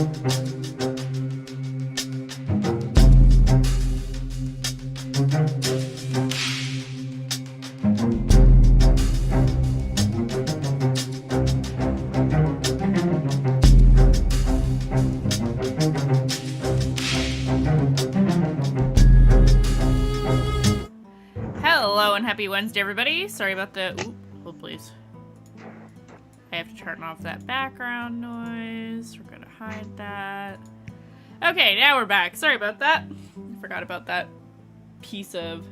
Hello and happy Wednesday, everybody. Sorry about the... Ooh, hold please. I have to turn off that background noise. We're gonna hide that. Okay, now we're back. Sorry about that. I forgot about that piece of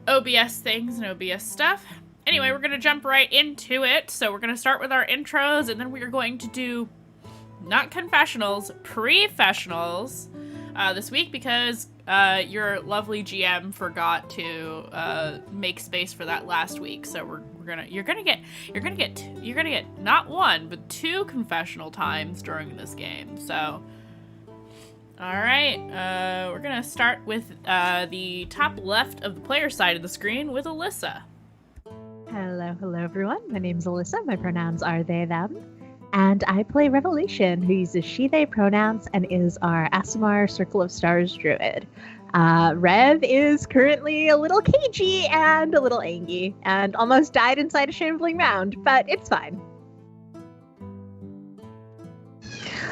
OBS things and OBS stuff. Anyway, we're gonna jump right into it. So we're gonna start with our intros, and then we are going to do not confessionals, pre-fessionals this week because your lovely GM forgot to make space for that last week. So you're gonna get not one but two confessional times during this game. So all right, we're gonna start with the top left of the player side of the screen with Alyssa. Hello everyone. My name's Alyssa. My pronouns are they, them. And I play Revelation, who uses she, they pronouns and is our Aasimar Circle of Stars druid. Rev is currently a little cagey and a little angry and almost died inside a shambling mound, but it's fine.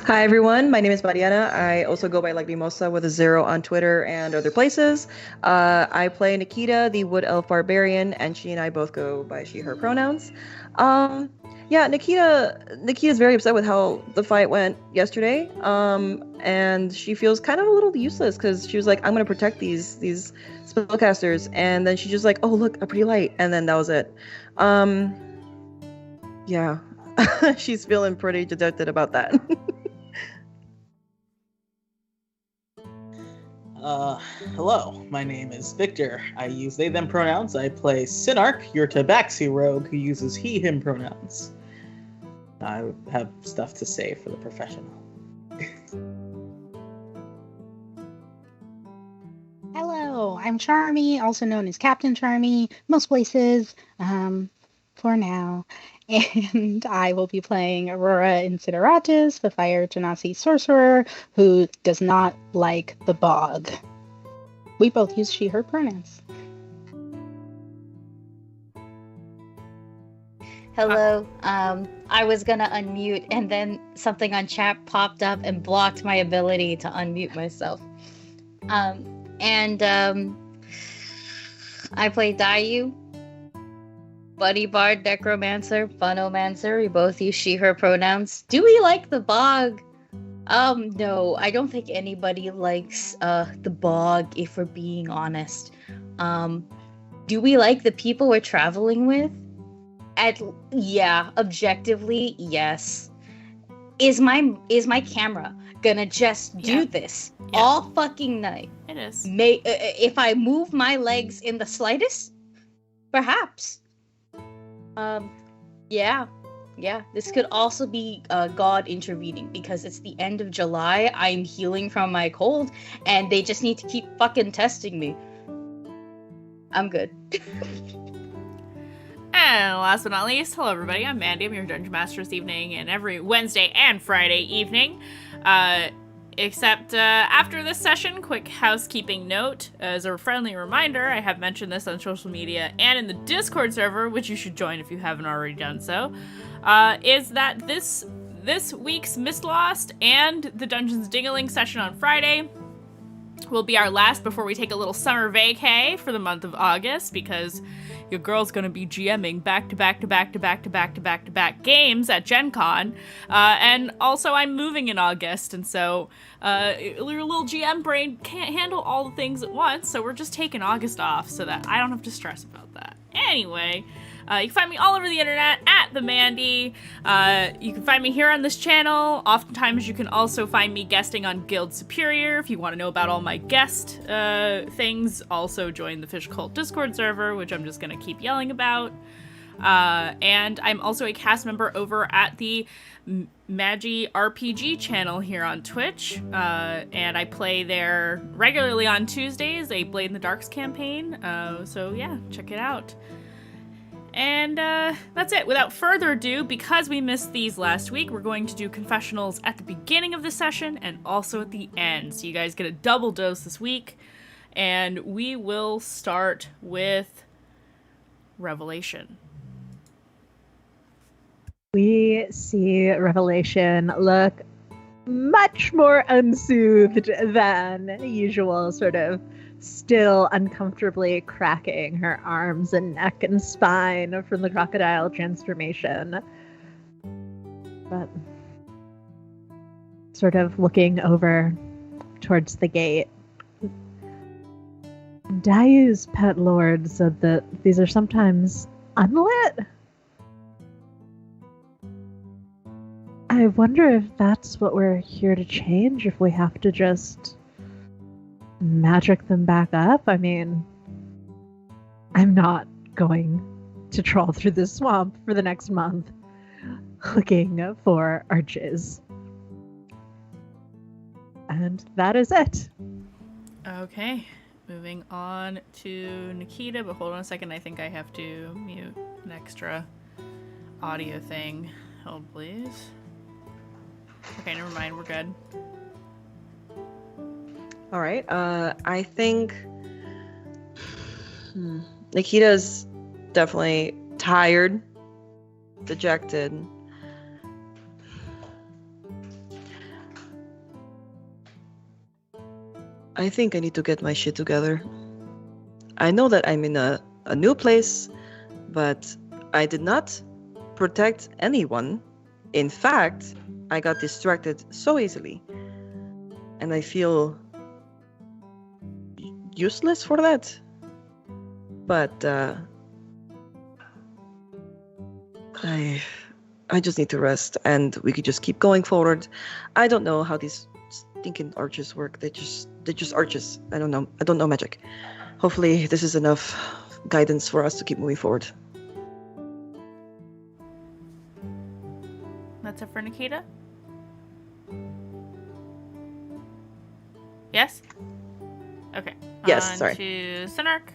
Hi everyone, my name is Mariana. I also go by like Mimosa with a 0 on Twitter and other places. I play Nikita, the Wood Elf Barbarian, and she and I both go by she, her pronouns. Yeah, Nikita's very upset with how the fight went yesterday, and she feels kind of a little useless because she was like, I'm going to protect these spellcasters, and then she's just like, oh look, a pretty light, and then that was it. Yeah, she's feeling pretty dejected about that. Hello, my name is Victor. I use they, them pronouns. I play Synarch, your Tabaxi rogue who uses he, him pronouns. I have stuff to say for the professional. Hello, I'm Charmy, also known as Captain Charmy, most places, for now. And I will be playing Aurora Insideratus, the Fire Genasi sorcerer, who does not like the bog. We both use she, her pronouns. Hello. I was gonna unmute and then something on chat popped up and blocked my ability to unmute myself. I play Dayu, Buddy Bard, Necromancer, Funomancer. We both use she, her pronouns. Do we like the bog? No, I don't think anybody likes the bog, if we're being honest. Do we like the people we're traveling with? Yeah, objectively, yes. Is my camera gonna just do this all fucking night? It is. If I move my legs in the slightest, perhaps. Yeah. This could also be God intervening because it's the end of July. I'm healing from my cold, and they just need to keep fucking testing me. I'm good. And last but not least, hello everybody, I'm Mandy. I'm your Dungeon Master this evening and every Wednesday and Friday evening. Except after this session, quick housekeeping note. As a friendly reminder, I have mentioned this on social media and in the Discord server, which you should join if you haven't already done so, is that this week's Mistlost and the Dungeons Ding-a-ling session on Friday will be our last before we take a little summer vacay for the month of August, because your girl's gonna be GMing back-to-back games at Gen Con. And also I'm moving in August, and so your little GM brain can't handle all the things at once, so we're just taking August off so that I don't have to stress about that. Anyway, you can find me all over the internet at the Mandy. You can find me here on this channel. Oftentimes you can also find me guesting on Guild Superior if you want to know about all my guest things. Also join the Fish Cult Discord server, which I'm just going to keep yelling about. And I'm also a cast member over at the Magi RPG channel here on Twitch. And I play there regularly on Tuesdays, a Blade in the Darks campaign. So yeah, check it out. And that's it. Without further ado, because we missed these last week, we're going to do confessionals at the beginning of the session and also at the end. So you guys get a double dose this week. And we will start with Revelation. We see Revelation look much more unsoothed than usual, sort of still uncomfortably cracking her arms and neck and spine from the crocodile transformation. But sort of looking over towards the gate. Dayu's pet lord said that these are sometimes unlit. I wonder if that's what we're here to change, if we have to just magic them back up. I mean, I'm not going to trawl through the swamp for the next month looking for arches. And that is it. Okay, moving on to Nikita, but hold on a second. I think I have to mute an extra audio thing. Hold, please. Okay, never mind. We're good. All right. I think Nikita's definitely tired, dejected. I think I need to get my shit together. I know that I'm in a new place, but I did not protect anyone. In fact, I got distracted so easily. And I feel useless for that. But I just need to rest, and we could just keep going forward. I don't know how these stinking arches work. They're just arches. I don't know. I don't know magic. Hopefully this is enough guidance for us to keep moving forward. That's it for Nikita? Yes? Okay. Yes, on sorry. To Sinark.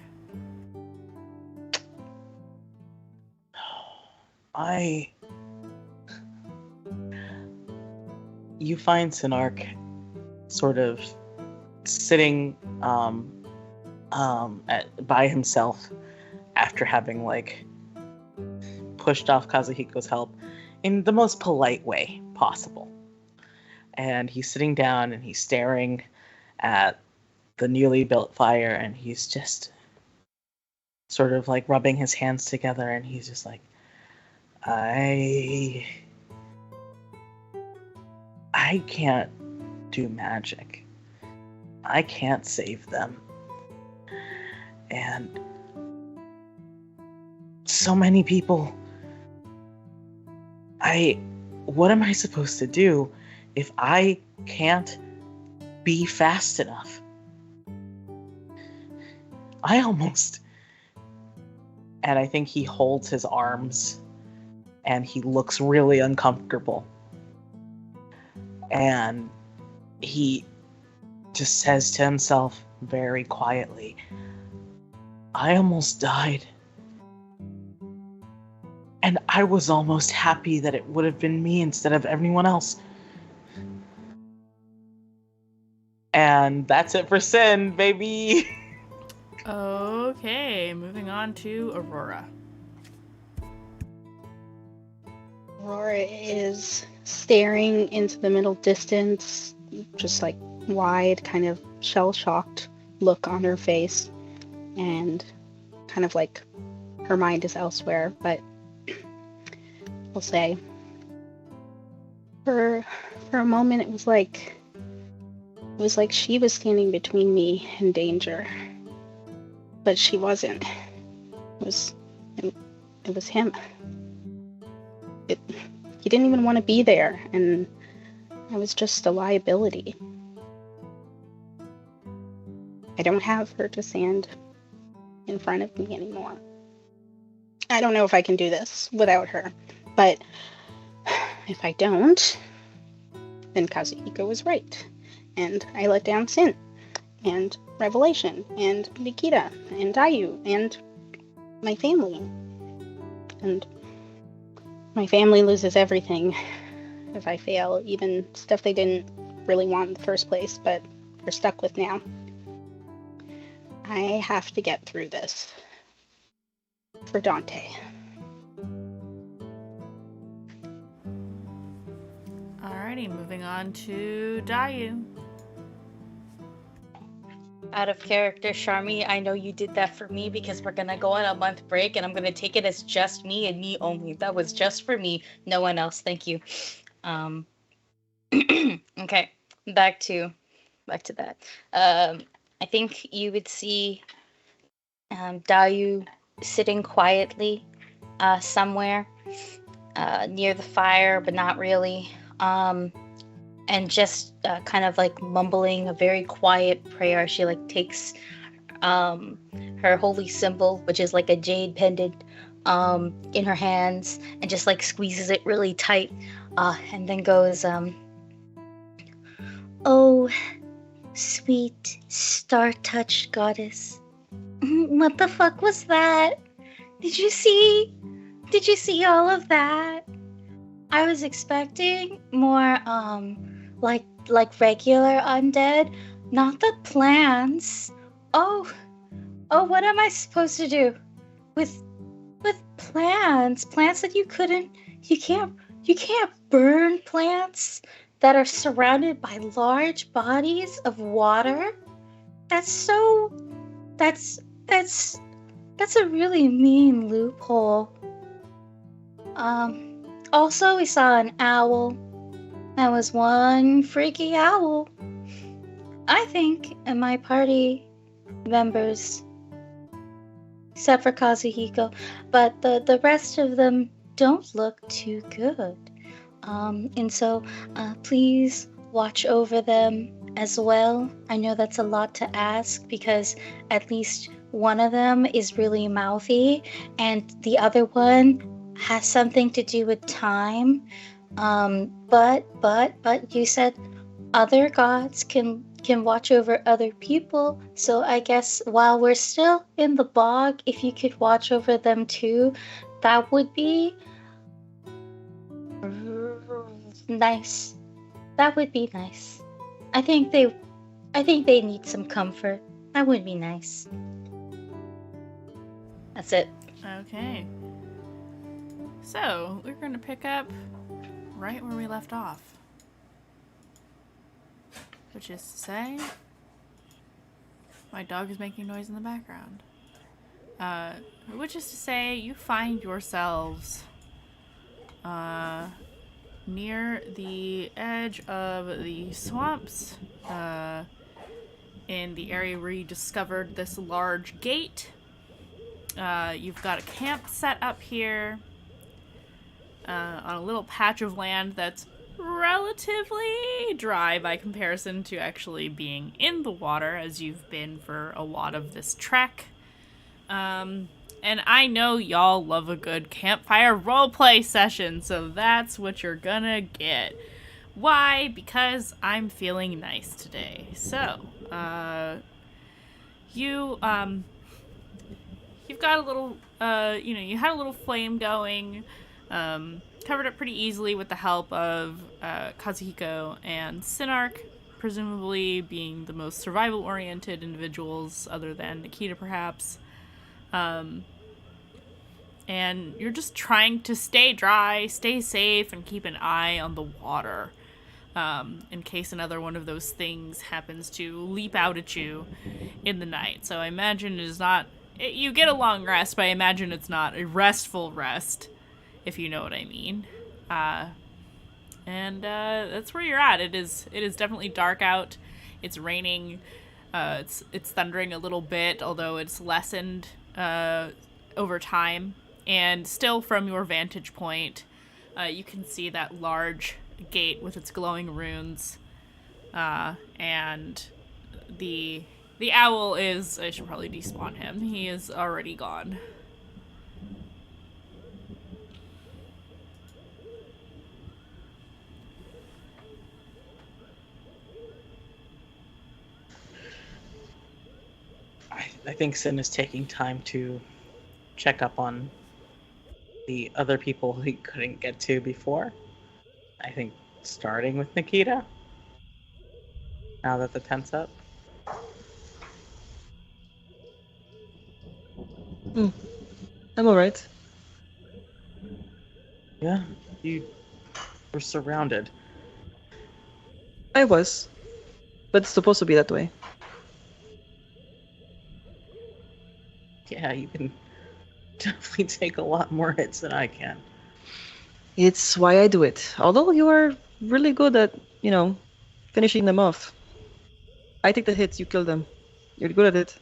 You find Sinark sort of sitting by himself after having pushed off Kazuhiko's help in the most polite way possible. And he's sitting down and he's staring at the newly built fire, and he's just sort of rubbing his hands together, and he's just I can't do magic. I can't save them. And so many people. What am I supposed to do if I can't be fast enough? And I think he holds his arms and he looks really uncomfortable. And he just says to himself very quietly, I almost died. And I was almost happy that it would have been me instead of everyone else. And that's it for Sin, baby. Okay, moving on to Aurora. Aurora is staring into the middle distance, just wide, kind of shell-shocked look on her face, and kind of her mind is elsewhere, but we'll say for a moment it was like she was standing between me and danger, but she wasn't. It was him. He didn't even want to be there, and I was just a liability. I don't have her to stand in front of me anymore. I don't know if I can do this without her, but if I don't, then Kazuhiko was right, and I let down Sin, and Revelation, and Nikita, and Dayu, and my family. and my family loses everything if I fail, even stuff they didn't really want in the first place, but we're stuck with now. I have to get through this for Dante. Alrighty, moving on to Dayu. Out of character, Charmy, I know you did that for me because we're gonna go on a month break and I'm gonna take it as just me and me only. That was just for me, no one else. Thank you. Okay, back to that. I think you would see Dayu sitting quietly somewhere near the fire, but not really. And just kind of like mumbling a very quiet prayer. She like takes her holy symbol, which is like a jade pendant, in her hands and just like squeezes it really tight, and then goes, "Oh, sweet star-touched goddess, what the fuck was that? Did you see all of that? I was expecting more like regular undead, not the plants. Oh, what am I supposed to do with plants that you can't burn plants that are surrounded by large bodies of water? That's a really mean loophole. Also, we saw an owl. That was one freaky owl. I think my party members, except for Kazuhiko, but the rest of them don't look too good. And so please watch over them as well. I know that's a lot to ask because at least one of them is really mouthy and the other one has something to do with time. But you said other gods can watch over other people, so I guess while we're still in the bog, if you could watch over them too, that would be nice. That would be nice. I think they need some comfort. That would be nice. That's it. Okay. So, we're going to pick up right where we left off. Which is to say, my dog is making noise in the background. Which is to say, you find yourselves near the edge of the swamps, in the area where you discovered this large gate. You've got a camp set up here on a little patch of land that's relatively dry by comparison to actually being in the water, as you've been for a lot of this trek. And I know y'all love a good campfire roleplay session, so that's what you're gonna get. Why? Because I'm feeling nice today. So, you've got a little, you had a little flame going, covered it pretty easily with the help of Kazuhiko and Sinark, presumably being the most survival-oriented individuals other than Nikita, perhaps. And you're just trying to stay dry, stay safe, and keep an eye on the water, in case another one of those things happens to leap out at you in the night. So I imagine it is not... You get a long rest, but I imagine it's not a restful rest, if you know what I mean. And that's where you're at. It is definitely dark out. It's raining. It's thundering a little bit, although it's lessened over time. And still, from your vantage point, you can see that large gate with its glowing runes. And the owl is... I should probably despawn him. He is already gone. I think Sin is taking time to check up on the other people he couldn't get to before. I think starting with Nikita. Now that the tent's up. I'm alright. Yeah, you were surrounded. I was. But it's supposed to be that way. Yeah, you can definitely take a lot more hits than I can. It's why I do it. Although you are really good at, finishing them off. I take the hits, you kill them. You're good at it.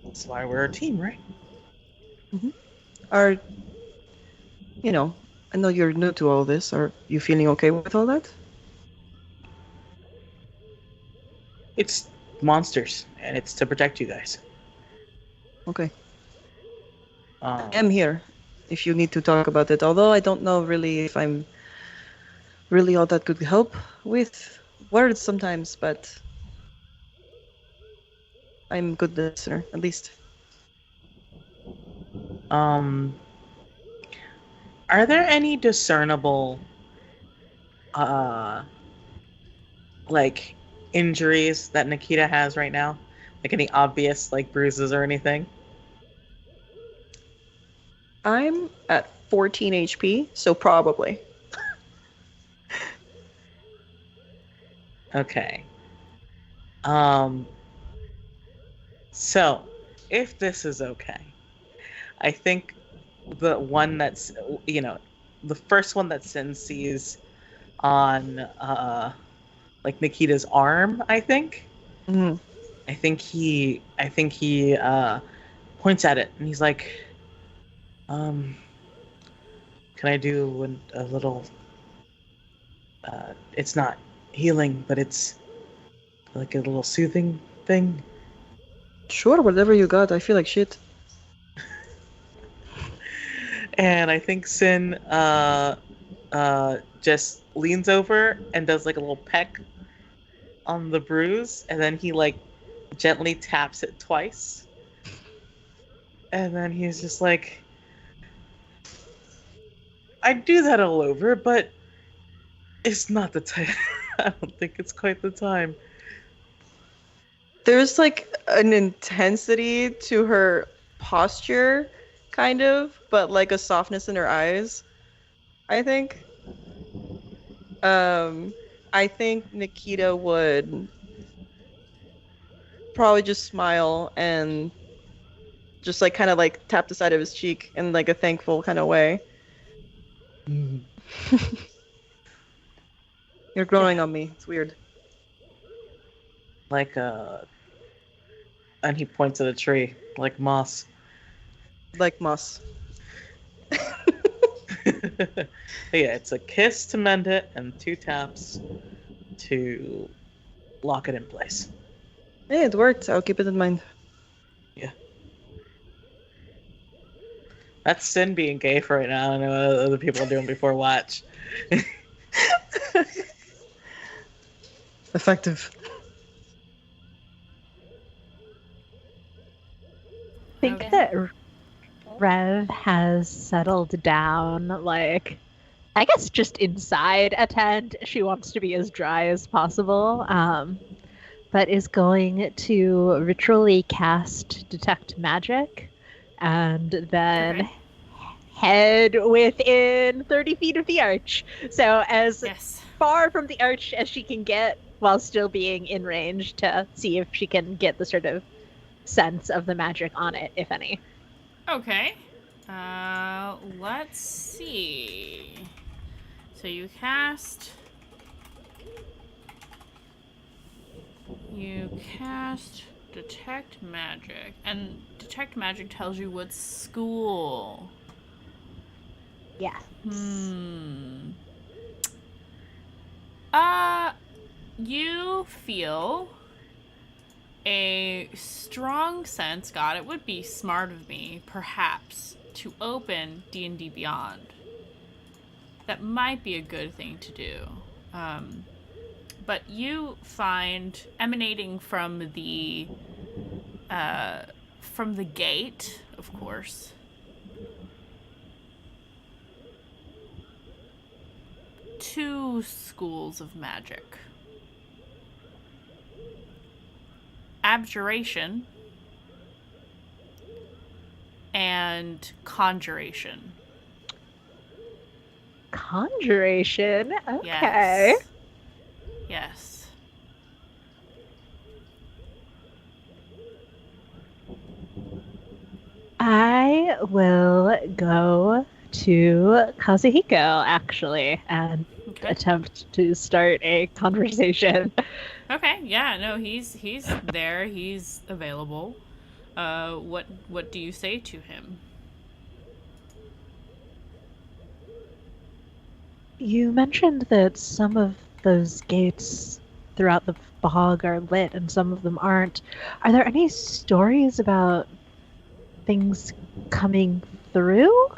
That's why we're a team, right? I know you're new to all this. Are you feeling okay with all that? It's monsters, and it's to protect you guys. Okay. I am here if you need to talk about it. Although I don't know really if I'm really all that good help with words sometimes, but I'm a good listener, at least. Are there any discernible, like, injuries that Nikita has right now? Like any obvious, like, bruises or anything? I'm at 14 HP, so probably. Okay. So, if this is okay, I think the one that's, the first one that Sin sees on, like Nikita's arm, I think. Mm-hmm. I think he points at it and he's like, can I do a little, it's not healing, but it's like a little soothing thing. Sure, whatever you got. I feel like shit. And I think Sin just leans over and does like a little peck on the bruise, and then he like gently taps it twice. And then he's just like, I'd do that all over, but it's not the time. I don't think it's quite the time. There's like an intensity to her posture, kind of, but like a softness in her eyes, I think. I think Nikita would probably just smile and just like kind of like tap the side of his cheek in like a thankful kind of way. You're growing on me. It's weird. Like, and he points at a tree, like moss. Like moss. Yeah, it's a kiss to mend it and 2 taps to lock it in place. Hey, it worked. I'll keep it in mind. Yeah. That's Sin being gay for right now. I know what other people are doing before watch. Effective. I think that Rev has settled down, like, I guess just inside a tent. She wants to be as dry as possible, but is going to ritually cast Detect Magic and then head within 30 feet of the arch. So as far from the arch as she can get while still being in range to see if she can get the sort of sense of the magic on it, if any. Okay. Let's see. So you cast Detect Magic, and Detect Magic tells you what school. Yeah. You feel a strong sense, God, it would be smart of me, perhaps, to open D&D Beyond. That might be a good thing to do. But you find, emanating from the from the gate, of course. Two schools of magic. Abjuration and conjuration. Conjuration? Okay. Yes. Yes. I will go to Kazuhiko, actually, and Okay. attempt to start a conversation. Okay. Yeah. No, he's there. He's available. What do you say to him? You mentioned that some of those gates throughout the bog are lit and some of them aren't. Are there any stories about things coming through?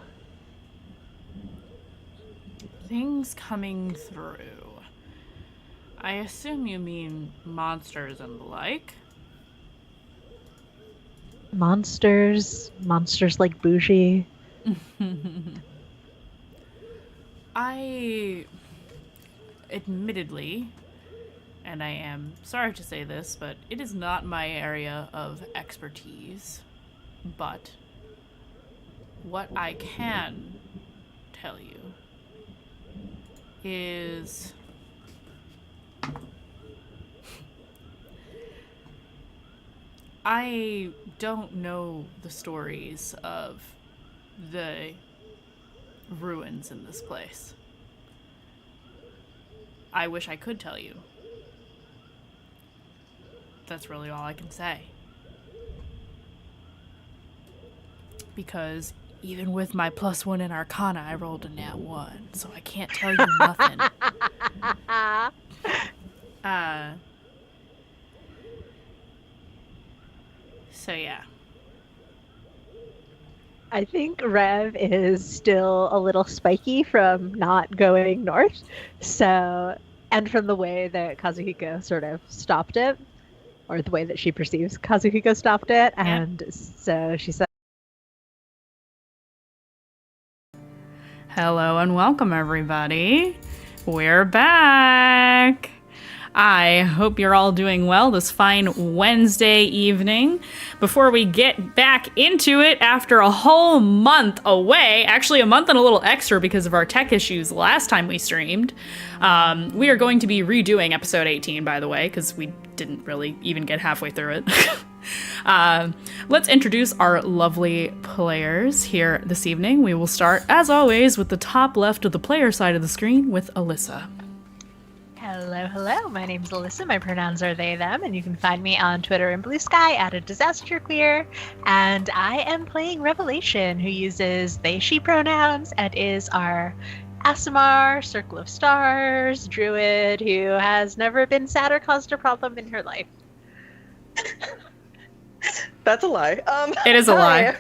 Things coming through. I assume you mean monsters and the like. Monsters like Bougie. I, admittedly, and I am sorry to say this, but it is not my area of expertise. But what I can tell you is I don't know the stories of the ruins in this place. I wish I could tell you. That's really all I can say. Because even with my +1 in Arcana, I rolled a nat 1, so I can't tell you nothing. So yeah. I think Rev is still a little spiky from not going north. So, and from the way that Kazuhiko sort of stopped it, or the way that she perceives Kazuhiko stopped it. And so she said, Hello and welcome, everybody. We're back. I hope you're all doing well this fine Wednesday evening. Before we get back into it, after a whole month away, actually a month and a little extra because of our tech issues last time we streamed, we are going to be redoing episode 18, by the way, because we didn't really even get halfway through it. Let's introduce our lovely players here this evening. We will start, as always, with the top left of the player side of the screen with Alyssa. hello, my name's Alyssa, my pronouns are they, them, and you can find me on Twitter and Blue Sky at @disasterqueer, and I am playing Revelation, who uses they, she pronouns, and is our Aasimar, Circle of Stars, druid, who has never been sad or caused a problem in her life. That's a lie. It is a lie.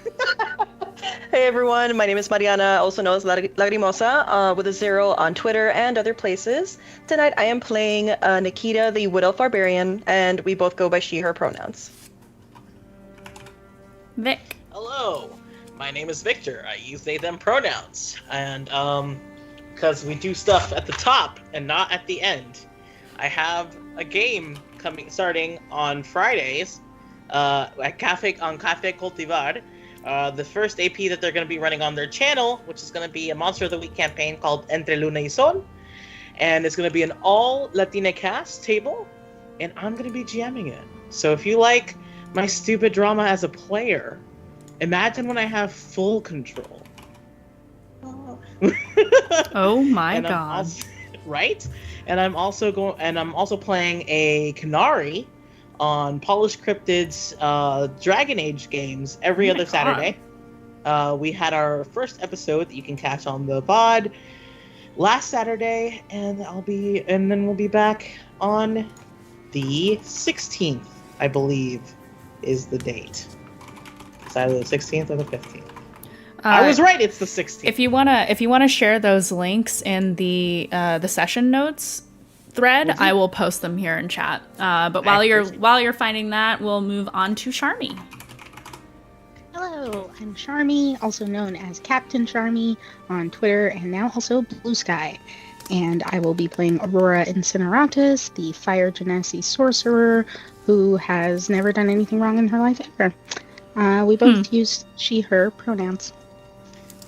Hey everyone, my name is Mariana, also known as Lagrimosa, with a 0 on Twitter and other places. Tonight I am playing Nikita, the Wood Elf Barbarian, and we both go by she, her pronouns. Vic. Hello, my name is Victor. I use they, them pronouns. And, because we do stuff at the top and not at the end, I have a game starting on Fridays at Cafe Cultivar. The first AP that they're going to be running on their channel, which is going to be a Monster of the Week campaign called Entre Luna y Sol. And it's going to be an all Latina cast table, and I'm going to be GMing it. So if you like my stupid drama as a player, imagine when I have full control. Oh my And god. Right? And I'm also playing a Canary on Polished Cryptid's Dragon Age games every Oh my other Saturday. We had our first episode that you can catch on the VOD last Saturday, and then we'll be back on the 16th, I believe, is the date. It's either the 16th or the 15th. I was right. It's the 16th. If you wanna share those links in the session notes thread, I will post them here in chat. But while you're finding that, we'll move on to Charmy. Hello, I'm Charmy, also known as Captain Charmy on Twitter and now also Blue Sky. And I will be playing Aurora Incineratus, the Fire Genasi sorcerer who has never done anything wrong in her life ever. We both use she, her pronouns.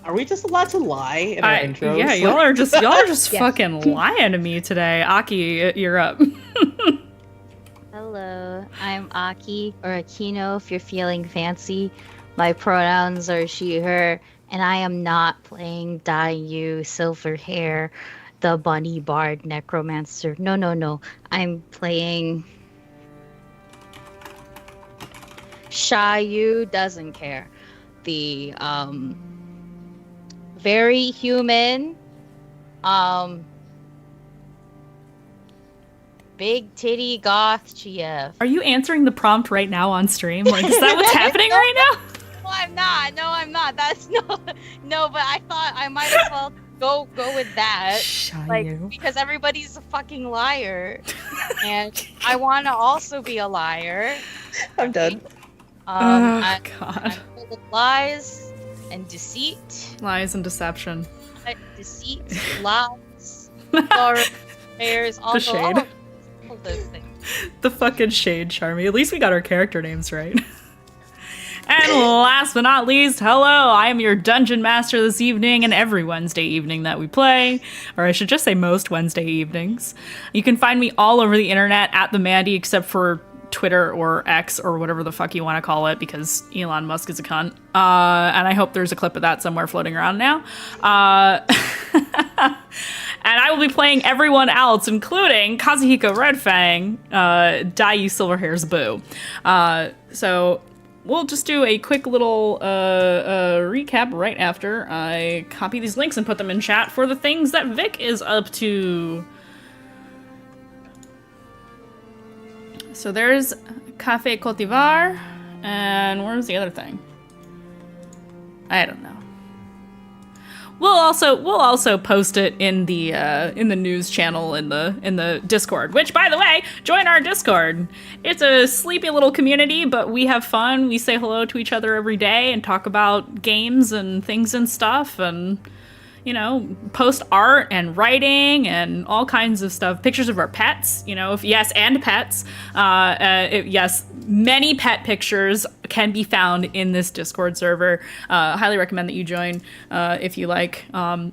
Are we just allowed to lie in our intros? Yeah, y'all are just Yes. fucking lying to me today. Aki, you're up. Hello, I'm Aki, or Akino if you're feeling fancy. My pronouns are she, her, and I am not playing Dayu, silver hair, the bunny bard necromancer. No. I'm playing Shayu doesn't care. The very human, big titty goth GF. Are you answering the prompt right now on stream? Like, is that what's happening right now? No, I'm not. No, I'm not. That's no, but I thought I might as well go with that. Like, because everybody's a fucking liar, and I want to also be a liar. I'm done. I'm God. full of lies and deceit. Lies and deception. Deceit, lies, affairs, all shade. all of those things. The fucking shade, Charmy. At least we got our character names right. And last but not least, hello, I am your dungeon master this evening and every Wednesday evening that we play, or I should just say most Wednesday evenings. You can find me all over the internet at the Mandy, except for Twitter or X or whatever the fuck you want to call it, because Elon Musk is a cunt. And I hope there's a clip of that somewhere floating around now. And I will be playing everyone else, including Kazuhiko Redfang, Dayu Silverhair's boo. So we'll just do a quick little recap right after I copy these links and put them in chat for the things that Vic is up to. So there's Café Cotivar, and where's the other thing? I don't know. We'll also post it in the news channel in the Discord. Which, by the way, join our Discord. It's a sleepy little community, but we have fun. We say hello to each other every day and talk about games and things and stuff, and post art and writing and all kinds of stuff. Pictures of our pets, and pets. Yes, many pet pictures can be found in this Discord server. Highly recommend that you join if you like.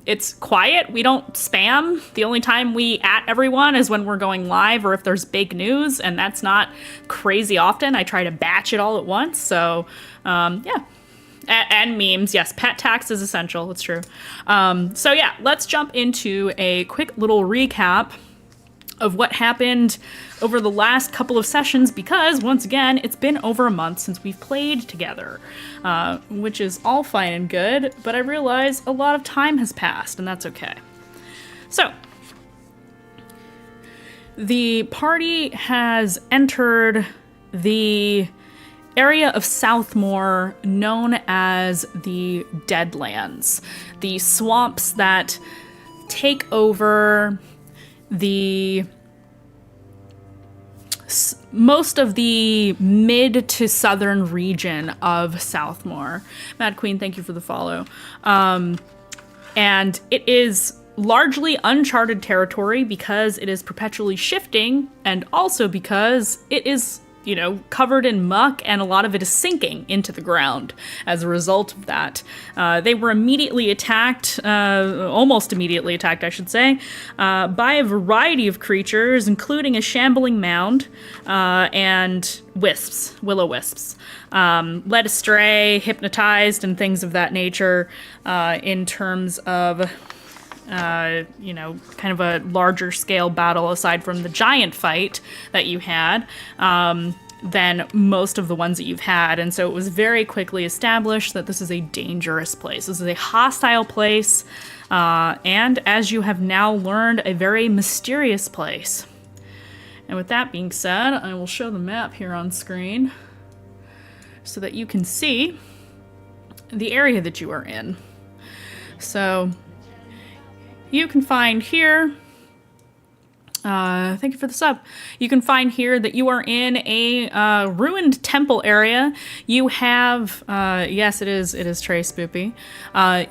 It's quiet. We don't spam. The only time we at everyone is when we're going live or if there's big news, and that's not crazy often. I try to batch it all at once. So, yeah. And memes. Yes, pet tax is essential. It's true. So yeah, let's jump into a quick little recap of what happened over the last couple of sessions, because once again, it's been over a month since we've played together, which is all fine and good, but I realize a lot of time has passed, and that's okay. So, the party has entered the area of Southmoor known as the Deadlands, the swamps that take over most of the mid to southern region of Southmoor. Mad Queen, thank you for the follow. And it is largely uncharted territory because it is perpetually shifting, and also because it is covered in muck, and a lot of it is sinking into the ground as a result of that. They were immediately attacked, almost immediately attacked, I should say, by a variety of creatures, including a shambling mound and wisps, willow-wisps. Led astray, hypnotized, and things of that nature in terms of kind of a larger scale battle aside from the giant fight that you had, than most of the ones that you've had. And so it was very quickly established that this is a dangerous place. This is a hostile place, and as you have now learned, a very mysterious place. And with that being said, I will show the map here on screen so that you can see the area that you are in. So you can find here Thank you for the sub. You can find here that you are in a ruined temple area. You have, yes, it is Trey Spoopy.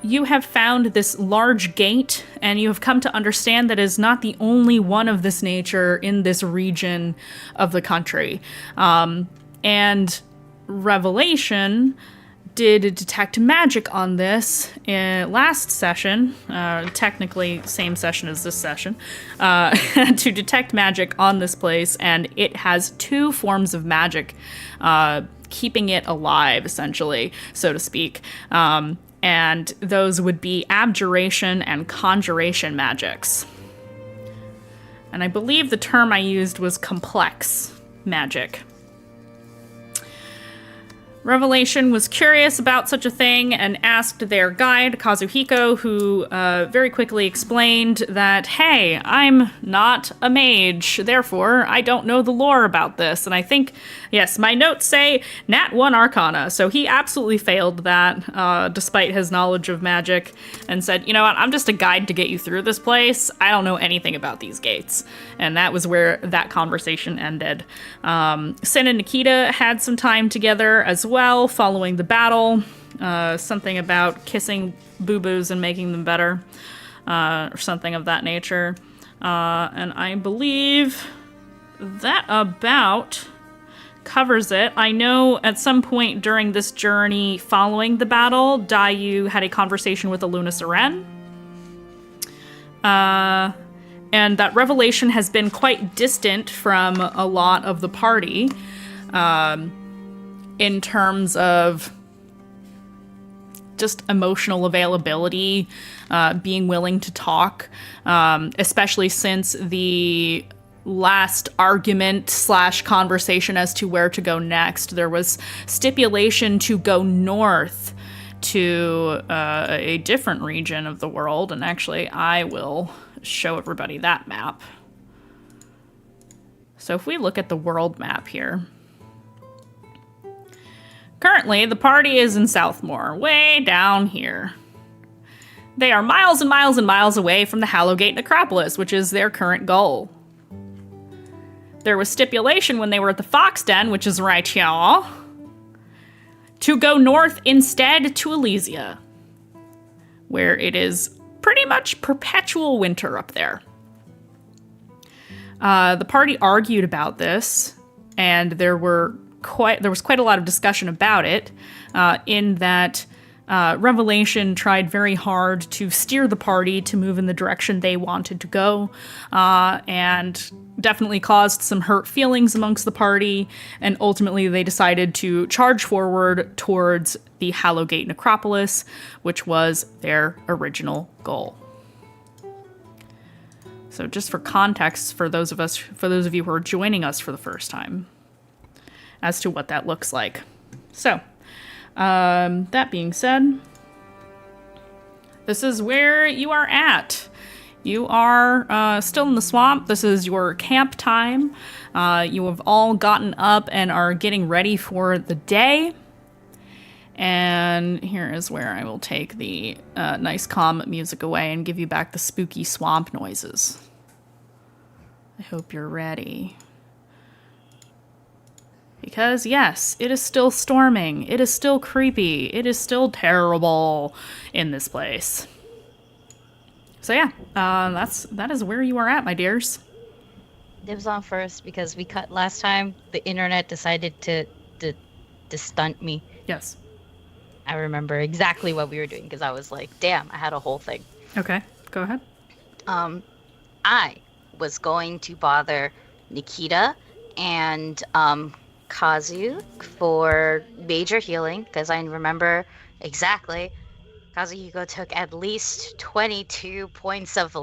You have found this large gate, and you have come to understand that it is not the only one of this nature in this region of the country. And Revelation did detect magic on this in last session, technically same session as this session, to detect magic on this place, and it has 2 forms of magic keeping it alive, essentially, so to speak. And those would be abjuration and conjuration magics. And I believe the term I used was complex magic. Revelation was curious about such a thing and asked their guide, Kazuhiko, who very quickly explained that, hey, I'm not a mage, therefore I don't know the lore about this. And I think, yes, my notes say Nat 1 Arcana, so he absolutely failed that, despite his knowledge of magic, and said, you know what, I'm just a guide to get you through this place. I don't know anything about these gates. And that was where that conversation ended. Sin and Nikita had some time together as well, following the battle. Something about kissing boo-boos and making them better, or something of that nature. And I believe that about covers it. I know at some point during this journey following the battle, Dayu had a conversation with Aluna Seren. And that Revelation has been quite distant from a lot of the party, in terms of just emotional availability, being willing to talk, especially since the last argument / conversation as to where to go next. There was stipulation to go north to a different region of the world, and actually I will show everybody that map. So if we look at the world map here, currently the party is in Southmoor, way down here. They are miles and miles and miles away from the Hallowgate Necropolis, which is their current goal. There was stipulation when they were at the Fox Den, which is right here, to go north instead to Elysia, where it is pretty much perpetual winter up there. The party argued about this, and there was quite a lot of discussion about it, in that Revelation tried very hard to steer the party to move in the direction they wanted to go, and definitely caused some hurt feelings amongst the party, and ultimately they decided to charge forward towards the Hallowgate Necropolis, which was their original goal. So just for context, for those of you who are joining us for the first time, as to what that looks like. So, that being said, this is where you are at. You are still in the swamp. This is your camp time. You have all gotten up and are getting ready for the day. And here is where I will take the nice calm music away and give you back the spooky swamp noises. I hope you're ready. Because yes, it is still storming. It is still creepy. It is still terrible in this place. So yeah, that is where you are at, my dears. Dibs on first because we cut last time. The internet decided to stunt me. Yes. I remember exactly what we were doing because I was like, damn, I had a whole thing. Okay, go ahead. I was going to bother Nikita and Kazu for major healing because I remember exactly. Kazuhiko took at least 22 points of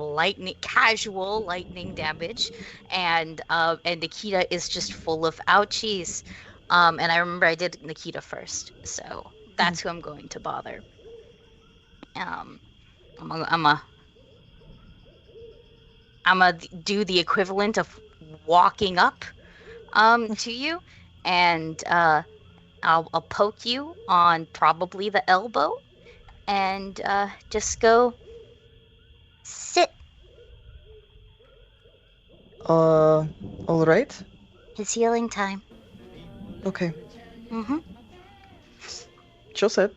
casual lightning damage, and Nikita is just full of ouchies. And I remember I did Nikita first, so that's who I'm going to bother. I'm gonna do the equivalent of walking up to you, and I'll poke you on probably the elbow, and just go sit. All right. It's healing time. Okay. Mm-hmm. She'll sit.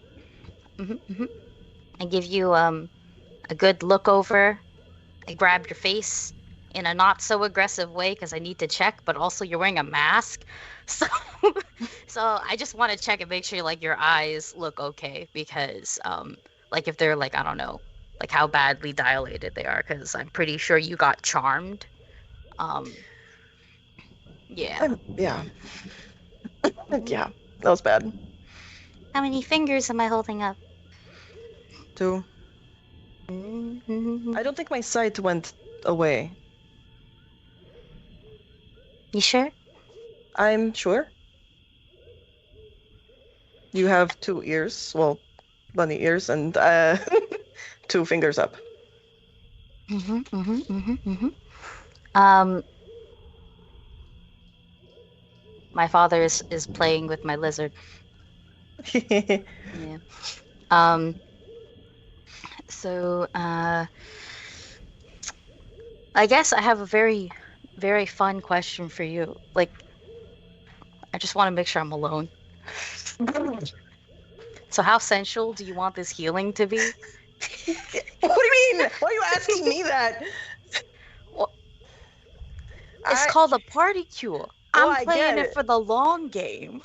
Mm-hmm. I give you a good look over. I grab your face in a not so aggressive way because I need to check, but also you're wearing a mask. So so I just want to check and make sure like your eyes look okay because like if they're like I don't know, like how badly dilated they are because I'm pretty sure you got charmed. Yeah. Yeah. Yeah, that was bad. How many fingers am I holding up? 2. Mm-hmm. I don't think my sight went away. You sure? I'm sure. You have 2 ears, well, bunny ears, and 2 fingers up. My father is playing with my lizard. Yeah. So, I guess I have a very, very fun question for you. Like, I just want to make sure I'm alone. So how sensual do you want this healing to be? What do you mean? Why are you asking me that? Well, it's called a party cure. I'm playing it for the long game.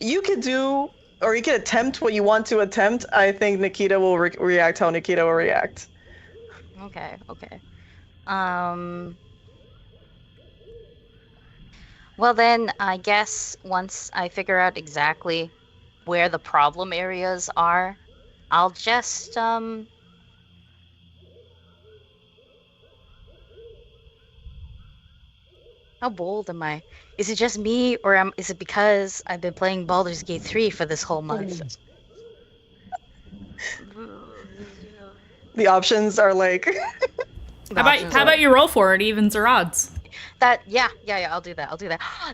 You could do, or you could attempt what you want to attempt. I think Nikita will react how Nikita will react. Okay. Well then, I guess once I figure out exactly where the problem areas are, I'll just, How bold am I? Is it just me, or is it because I've been playing Baldur's Gate 3 for this whole month? The options are like... How about you roll for it, evens or odds? Yeah, I'll do that.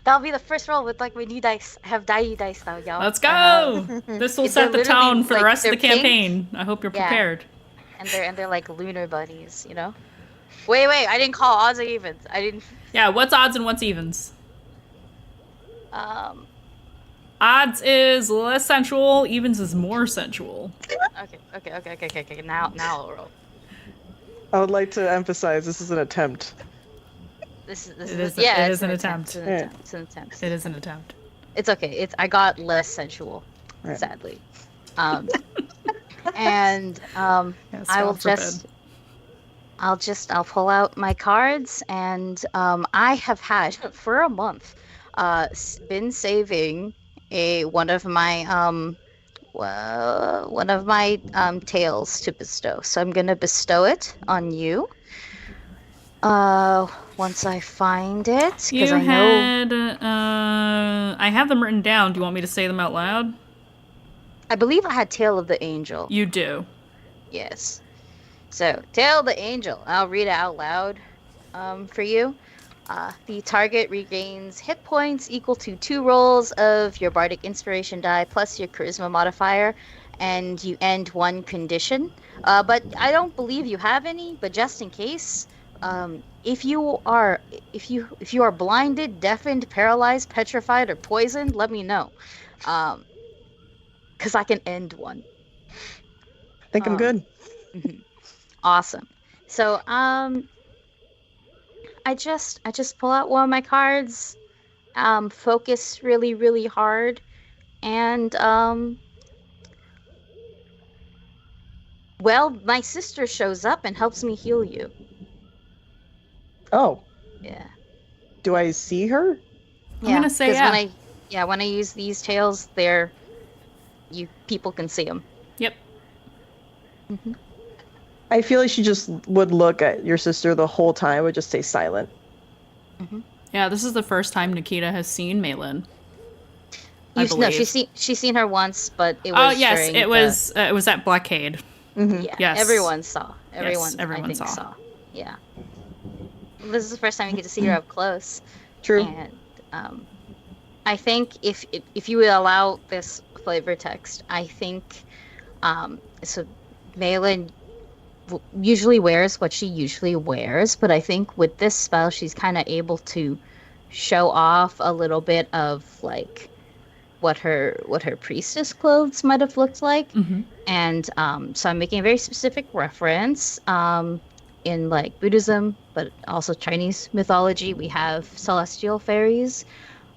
That'll be the first roll with like my new dice. I have dice now, y'all. Let's go! This will set the tone for the rest of the pink. campaign. I hope you're prepared. And they're like lunar bunnies, you know? Wait, I didn't call odds or evens. I didn't. Yeah, what's odds and what's evens? Odds is less sensual, evens is more sensual. Okay. Now I'll roll. I would like to emphasize this is an attempt. It is an attempt. It's an attempt. It is an attempt. It's okay. I got less sensual, sadly. And I'll pull out my cards, and I have had for a month been saving one of my tales to bestow. So I'm gonna bestow it on you. Once I find it, because I know I have them written down. Do you want me to say them out loud? I believe I had Tale of the Angel. You do. Yes. So, Tale of the Angel. I'll read it out loud for you. The target regains hit points equal to 2 rolls of your Bardic Inspiration die plus your Charisma modifier, and you end 1 condition. But I don't believe you have any, but just in case... if you are blinded, deafened, paralyzed, petrified, or poisoned, let me know. Because I can end 1. I think I'm good. Awesome. So, I just pull out one of my cards, focus really, really hard, and, well, my sister shows up and helps me heal you. Oh. Yeah. Do I see her? I'm gonna say yeah. When I use these tales, people can see them. Yep. I feel like she just would look at your sister the whole time, would just stay silent. Yeah, this is the first time Nikita has seen Maylin. No, she's seen her once, but it was. Oh yes, it was at Blockade. Yeah, yes, everyone saw. Everyone saw. Yeah. This is the first time you get to see her up close. True. And I think if you would allow this flavor text, I think so Maylin, usually wears what she usually wears, but I think with this spell, she's kind of able to show off a little bit of like what her priestess clothes might have looked like. And so I'm making a very specific reference. In like Buddhism, but also Chinese mythology, we have celestial fairies.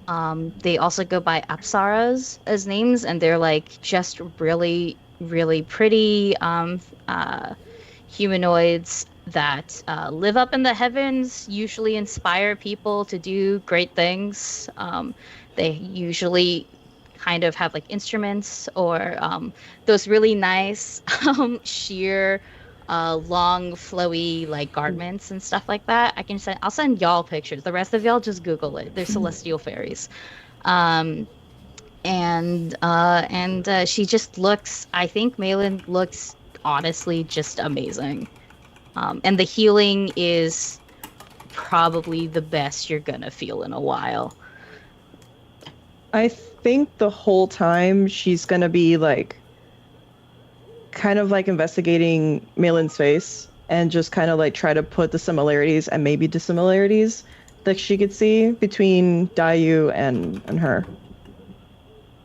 They also go by apsaras as names, and they're like just really, really pretty humanoids that live up in the heavens, usually inspire people to do great things. They usually kind of have like instruments or those really nice sheer long flowy like garments and stuff like that. I'll send y'all pictures. The rest of y'all just Google it. They're celestial fairies. And she just looks, I think Malin looks honestly just amazing. And the healing is probably the best you're gonna feel in a while. I think the whole time she's gonna be like kind of like investigating Malin's face and just kind of like try to put the similarities and maybe dissimilarities that she could see between Dayu and her.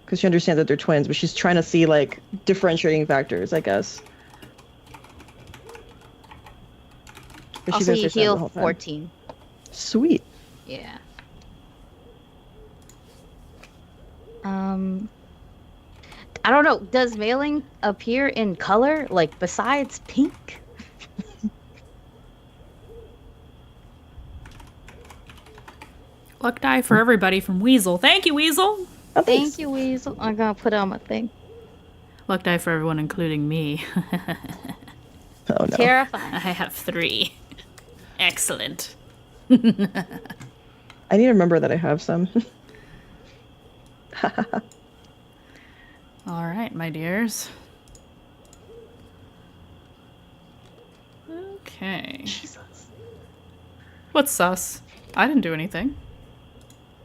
Because she understands that they're twins, but she's trying to see like differentiating factors, I guess. But Also, you heal 14. Sweet. Yeah. I don't know. Does mailing appear in color, like besides pink? Luck die for everybody from Weasel. Thank you, Weasel. Oh, Thank you, Weasel. I'm gonna put it on my thing. Luck die for everyone, including me. Oh no. Terrifying. I have 3. Excellent. I need to remember that I have some. All right, my dears. Okay. Jesus. What's sus? I didn't do anything.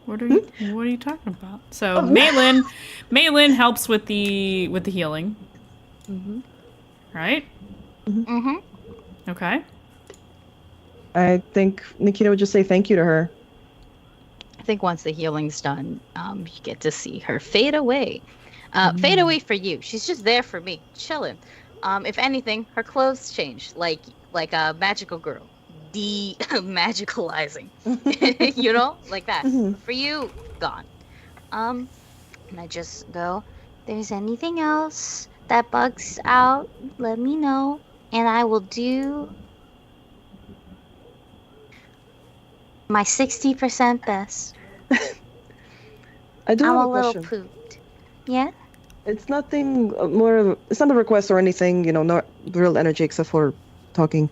What are you talking about? So Malin helps with the healing. Mm-hmm. Right? Mm-hmm. Okay. I think Nikita would just say thank you to her. I think once the healing's done, you get to see her fade away. Fade away for you. She's just there for me, chilling. If anything, her clothes change, like a magical girl, de-magicalizing. You know, like that. Mm-hmm. For you, gone. And I just go. There's anything else that bugs out? Let me know, and I will do my 60% best. I do I'm have a a little question. pooped. Yeah? It's nothing more. It's not a request or anything. You know, not real energy except for talking.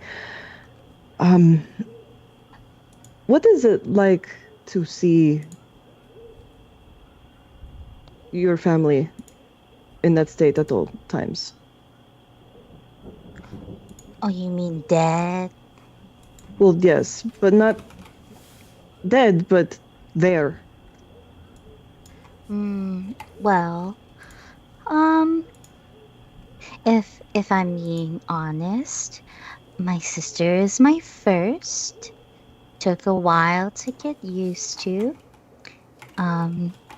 What is it like to see your family in that state at all times? Oh, you mean dead? Well, yes, but not dead, but there. Well, if I'm being honest, my sister is my first. Took a while to get used to.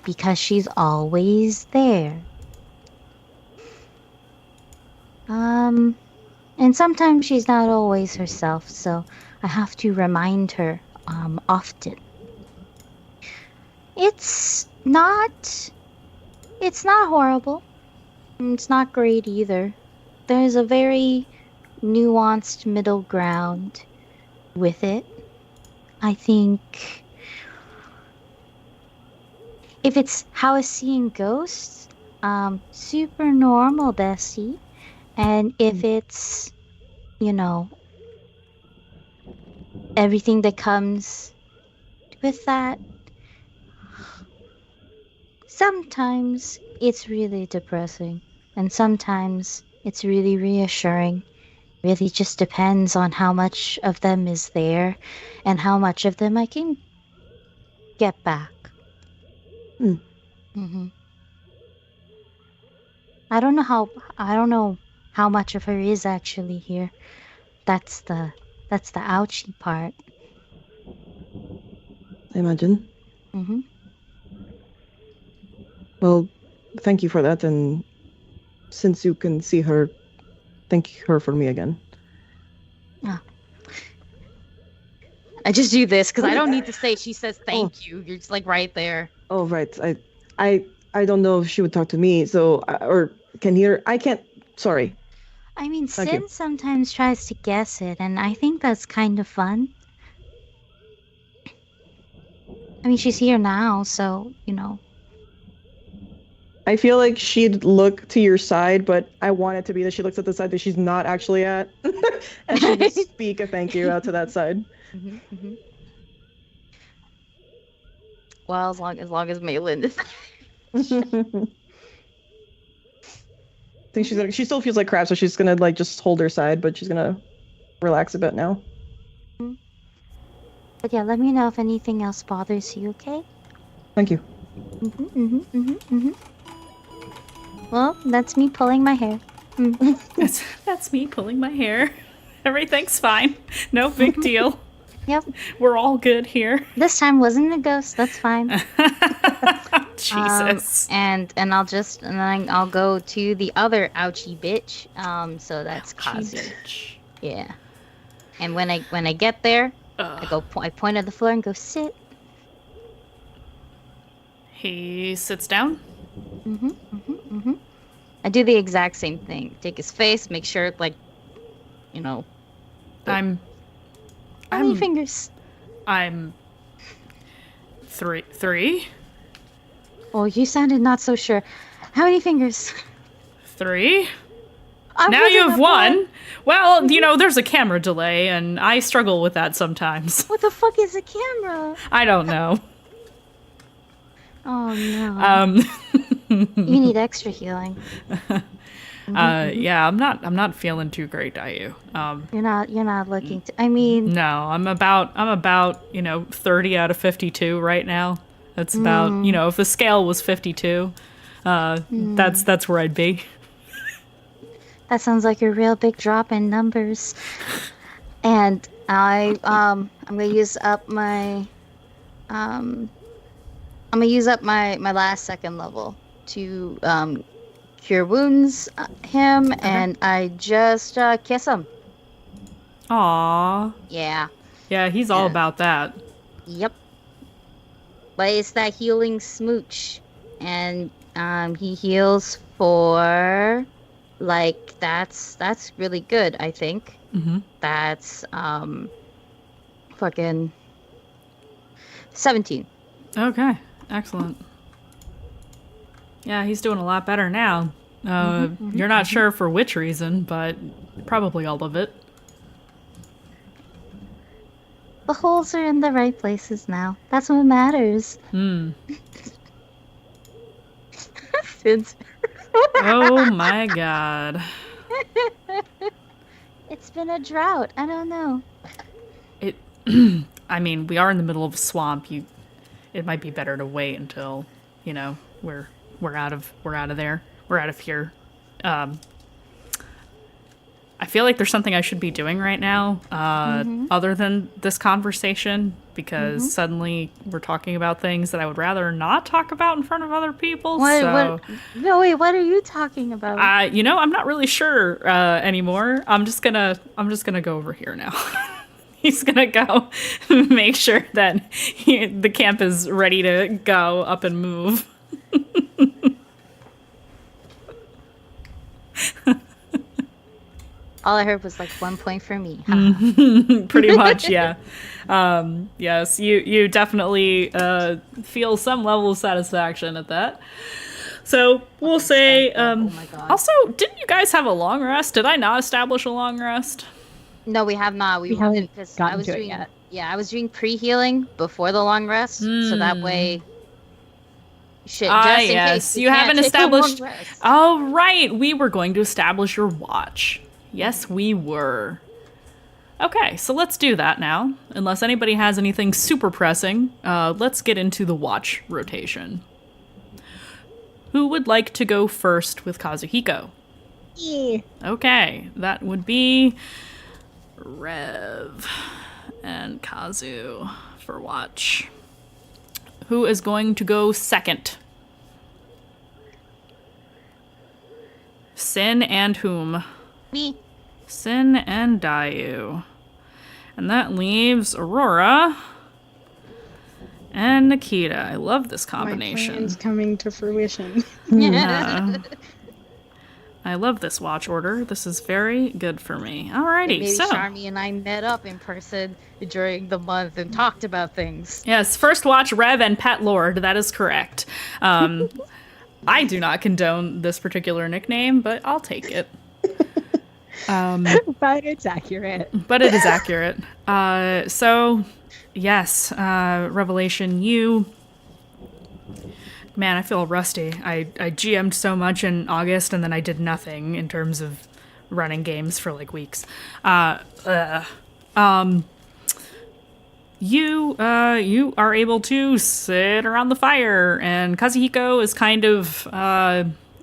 Because she's always there. And sometimes she's not always herself, so I have to remind her, often. It's not horrible. It's not great either. There's a very nuanced middle ground with it. I think if it's how is seeing ghosts, super normal, Bessie. And if it's, you know, everything that comes with that, sometimes it's really depressing, and sometimes it's really reassuring. Really just depends on how much of them is there and how much of them I can get back. Mm-hmm. I don't know how much of her is actually here. That's the ouchie part. I imagine. Mm-hmm. Well, thank you for that, and since you can see her, thank her for me again. I just do this because I don't need to say she says thank you. You're just like right there. Oh, right. I don't know if she would talk to me, so or can hear. I can't. Sorry. I mean, Thank Sin you. sometimes tries to guess it, and I think that's kind of fun. I mean, she's here now, so, you know. I feel like she'd look to your side, but I want it to be that she looks at the side that she's not actually at, and she would speak a thank you out to that side. Mm-hmm. Well, as long as Malin is. I think she still feels like crap, so she's gonna like just hold her side, but she's gonna relax a bit now. But yeah, let me know if anything else bothers you, okay? Thank you. Well, that's me pulling my hair. That's me pulling my hair. Everything's fine. No big deal. Yep. We're all good here. This time wasn't a ghost. That's fine. Jesus. And then I'll go to the other ouchie bitch. So that's Kazu. Yeah. And when I get there, I point at the floor and go sit. He sits down. I do the exact same thing. Take his face, make sure like, you know. How many fingers? I'm three. Oh, you sounded not so sure. How many fingers? 3. Now you have 1. Well, you know, there's a camera delay, and I struggle with that sometimes. What the fuck is a camera? I don't know. Oh no. You need extra healing. Yeah, I'm not feeling too great, Dayu. You're not looking to. I mean. No, I'm about 30 out of 52 right now. That's about if the scale was 52, that's where I'd be. That sounds like a real big drop in numbers. And I'm gonna use up my my last second level to cure wounds him, and I just kiss him. Aww. Yeah. Yeah, he's all about that. Yep. But it's that healing smooch, and he heals for that's really good. I think that's fucking 17. Okay, excellent. Yeah, he's doing a lot better now. You're not sure for which reason, but probably all of it. The holes are in the right places now. That's what matters. Oh my god. It's been a drought. I don't know. I mean, we are in the middle of a swamp. It might be better to wait until, we're out of there. We're out of here. I feel like there's something I should be doing right now, other than this conversation, because suddenly we're talking about things that I would rather not talk about in front of other people. What are you talking about? I'm not really sure anymore. I'm just gonna go over here now. He's gonna go make sure that the camp is ready to go up and move. All I heard was like 1 point for me. Pretty much, yeah. Yes, you definitely feel some level of satisfaction at that. So we'll say. Oh my God. Also, didn't you guys have a long rest? Did I not establish a long rest? No, we have not. We haven't because gotten I was to it doing yet. Yeah, I was doing pre-healing before the long rest, so that way. Shit, just in case you haven't can't take a long established. rest. Oh right, we were going to establish your watch. Yes, we were. Okay, so let's do that now. Unless anybody has anything super pressing, let's get into the watch rotation. Who would like to go first with Kazuhiko? Yeah. Okay, that would be Rev and Kazu for watch. Who is going to go second? Sin and whom? Me. Sin and Dayu. And that leaves Aurora and Nikita. I love this combination. My plan's coming to fruition. Yeah. I love this watch order. This is very good for me. Alrighty, Maybe so. Charmy and I met up in person during the month and talked about things. Yes, first watch, Rev and Pet Lord. That is correct. I do not condone this particular nickname, but I'll take it. But it's accurate. But it is accurate. So, yes, Revelation, you... Man, I feel rusty. I GM'd so much in August, and then I did nothing in terms of running games for, like, weeks. You are able to sit around the fire, and Kazuhiko is kind of...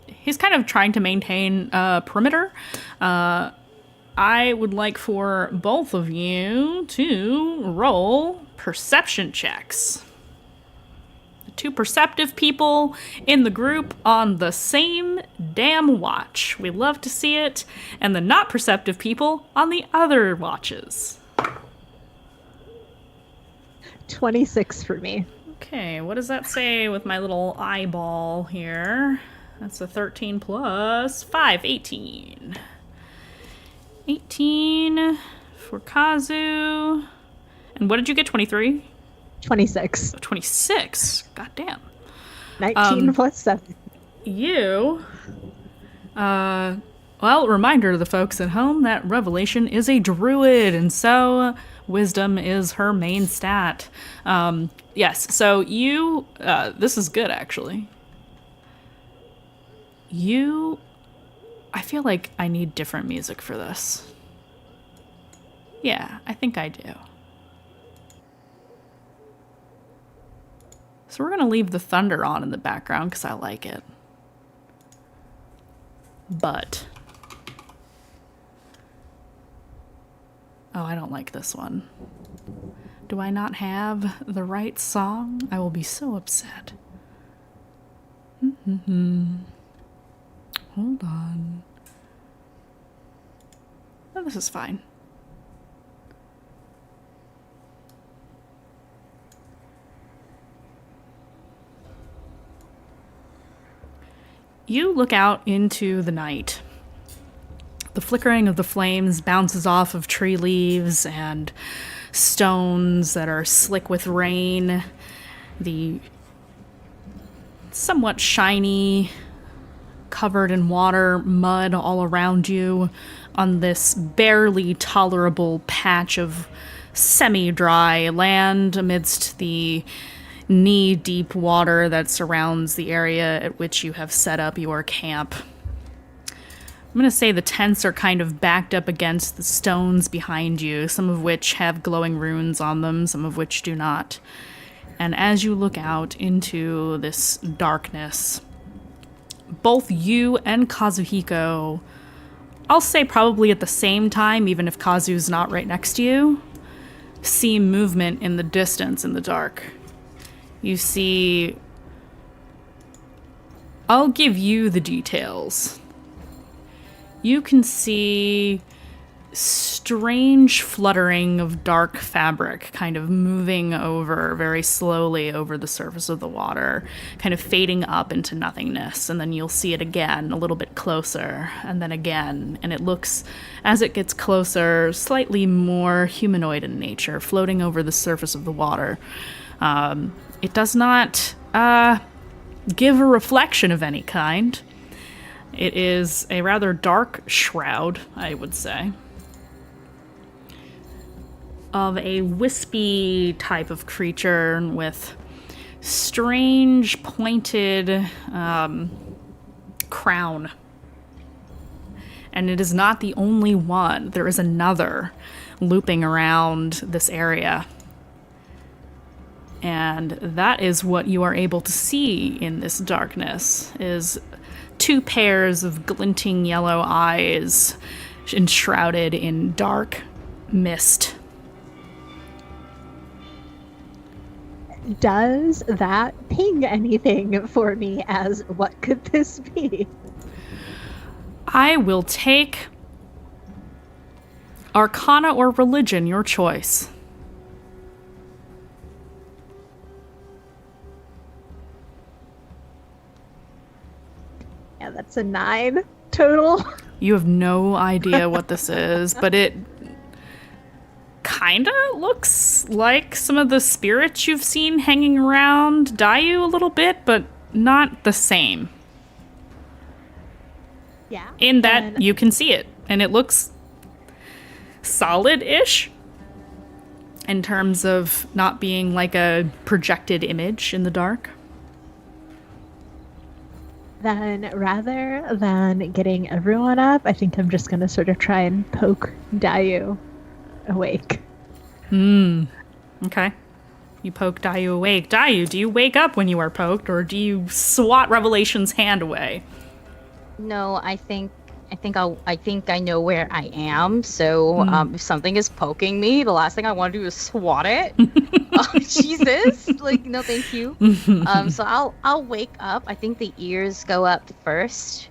he's kind of trying to maintain perimeter. I would like for both of you to roll perception checks. The two perceptive people in the group on the same damn watch. We love to see it. And the not perceptive people on the other watches. 26 for me. Okay, what does that say with my little eyeball here? That's a 13 plus 5, 18. 18 for Kazu. And what did you get, 23? 26. 26. God damn. 19 plus 7. You, well, reminder to the folks at home that Revelation is a druid, and so wisdom is her main stat. Yes, so you, this is good, actually. I feel like I need different music for this. Yeah, I think I do. So we're going to leave the thunder on in the background because I like it. But... oh, I don't like this one. Do I not have the right song? I will be so upset. Hold on. Oh, this is fine. You look out into the night. The flickering of the flames bounces off of tree leaves and stones that are slick with rain. The somewhat shiny, covered in water, mud all around you on this barely tolerable patch of semi-dry land amidst the knee-deep water that surrounds the area at which you have set up your camp. I'm going to say the tents are kind of backed up against the stones behind you, some of which have glowing runes on them, some of which do not. And as you look out into this darkness, both you and Kazuhiko, I'll say probably at the same time, even if Kazu's not right next to you, see movement in the distance in the dark. You see... I'll give you the details. You can see strange fluttering of dark fabric kind of moving over very slowly over the surface of the water, kind of fading up into nothingness, and then you'll see it again a little bit closer, and then again, and it looks, as it gets closer, slightly more humanoid in nature, floating over the surface of the water. It does not give a reflection of any kind. It is a rather dark shroud, I would say, of a wispy type of creature with strange pointed crown. And it is not the only one. There is another looping around this area. And that is what you are able to see in this darkness, is two pairs of glinting yellow eyes enshrouded in dark, mist. Does that ping anything for me as what could this be? I will take Arcana or Religion, your choice. Yeah, that's a 9 total. You have no idea what this is, but it kinda looks like some of the spirits you've seen hanging around Dayu a little bit, but not the same. Yeah. In that you can see it, and it looks solid-ish in terms of not being like a projected image in the dark. Then rather than getting everyone up, I think I'm just going to sort of try and poke Dayu awake. Okay. You poke Dayu awake. Dayu, do you wake up when you are poked, or do you swat Revelation's hand away? No, I think I know where I am. So if something is poking me, the last thing I want to do is swat it. Oh, Jesus! Like, no, thank you. So I'll wake up. I think the ears go up first,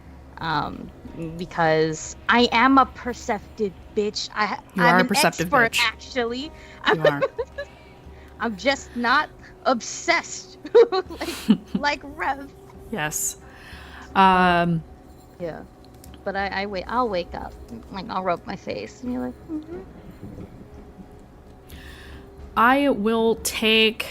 because I am a perceptive bitch. I'm a perceptive an expert, bitch. Actually, You are. I'm just not obsessed like Rev. Yes. Yeah. But I'll wake up. Like, I'll rub my face and be like, I will take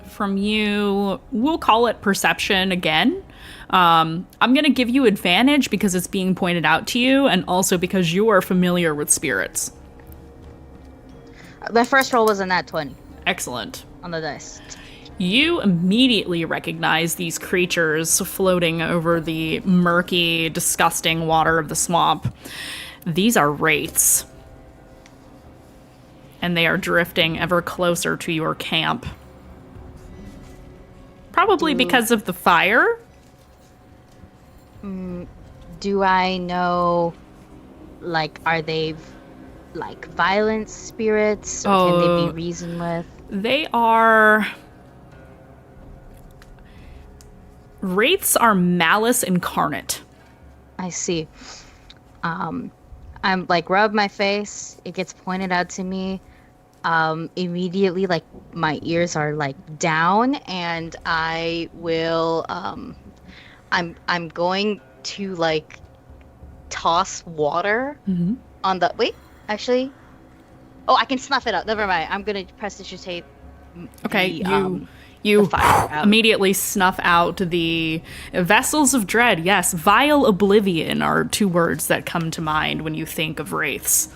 from you, we'll call it perception again. I'm going to give you advantage because it's being pointed out to you, and also because you are familiar with spirits. My first roll was a nat 20 Excellent. on the dice. You immediately recognize these creatures floating over the murky, disgusting water of the swamp. These are wraiths. And they are drifting ever closer to your camp. Probably because of the fire. Do I know, like, are they, like, violent spirits? Or can they be reasoned with? They are... Wraiths are malice incarnate. I see. I'm, like, rub my face. It gets pointed out to me. Immediately, like, my ears are, like, down. And I will, I'm going to, like, toss water on the... Wait, actually... Oh, I can snuff it out. Never mind. I'm going to prestidigitate Okay, the, you fire out. immediately snuff out the vessels of dread. Yes, vile oblivion are two words that come to mind when you think of wraiths.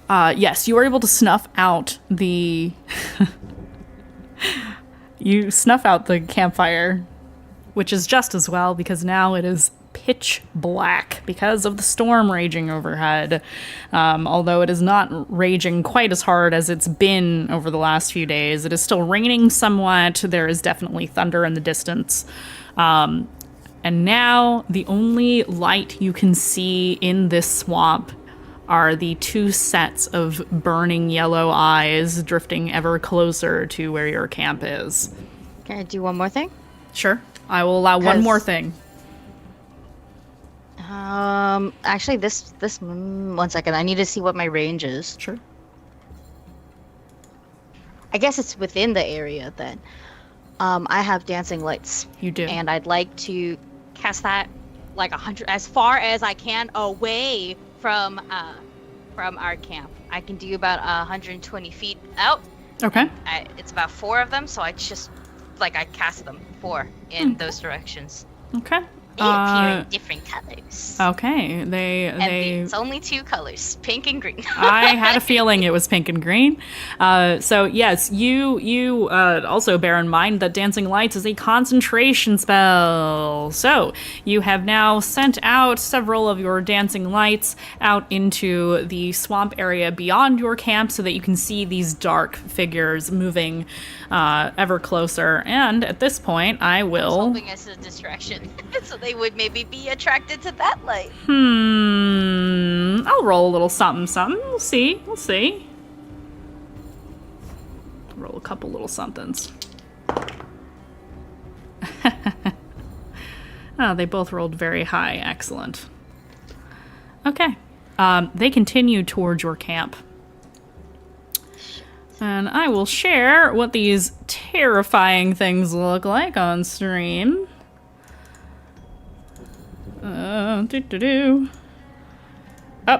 Yes, you are able to snuff out the... You snuff out the campfire, which is just as well, because now it is pitch black because of the storm raging overhead. Although it is not raging quite as hard as it's been over the last few days. It is still raining somewhat. There is definitely thunder in the distance. And now the only light you can see in this swamp are the two sets of burning yellow eyes drifting ever closer to where your camp is. Can I do one more thing? Sure. I will allow one more thing. Actually, this 1 second. I need to see what my range is. Sure. I guess it's within the area then. I have dancing lights. You do. And I'd like to cast that like 100, as far as I can, away from our camp. I can do about 120 feet out. Okay. It's about 4 of them, so I just I cast them 4 in those directions. Okay. They appear in different colors. Okay. It's only 2 colors, pink and green. I had a feeling it was pink and green. So yes, you also bear in mind that Dancing Lights is a concentration spell. So you have now sent out several of your Dancing Lights out into the swamp area beyond your camp so that you can see these dark figures moving ever closer. And at this point, I will... I was hoping it's a distraction so they they would maybe be attracted to that light. I'll roll a little something, something. We'll see. We'll see. Roll a couple little somethings. Oh, they both rolled very high. Excellent. Okay. They continue towards your camp. And I will share what these terrifying things look like on stream. Oh,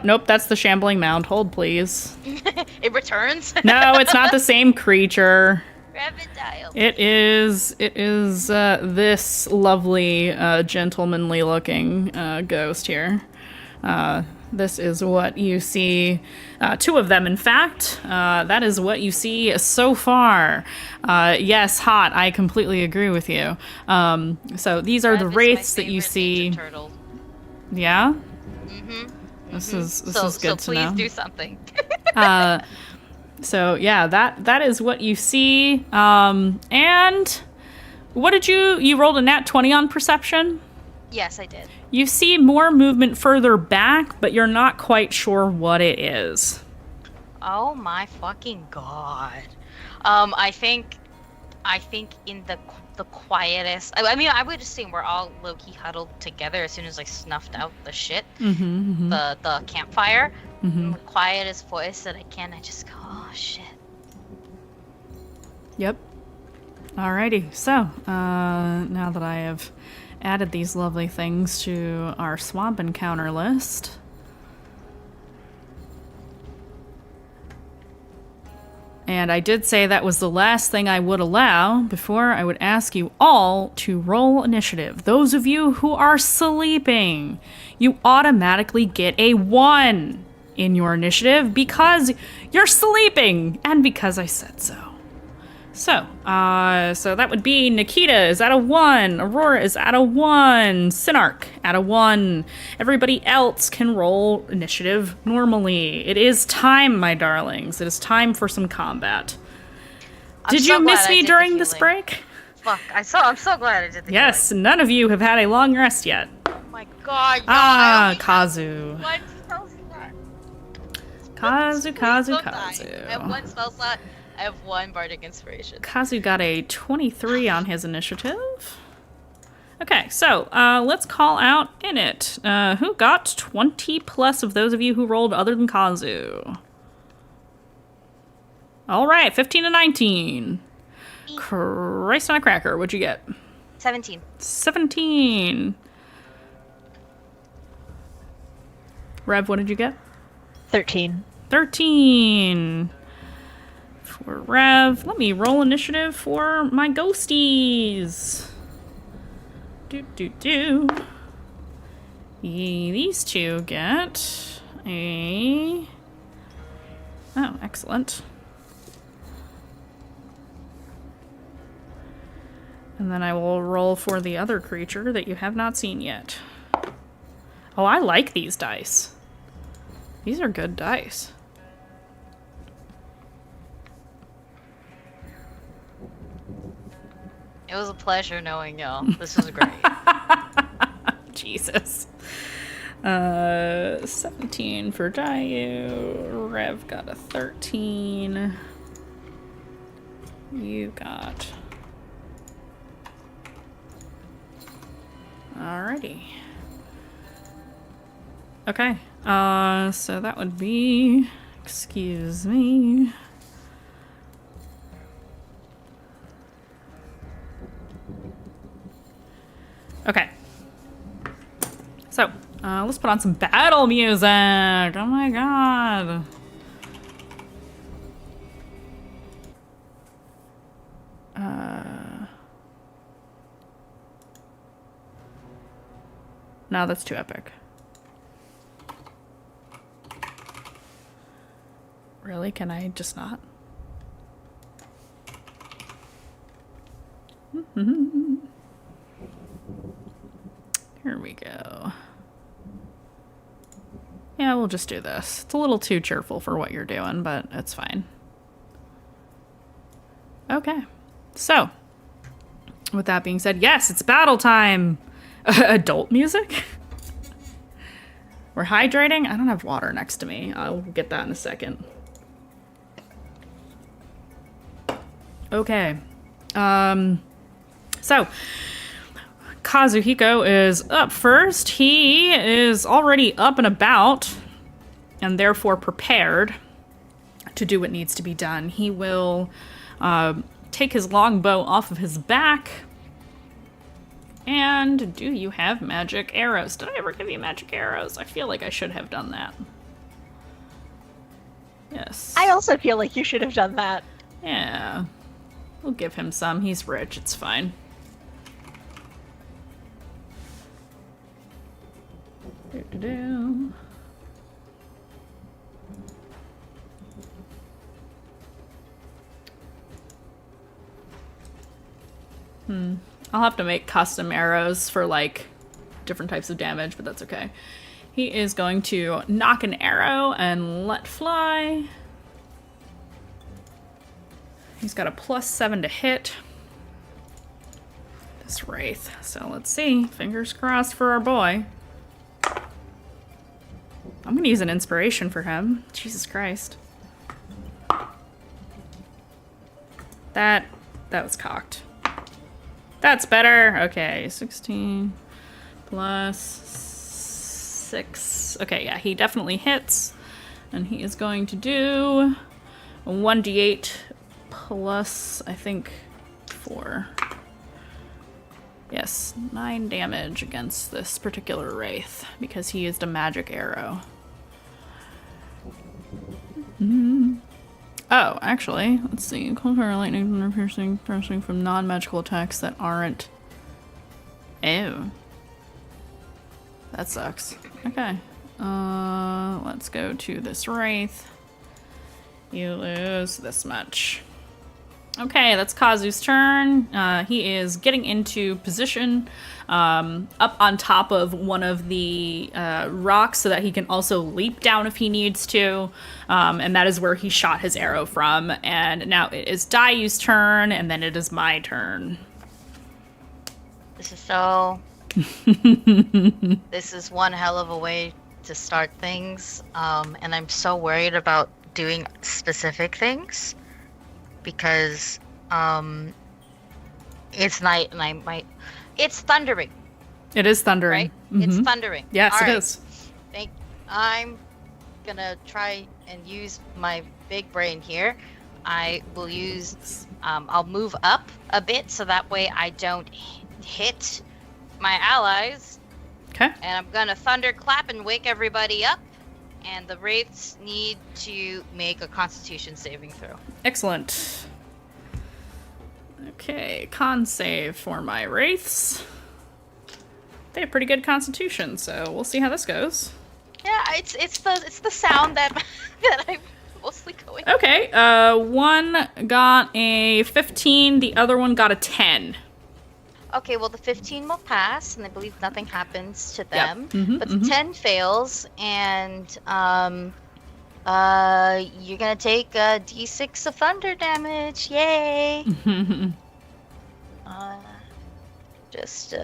nope, that's the shambling mound. Hold, please. It returns? No, it's not the same creature. Rapid It is this lovely, gentlemanly looking ghost here. This is what you see. Two of them, in fact. That is what you see so far. Yes, hot. I completely agree with you. So these are the wraiths that you see. Turtle. Yeah? Mm-hmm. This is good to know. So please do something. So yeah, that is what you see. And what did you rolled a nat 20 on perception? Yes, I did. You see more movement further back, but you're not quite sure what it is. Oh my fucking god. I think in the quietest. I mean, I would assume we're all low-key huddled together as soon as I snuffed out the shit, the campfire. In the quietest voice that I can, I just go, oh shit. Yep. Alrighty. So now that I have added these lovely things to our swamp encounter list. And I did say that was the last thing I would allow before I would ask you all to roll initiative. Those of you who are sleeping, you automatically get a 1 in your initiative because you're sleeping and because I said so. So that would be Nikita is at a 1, Aurora is at a 1, Sinark at a 1. Everybody else can roll initiative normally. It is time, my darlings. It is time for some combat. Did you miss me during this break? Fuck, I'm so glad I did the Yes, none of you have had a long rest yet. Oh my god, no, Kazu. One spell slot. Kazu. I have one spell slot. I have 1 bardic inspiration. Kazu got a 23 on his initiative. Okay, so let's call out Init. Who got 20 plus of those of you who rolled other than Kazu? All right, 15 to 19. Christ on a cracker, what'd you get? 17. 17. Rev, what did you get? 13. 13. For Rev. Let me roll initiative for my ghosties. These two get a... Oh, excellent. And then I will roll for the other creature that you have not seen yet. Oh, I like these dice. These are good dice. It was a pleasure knowing y'all. This was great. Jesus. 17 for Dayu. Rev got a 13. You got... Alrighty. Okay. So that would be... Excuse me... Okay. So, let's put on some battle music. Oh my god. No, that's too epic. Really? Can I just not? Here we go. Yeah, we'll just do this. It's a little too cheerful for what you're doing, but it's fine. Okay. So, with that being said, yes, it's battle time! Adult music? We're hydrating? I don't have water next to me. I'll get that in a second. Okay. So, Kazuhiko is up first. He is already up and about, and therefore prepared to do what needs to be done. He will take his longbow off of his back. And do you have magic arrows? Did I ever give you magic arrows? I feel like I should have done that. Yes. I also feel like you should have done that. Yeah. We'll give him some. He's rich. It's fine. Do-do-do. I'll have to make custom arrows for, like, different types of damage, but that's okay. He is going to knock an arrow and let fly. He's got a +7 to hit. This Wraith. So let's see. Fingers crossed for our boy. I'm gonna use an inspiration for him. Jesus Christ. That was cocked. That's better. Okay, 16 plus 6. Okay, yeah, he definitely hits. And he is going to do a 1d8 plus, I think, 4. Yes, 9 damage against this particular Wraith because he used a magic arrow. Oh, actually, let's see. Cold fire, lightning, thunder, piercing from non-magical attacks that aren't. Ew. That sucks. Okay. Let's go to this Wraith. You lose this much. Okay, that's Kazu's turn. He is getting into position up on top of one of the rocks so that he can also leap down if he needs to. And that is where he shot his arrow from. And now it is Dayu's turn, and then it is my turn. This is this is one hell of a way to start things. And I'm so worried about doing specific things. Because it's night and I might. It's thundering. It is thundering. Right? Mm-hmm. It's thundering. Yes, all it right. is. I'm gonna try and use my big brain here. I will use. I'll move up a bit so that way I don't hit my allies. Okay. And I'm gonna thunderclap and wake everybody up. And the Wraiths need to make a Constitution saving throw. Excellent. Okay, con save for my Wraiths. They have pretty good constitution, so we'll see how this goes. Yeah, it's the sound that I'm mostly going. Okay, one got a 15, the other one got a 10. Okay, well the 15 will pass, and I believe nothing happens to them. Yep. Mm-hmm, but the 10 fails, and you're gonna take a d6 of thunder damage. Yay! Just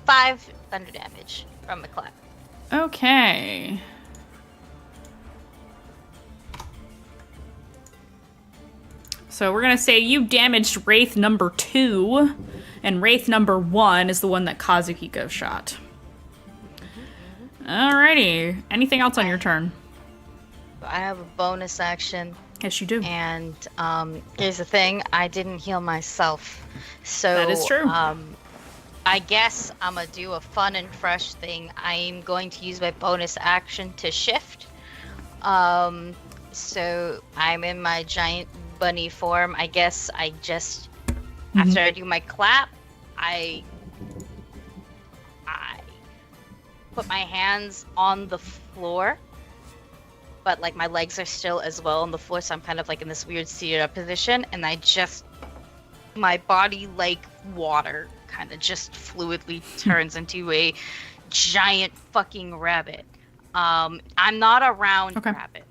5 thunder damage from the clap. Okay. So we're gonna say you damaged Wraith number 2, and Wraith number 1 is the one that Kazuhiko shot. Alrighty. Anything else on your turn? I have a bonus action. Yes, you do. And here's the thing, I didn't heal myself. So that is true. I guess I'm gonna do a fun and fresh thing. I'm going to use my bonus action to shift. So I'm in my giant bunny form. I guess I just after I do my clap, I put my hands on the floor, but like my legs are still as well on the floor, so I'm kind of like in this weird seated up position, and I just my body like water kind of just fluidly turns into a giant fucking rabbit. I'm not a round rabbit.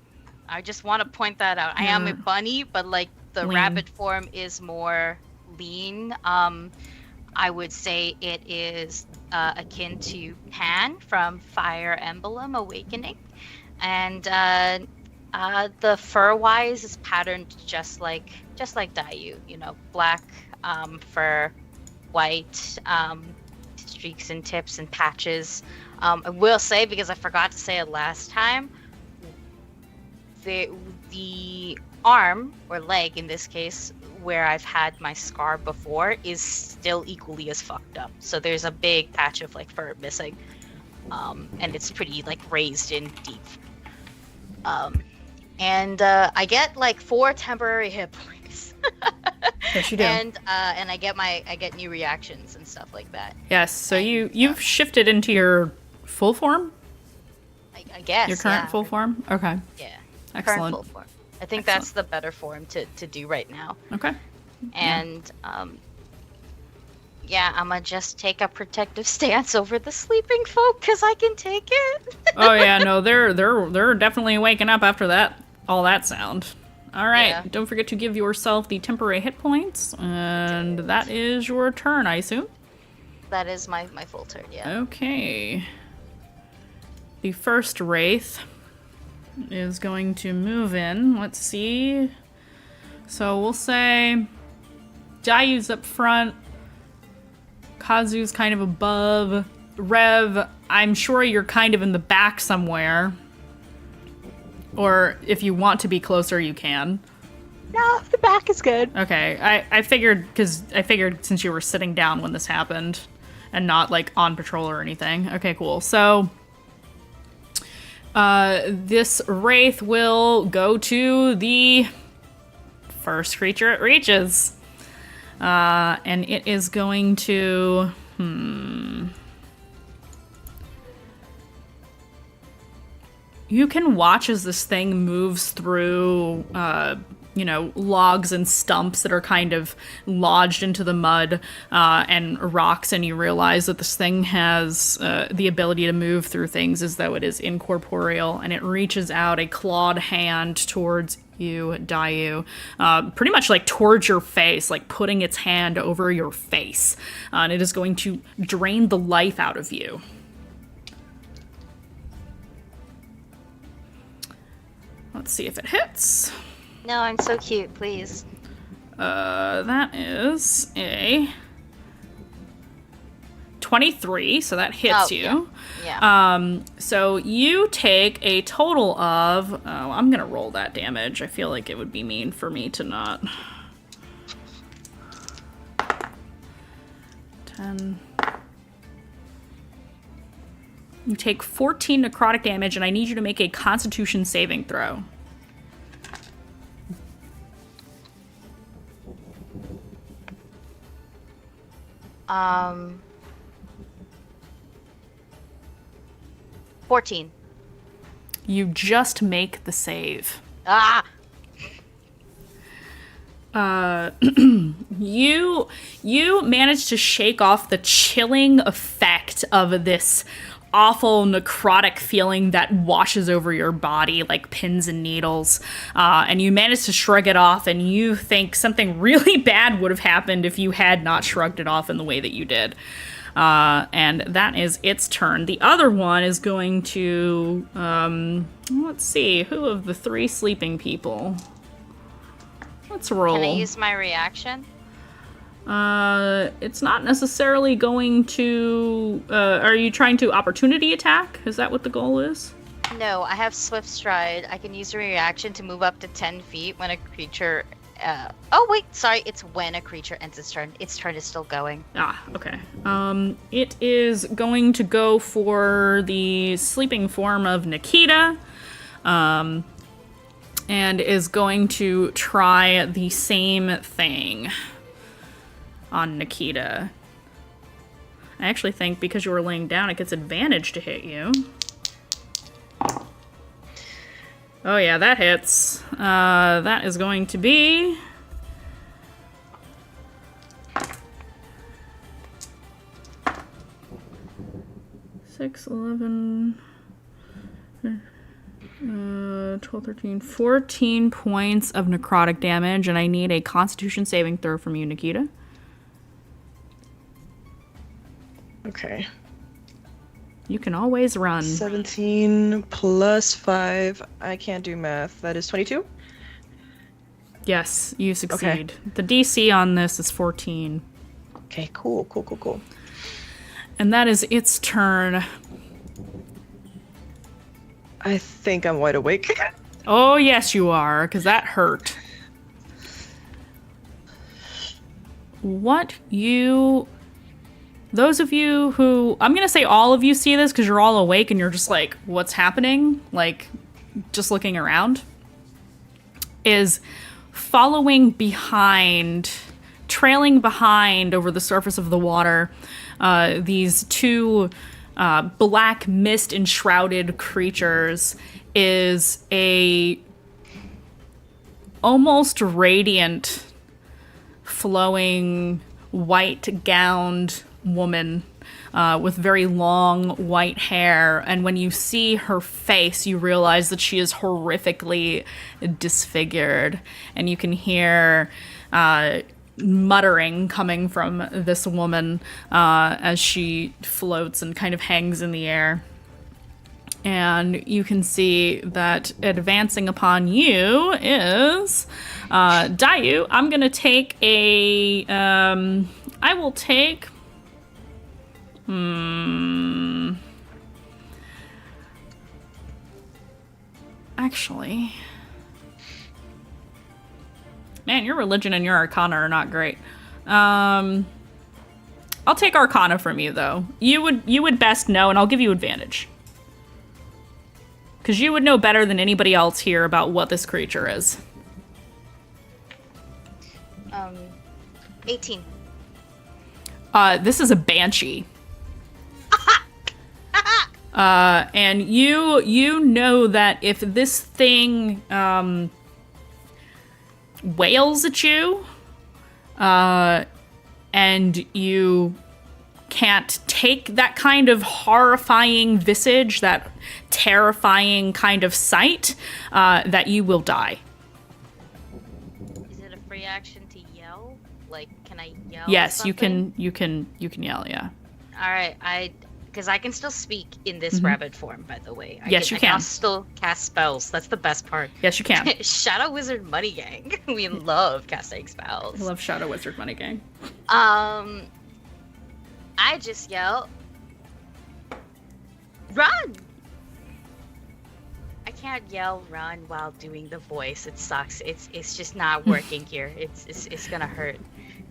I just want to point that out. I am a bunny, but like the lean. rabbit form is more lean. I would say it is akin to Pan from Fire Emblem Awakening, and the fur-wise is patterned just like Dayu. You know, black fur, white streaks and tips and patches. I will say, because I forgot to say it last time, the arm, or leg in this case, where I've had my scar before, is still equally as fucked up. So there's a big patch of like fur missing, and it's pretty like raised in deep. And I get like 4 temporary hit points. Yes, you do. And I get new reactions and stuff like that. Yes, so you've shifted into your full form? I guess. Your current full form? Okay. Yeah. Excellent. Current full form. I think that's the better form to do right now. Okay. And yeah, I'm gonna just take a protective stance over the sleeping folk because I can take it. Oh yeah, no, they're definitely waking up after that, all that sound. All right, Yeah. Don't forget to give yourself the temporary hit points, and that is your turn, I assume. That is my full turn. Yeah. Okay. The first wraith is going to move in. Let's see. So we'll say Dayu's up front. Kazu's kind of above. Rev, I'm sure you're kind of in the back somewhere. Or if you want to be closer, you can. No, the back is good. Okay, I figured, because I figured since you were sitting down when this happened and not like on patrol or anything. Okay, cool. So this wraith will go to the first creature it reaches. And it is going to... You can watch as this thing moves through, logs and stumps that are kind of lodged into the mud and rocks, and you realize that this thing has the ability to move through things as though it is incorporeal, and it reaches out a clawed hand towards you, Dayu, pretty much like towards your face, like putting its hand over your face, and it is going to drain the life out of you. Let's see if it hits. No, I'm so cute. Please. That is a 23, so that hits you. Yeah. So you take a total of... Oh, I'm gonna roll that damage. I feel like it would be mean for me to not... 10... You take 14 necrotic damage, and I need you to make a Constitution saving throw. Um. 14. You just make the save. Ah! You manage to shake off the chilling effect of this awful necrotic feeling that washes over your body like pins and needles, and you manage to shrug it off, and you think something really bad would have happened if you had not shrugged it off in the way that you did. And that is its turn. The other one is going to, let's see, who of the 3 sleeping people? Let's roll. Can I use my reaction? It's not necessarily going to... are you trying to opportunity attack? Is that what the goal is? No, I have Swift Stride. I can use a reaction to move up to 10 feet when a creature... oh, wait, sorry. It's when a creature ends its turn. Its turn is still going. Ah, okay. It is going to go for the sleeping form of Nikita. And is going to try the same thing on Nikita. I actually think because you were laying down, it gets advantage to hit you. Oh yeah, that hits. That is going to be... Six, 11... 12, 13, 14 points of necrotic damage, and I need a Constitution saving throw from you, Nikita. Okay. You can always run. 17 plus 5. I can't do math. That is 22? Yes, you succeed. The DC on this is 14. Okay, cool. And that is its turn. I think I'm wide awake. Oh, yes, you are, because that hurt. Those of you who, I'm going to say all of you see this because you're all awake and you're just like, what's happening? Like, just looking around. Is following behind, trailing behind over the surface of the water, these two black mist enshrouded creatures is a almost radiant, flowing, white-gowned woman with very long white hair. And when you see her face, you realize that she is horrifically disfigured. And you can hear muttering coming from this woman as she floats and kind of hangs in the air. And you can see that advancing upon you is Dayu. I'm going to take a... I will take... Actually... Man, your religion and your arcana are not great. I'll take arcana from you, though. You would best know, and I'll give you advantage. Because you would know better than anybody else here about what this creature is. 18. This is a banshee. And you know that if this thing wails at you, and you can't take that kind of horrifying visage, that terrifying kind of sight, that you will die. Is it a free action to yell? Like, can I yell? Yes, you something? can yell, yeah. All right, because I can still speak in this rabbit form, by the way. Yes, you can. I can still cast spells. That's the best part. Yes, you can. Shadow Wizard Money Gang. We love casting spells. I love Shadow Wizard Money Gang. I just yell, run! I can't yell run while doing the voice. It sucks. It's just not working here. It's gonna hurt.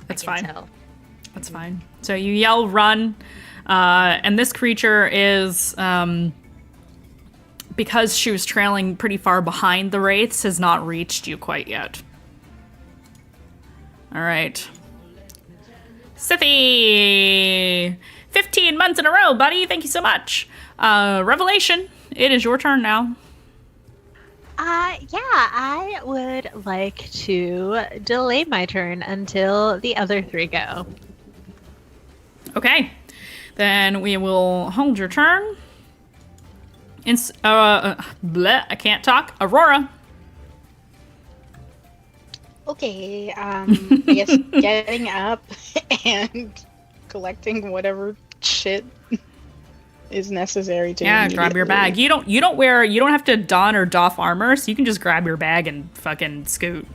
That's I can fine. tell. That's fine. So you yell run, and this creature is, because she was trailing pretty far behind the wraiths, has not reached you quite yet. All right. Sithy! 15 months in a row, buddy. Thank you so much. Revelation, it is your turn now. Yeah, I would like to delay my turn until the other three go. Okay. Then we will hold your turn. I can't talk. Aurora. Okay, I guess getting up and collecting whatever shit is necessary to grab your bag. You don't have to don or doff armor, so you can just grab your bag and fucking scoot.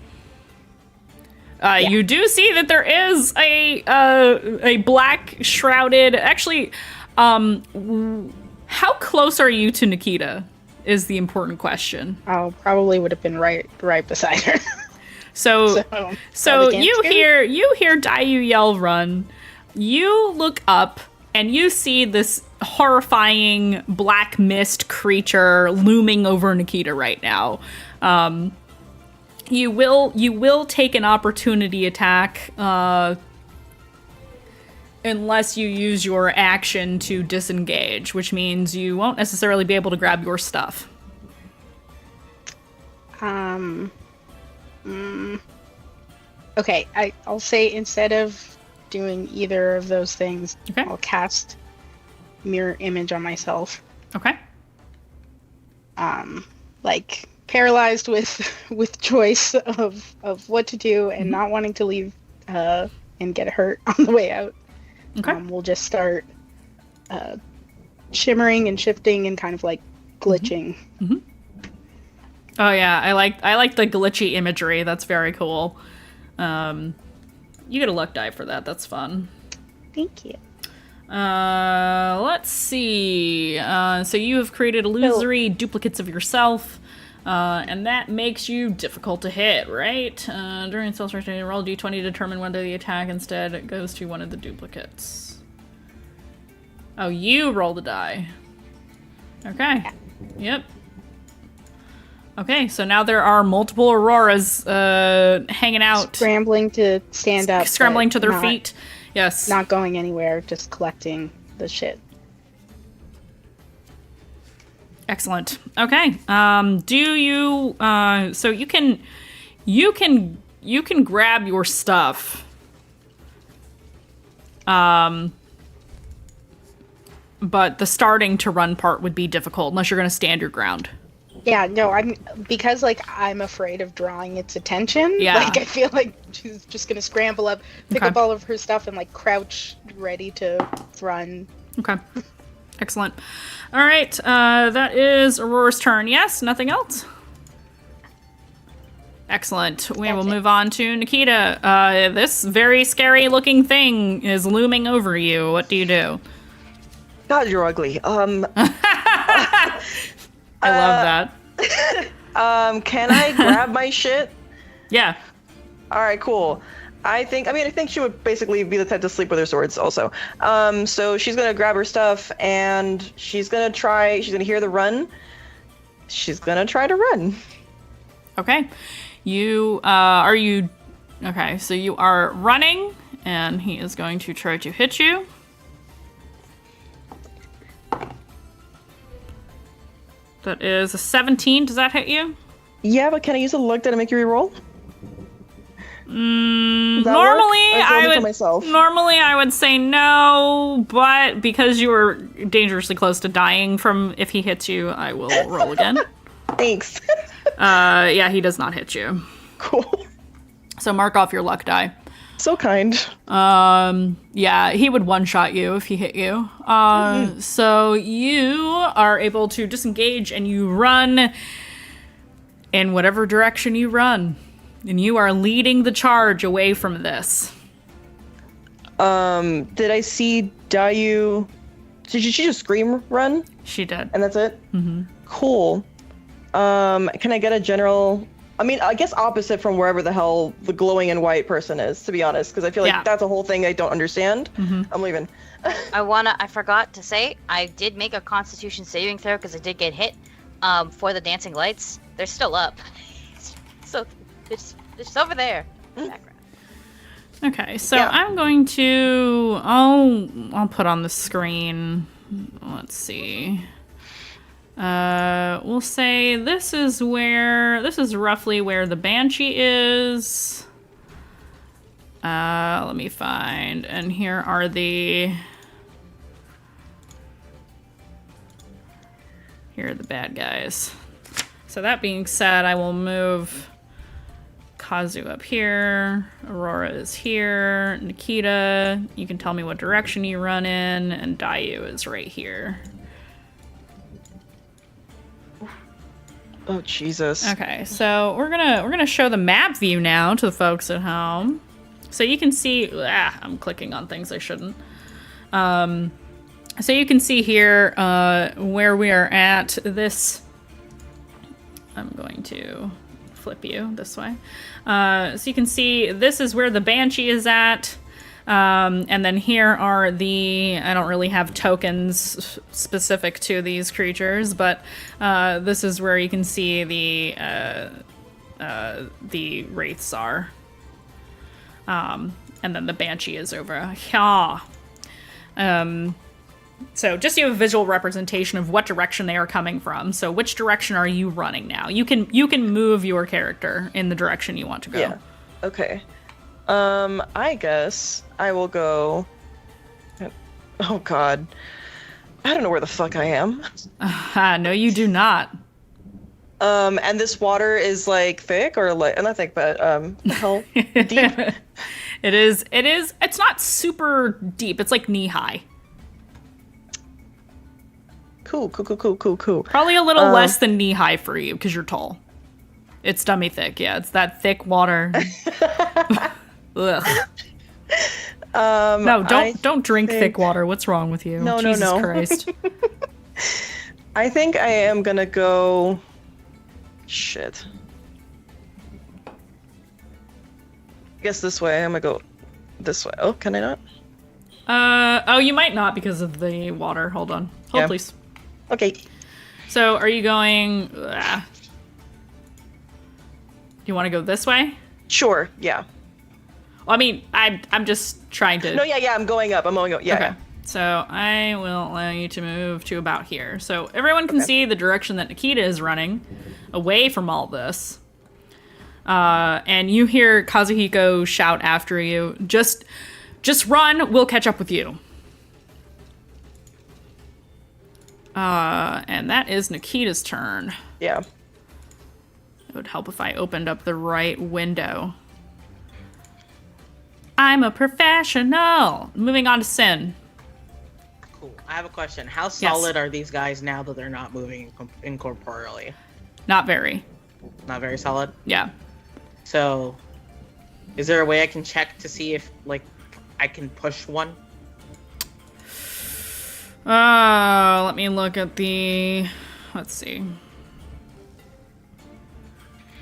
You do see that there is a black shrouded. Actually, how close are you to Nikita? Is the important question. Oh, probably would have been right beside her. So you hear Dayu yell run. You look up and you see this horrifying black mist creature looming over Nikita right now. You will take an opportunity attack unless you use your action to disengage, which means you won't necessarily be able to grab your stuff. Okay, I'll say instead of doing either of those things, okay, I'll cast mirror image on myself. Okay. Like paralyzed with choice of what to do and not wanting to leave and get hurt on the way out. Okay. We'll just start shimmering and shifting and kind of like glitching. Mm-hmm. Oh yeah, I like the glitchy imagery. That's very cool. You get a luck die for that. That's fun. Thank you. Let's see. So you have created illusory duplicates of yourself, and that makes you difficult to hit, right? During spell rotation, roll d20 to determine whether the attack instead goes to one of the duplicates. Oh, you roll the die. Okay. Yep. Okay, so now there are multiple Auroras hanging out. Scrambling to stand up. Scrambling to their feet. Yes. Not going anywhere, just collecting the shit. Excellent. Okay. Do you so you can grab your stuff. But the starting to run part would be difficult unless you're going to stand your ground. Yeah, no, I'm afraid of drawing its attention. Yeah. Like I feel like she's just gonna scramble up, pick up all of her stuff, and like crouch ready to run. Okay. Excellent. All right. That is Aurora's turn. Yes. Nothing else. Excellent. We will move on to Nikita. This very scary looking thing is looming over you. What do you do? God, you're ugly. I love that. Can I grab my shit? Yeah. All right, cool. I think she would basically be the type to sleep with her swords also. So she's going to grab her stuff and she's going to hear the run. She's going to try to run. Okay. Okay, so you are running and he is going to try to hit you. That is a 17. Does that hit you? Yeah, but can I use a luck die to make you reroll? Normally I would say no, but because you were dangerously close to dying from if he hits you, I will roll again. Thanks. Yeah, he does not hit you. Cool. So mark off your luck die. So kind. Yeah, he would one-shot you if he hit you. So you are able to disengage and you run in whatever direction you run. And you are leading the charge away from this. Did I see Dayu? Did she just scream run? She did. And that's it? Mm-hmm. Cool. Can I get a general... I guess opposite from wherever the hell the glowing in white person is, to be honest, because I feel like that's a whole thing I don't understand. Mm-hmm. I'm leaving. I forgot to say, I did make a Constitution saving throw because I did get hit. For the dancing lights, they're still up. So it's over there. Background. Okay, so I'm going to... I'll put on the screen. Let's see. We'll say this is roughly where the Banshee is. Let me find, and here are the bad guys. So that being said, I will move Kazu up here, Aurora is here, Nikita, you can tell me what direction you run in, and Dayu is right here. Oh, Jesus. Okay, so we're gonna show the map view now to the folks at home. So you can see, I'm clicking on things I shouldn't. So you can see here where we are at this. I'm going to flip you this way. So you can see this is where the Banshee is at. And then here are I don't really have tokens specific to these creatures, but this is where you can see the wraiths are. And then the Banshee is over here. So just so you have a visual representation of what direction they are coming from. So which direction are you running now? You can move your character in the direction you want to go. Yeah. Okay. I guess I will go... Oh, God. I don't know where the fuck I am. No, you do not. And this water is, like, thick or, like... Not thick, but, how deep? It is... It's not super deep. It's, like, knee-high. Cool. Probably a little less than knee high for you because you're tall. It's dummy thick. Yeah, it's that thick water. Ugh. No, don't drink thick water. What's wrong with you? No, Jesus no. Christ. I think I am gonna go. Shit. I guess this way. I'm gonna go this way. Oh, can I not? Oh, you might not because of the water. Hold on. Hold, Yeah. please. Okay. So, are you going? Do you want to go this way? Sure. Yeah. Well, I mean, I'm just trying to. No. Yeah. I'm going up. I'm going up. Yeah. Okay. So I will allow you to move to about here. So everyone can see the direction that Nikita is running away from all this. And you hear Kazuhiko shout after you, just run, we'll catch up with you. And that is Nikita's turn. Yeah. It would help if I opened up the right window. I'm a professional. Moving on to Sin. Cool. I have a question. How solid are these guys now that they're not moving incorporeally? Not very. Not very solid? Yeah. So, is there a way I can check to see if, like, I can push one? Let me look at the... Let's see.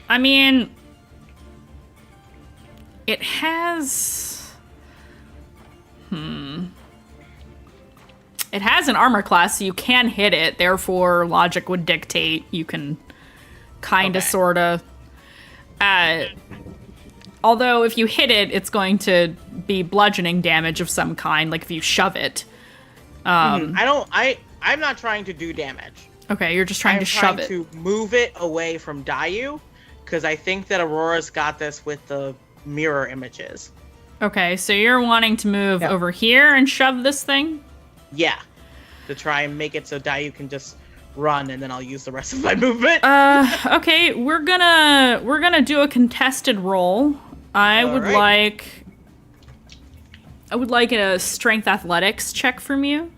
I mean... It has... It has an armor class, so you can hit it. Therefore, logic would dictate you can kind of, sort of... although, if you hit it, it's going to be bludgeoning damage of some kind, like if you shove it. I'm not trying to do damage. Okay, you're just trying to shove it. I'm trying to move it away from Dayu, because I think that Aurora's got this with the mirror images. Okay, so you're wanting to move over here and shove this thing? Yeah, to try and make it so Dayu can just run, and then I'll use the rest of my movement. Okay, we're gonna do a contested roll. I would like a strength athletics check from you.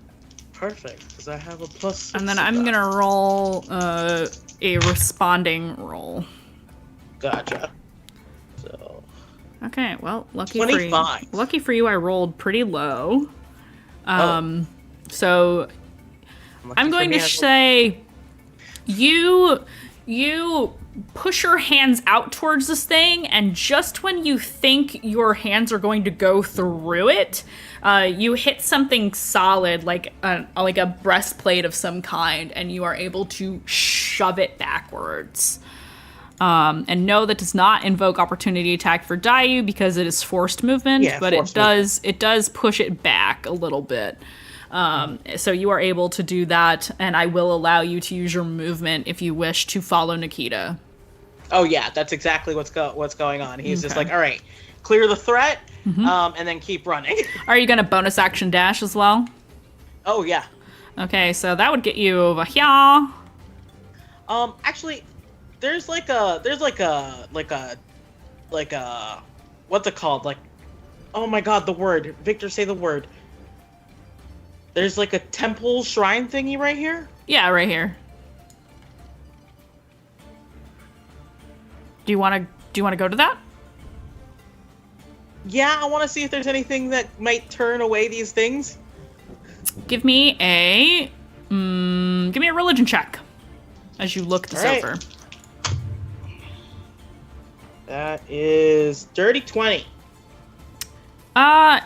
Perfect, because I have a +6. And then I'm gonna roll a responding roll. Gotcha. So. Okay, well, lucky 25. for you. Lucky for you, I rolled pretty low. So I'm going to say you push your hands out towards this thing, and just when you think your hands are going to go through it, you hit something solid, like a breastplate of some kind, and you are able to shove it backwards. And no, that does not invoke opportunity attack for Dayu because it is forced movement, but it does push it back a little bit. So you are able to do that, and I will allow you to use your movement if you wish to follow Nikita. Oh yeah, that's exactly what's going on. He's just like, all right, clear the threat, and then keep running. Are you going to bonus action dash as well? Oh yeah. Okay, so that would get you over here. Actually, there's like a what's it called? Like, oh my god, the word. Victor, say the word. There's like a temple shrine thingy right here? Yeah, right here. Do you want to go to that? Yeah, I want to see if there's anything that might turn away these things. Give me a religion check as you look this over. That is dirty 20.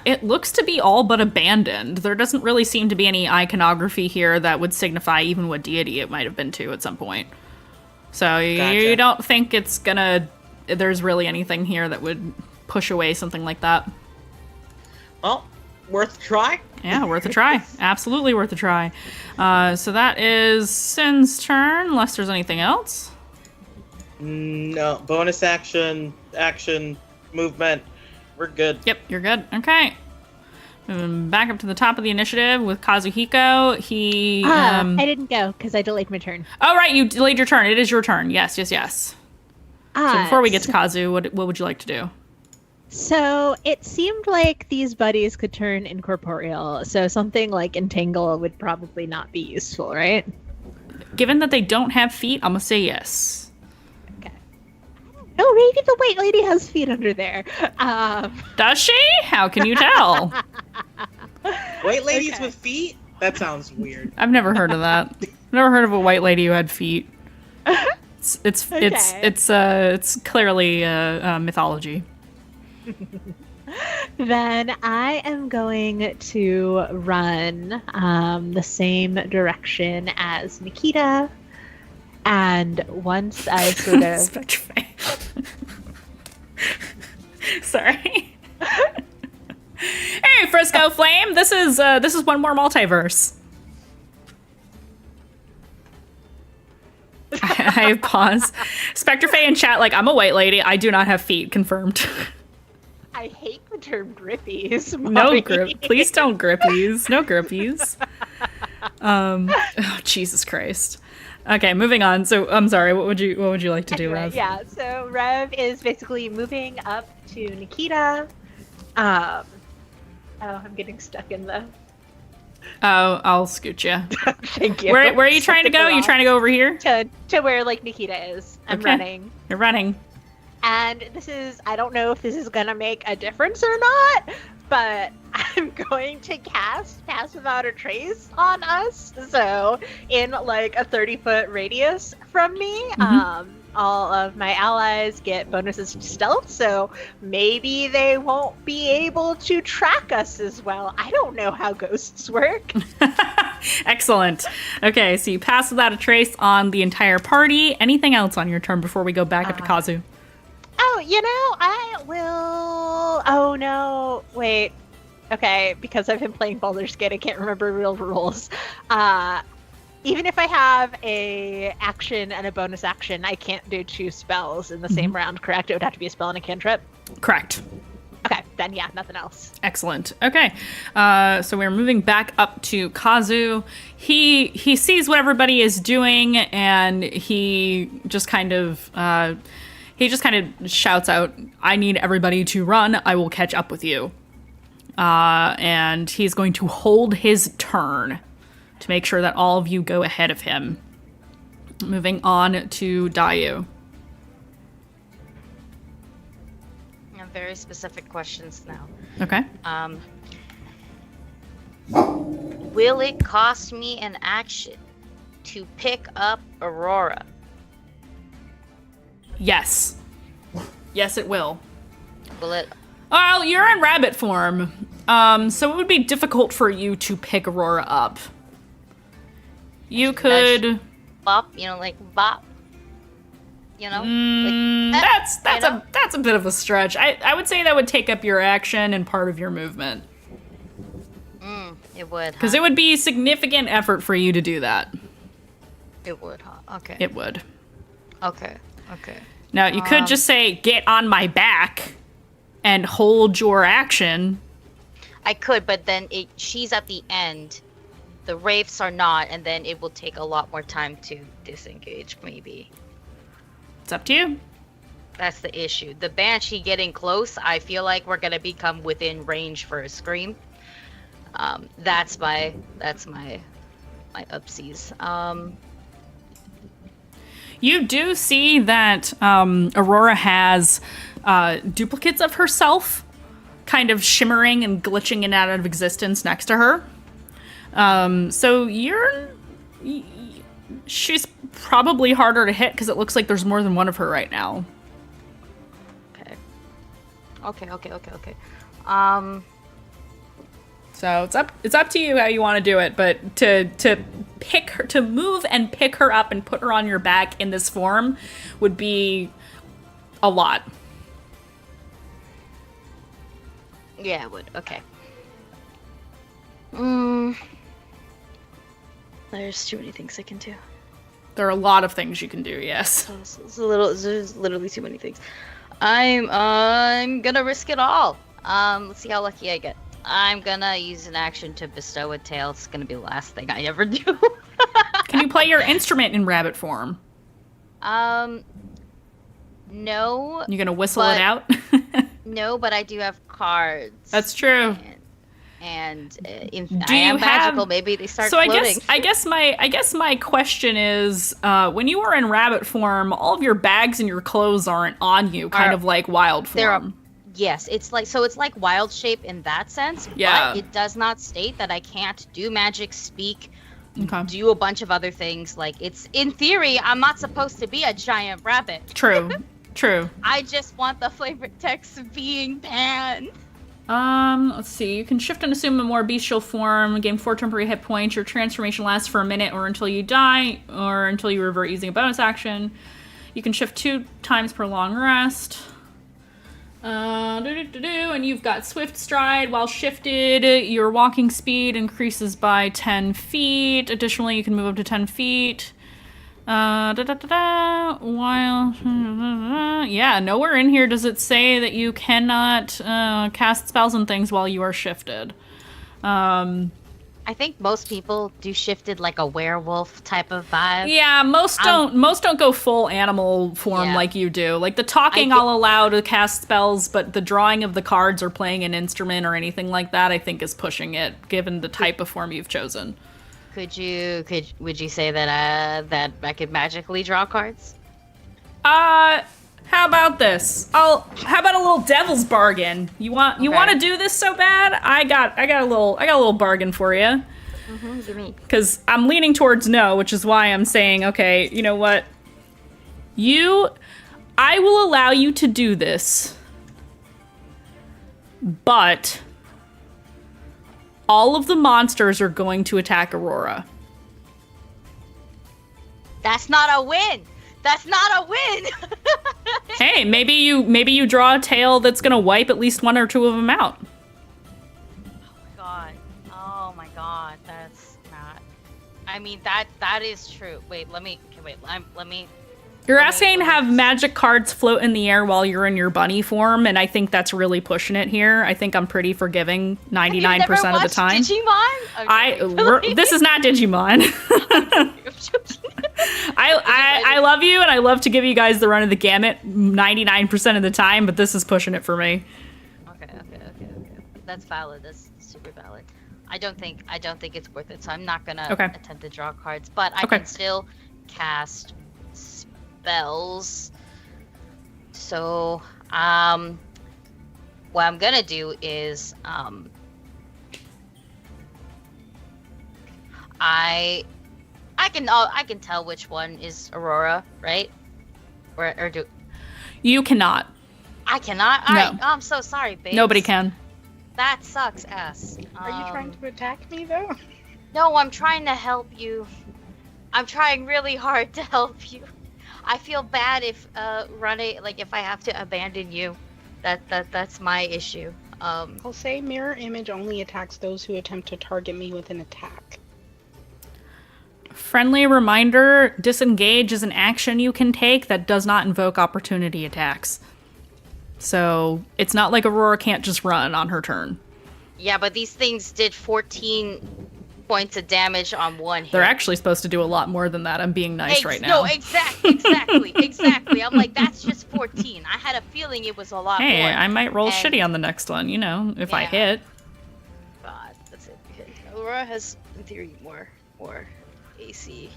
It looks to be all but abandoned. There doesn't really seem to be any iconography here that would signify even what deity it might have been to at some point. So Gotcha. You don't think there's really anything here that would push away something like that? Well, worth a try. Yeah, worth a try. Absolutely worth a try. So that is Sin's turn, unless there's anything else. No, bonus action, movement. We're good. Yep, you're good. Okay. Moving back up to the top of the initiative with Kazuhiko. I didn't go because I delayed my turn. Oh, right, you delayed your turn. It is your turn. Yes. So before we get to Kazu, what would you like to do? So it seemed like these buddies could turn incorporeal, so something like entangle would probably not be useful, right? Given that they don't have feet, I'm gonna say yes. Okay. Oh, maybe the white lady has feet under there. Does she? How can you tell? White ladies Okay. with feet? That sounds weird. I've never heard of that. Never heard of a white lady who had feet. It's clearly mythology. Then I am going to run the same direction as Nikita. And once I sort of... Spectre. Sorry. Hey, Frisco Flame. This is One More Multiverse. I pause. Spectre Fae in chat, like, I'm a white lady. I do not have feet. Confirmed. I hate the term grippies. No grip. Please don't grippies. No grippies. Oh, Jesus Christ. Okay, moving on. So I'm sorry. What would you like to do, Anyway, Rev? yeah, so Rev is basically moving up to Nikita. Oh, I'm getting stuck in the... Oh, I'll scoot you. Thank you. Where are you trying to go? You trying to go over here? To where, like, Nikita is. I'm Okay. running. You're running. And this is, I don't know if this is going to make a difference or not, but I'm going to cast Pass Without a Trace on us. So, in like a 30-foot radius from me, all of my allies get bonuses to stealth, so maybe they won't be able to track us as well. I don't know how ghosts work. Excellent. Okay, so you pass without a trace on the entire party. Anything else on your turn before we go back up to Kazu? Oh, I will... Oh, no. Wait. Okay, because I've been playing Baldur's Gate, I can't remember real rules. Even if I have a action and a bonus action, I can't do 2 spells in the same round, correct? It would have to be a spell and a cantrip? Correct. Okay, then yeah, nothing else. Excellent. Okay, so we're moving back up to Kazu. He sees what everybody is doing, and he just kind of shouts out, "I need everybody to run. I will catch up with you." And he's going to hold his turn to make sure that all of you go ahead of him. Moving on to Dayu. I have very specific questions now. Okay. Will it cost me an action to pick up Aurora? Yes. Yes, it will. Will it? Well, you're in rabbit form, so it would be difficult for you to pick Aurora up. You could... Bop, like bop. That's a bit of a stretch. I would say that would take up your action and part of your movement. It would, Because it would be significant effort for you to do that. It would, huh? Okay. It would. Okay. Now, you could just say, "Get on my back," and hold your action. I could, but then she's at the end. The wraiths are not, and then it will take a lot more time to disengage, maybe. It's up to you. That's the issue. The Banshee getting close, I feel like we're gonna become within range for a scream. That's my upsies. You do see that Aurora has duplicates of herself kind of shimmering and glitching in and out of existence next to her. So she's probably harder to hit because it looks like there's more than one of her right now. Okay. So it's up to you how you want to do it, but to pick her, to move and pick her up and put her on your back in this form would be a lot. Yeah, it would. Okay. There's too many things I can do. There are a lot of things you can do, yes. There's literally too many things. I'm gonna risk it all. Let's see how lucky I get. I'm gonna use an action to bestow a tail. It's gonna be the last thing I ever do. Can you play your instrument in rabbit form? No. You gonna whistle it out? No, but I do have cards. That's true. And if Do I am you have- magical, maybe they start So floating. I guess my question is, when you are in rabbit form, all of your bags and your clothes aren't on you, kind of like wild form. Yes, it's like wild shape in that sense. Yeah. But it does not state that I can't do magic, speak, Okay. do a bunch of other things. Like, it's in theory, I'm not supposed to be a giant rabbit. True. True. I just want the flavored text of being pan. Let's see. You can shift and assume a more bestial form, gain 4 temporary hit points. Your transformation lasts for a minute or until you die, or until you revert using a bonus action. You can shift 2 times per long rest. And you've got Swift Stride. While shifted, your walking speed increases by 10 feet. Additionally, you can move up to 10 feet. While yeah, nowhere in here does it say that you cannot cast spells and things while you are shifted. I think most people do shifted like a werewolf type of vibe. Yeah, most don't go full animal form like you do. Like the talking I'll allow to cast spells, but the drawing of the cards or playing an instrument or anything like that I think is pushing it, given the type of form you've chosen. Would you say that that I could magically draw cards? How about this? How about a little devil's bargain? You want to do this so bad? I got a little bargain for you. Give me. Because I'm leaning towards no, which is why I'm saying, okay, you know what? I will allow you to do this, but all of the monsters are going to attack Aurora. That's not a win. That's not a win. Hey, maybe you draw a tail that's gonna wipe at least 1 or 2 of them out. Oh my god. That's not. I mean that is true. Let me. You're asking to have magic cards float in the air while you're in your bunny form, and I think that's really pushing it here. I think I'm pretty forgiving 99% of the time. Digimon? This is not Digimon. I love you, and I love to give you guys the run of the gamut 99% of the time, but this is pushing it for me. Okay. That's valid. That's super valid. I don't think it's worth it, so I'm not gonna attempt to draw cards, but I can still cast spells. So, what I'm gonna do is, I can tell which one is Aurora, right? Or do you cannot? I cannot. No. I'm so sorry, babe. Nobody can. That sucks ass. Are you trying to attack me though? No, I'm trying to help you. I'm trying really hard to help you. I feel bad if if I have to abandon you. That's my issue. I'll say mirror image only attacks those who attempt to target me with an attack. Friendly reminder, disengage is an action you can take that does not invoke opportunity attacks. So it's not like Aurora can't just run on her turn. Yeah, but these things did 14 points of damage on one hit. They're actually supposed to do a lot more than that. I'm being nice right now. No, exactly. I'm like, that's just 14. I had a feeling it was a lot more. Hey, I might roll shitty on the next one, if I hit. God, that's it. Aurora has, in theory, more AC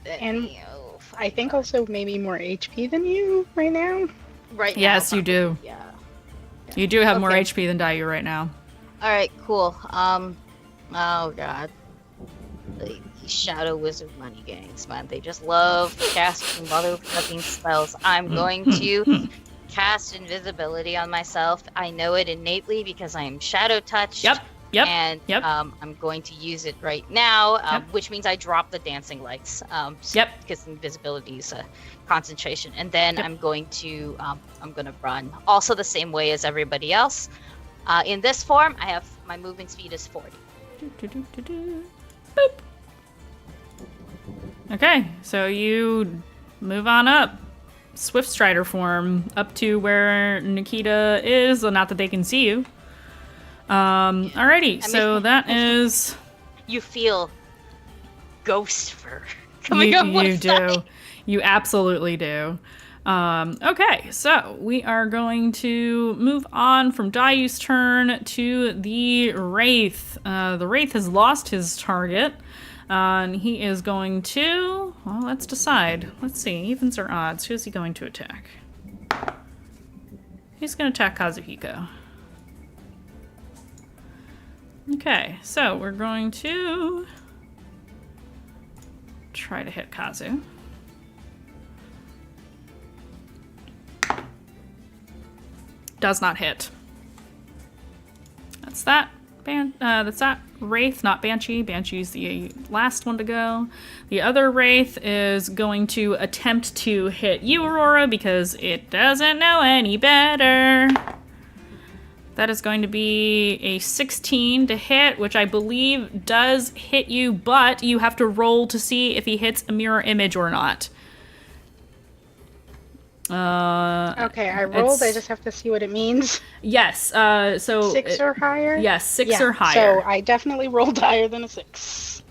than me. Oh, I think also maybe more HP than you right now. Right now. Yes, you do. Yeah. You do have more HP than Daiyu right now. Alright, cool. Oh god. The Shadow Wizard money gangs, man. They just love casting motherfucking spells. I'm going to cast invisibility on myself. I know it innately because I am shadow touched. Yep. And I'm going to use it right now, which means I drop the dancing lights. Because invisibility is a concentration, and then I'm going to run also the same way as everybody else. In this form, I have my movement speed is 40. Boop. Okay, so you move on up, Swift Strider form, up to where Nikita is. Well, not that they can see you. Alrighty, so that is... You feel ghost fur coming up one You do. side. You absolutely do. Okay, so we are going to move on from Dayu's turn to the Wraith. The Wraith has lost his target, and he is going to... Well, let's decide. Let's see, evens or odds. Who's he going to attack? He's going to attack Kazuhiko. Okay, so we're going to try to hit Kazu. Does not hit. That's that. That's that. Wraith, not Banshee. Banshee's the last one to go. The other Wraith is going to attempt to hit you, Aurora, because it doesn't know any better. That is going to be a 16 to hit, which I believe does hit you, but you have to roll to see if he hits a mirror image or not. Okay, I rolled. I just have to see what it means. Yes. So 6 or higher? Yes, 6 or higher. So I definitely rolled higher than a 6.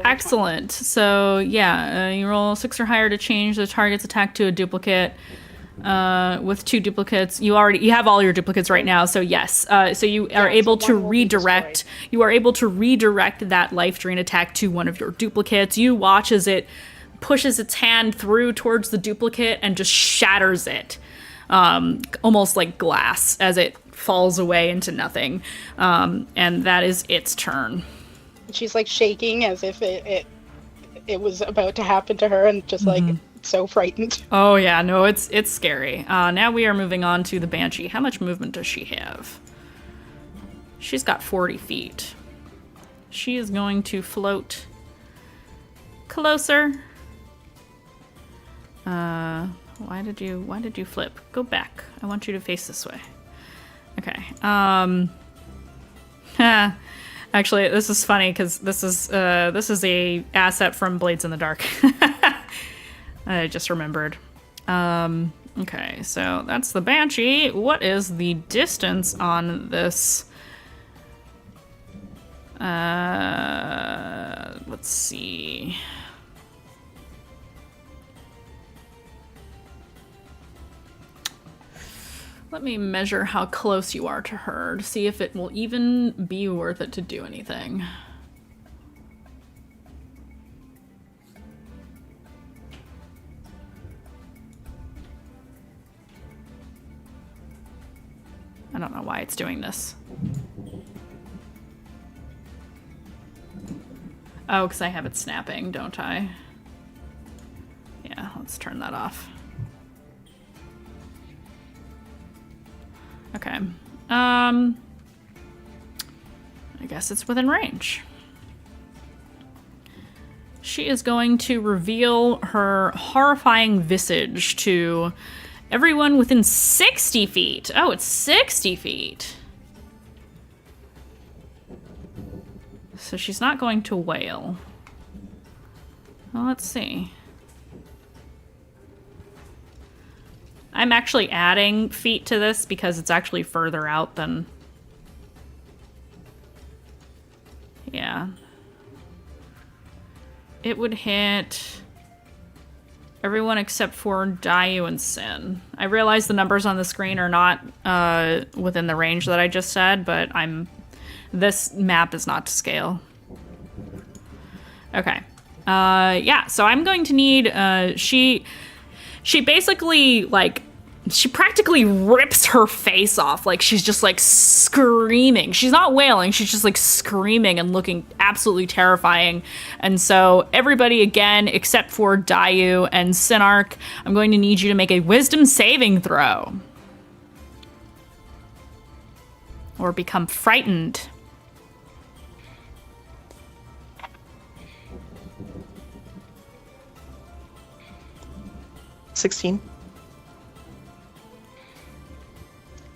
Excellent. So yeah, you roll 6 or higher to change the target's attack to a duplicate. With 2 duplicates, you have all your duplicates right now. So yes, so you are able to redirect. You are able to redirect that life drain attack to one of your duplicates. You watch as it pushes its hand through towards the duplicate and just shatters it, almost like glass, as it falls away into nothing. And that is its turn. She's like shaking as if it was about to happen to her, and just like so frightened. Oh yeah, no, it's scary. Now we are moving on to the Banshee. How much movement does she have? She's got 40 feet. She is going to float closer. Why did you flip? Go back. I want you to face this way. Okay. Actually, this is funny because this is a asset from Blades in the Dark. I just remembered. Okay, so that's the Banshee. What is the distance on this? Let's see. Let me measure how close you are to her to see if it will even be worth it to do anything. I don't know why it's doing this. Oh, because I have it snapping, don't I? Yeah, let's turn that off. Okay. I guess it's within range. She is going to reveal her horrifying visage to everyone within 60 feet. Oh, it's 60 feet. So she's not going to wail. Well, let's see. I'm actually adding feet to this because it's actually further out than... Yeah. It would hit everyone except for Dayu and Sin. I realize the numbers on the screen are not within the range that I just said, but this map is not to scale. Okay. Yeah, so I'm going to need... She basically, like, she practically rips her face off. Like, she's just, like, screaming. She's not wailing. She's just, like, screaming and looking absolutely terrifying. And so everybody, again, except for Dayu and Sinark, I'm going to need you to make a wisdom saving throw. Or become frightened. $16.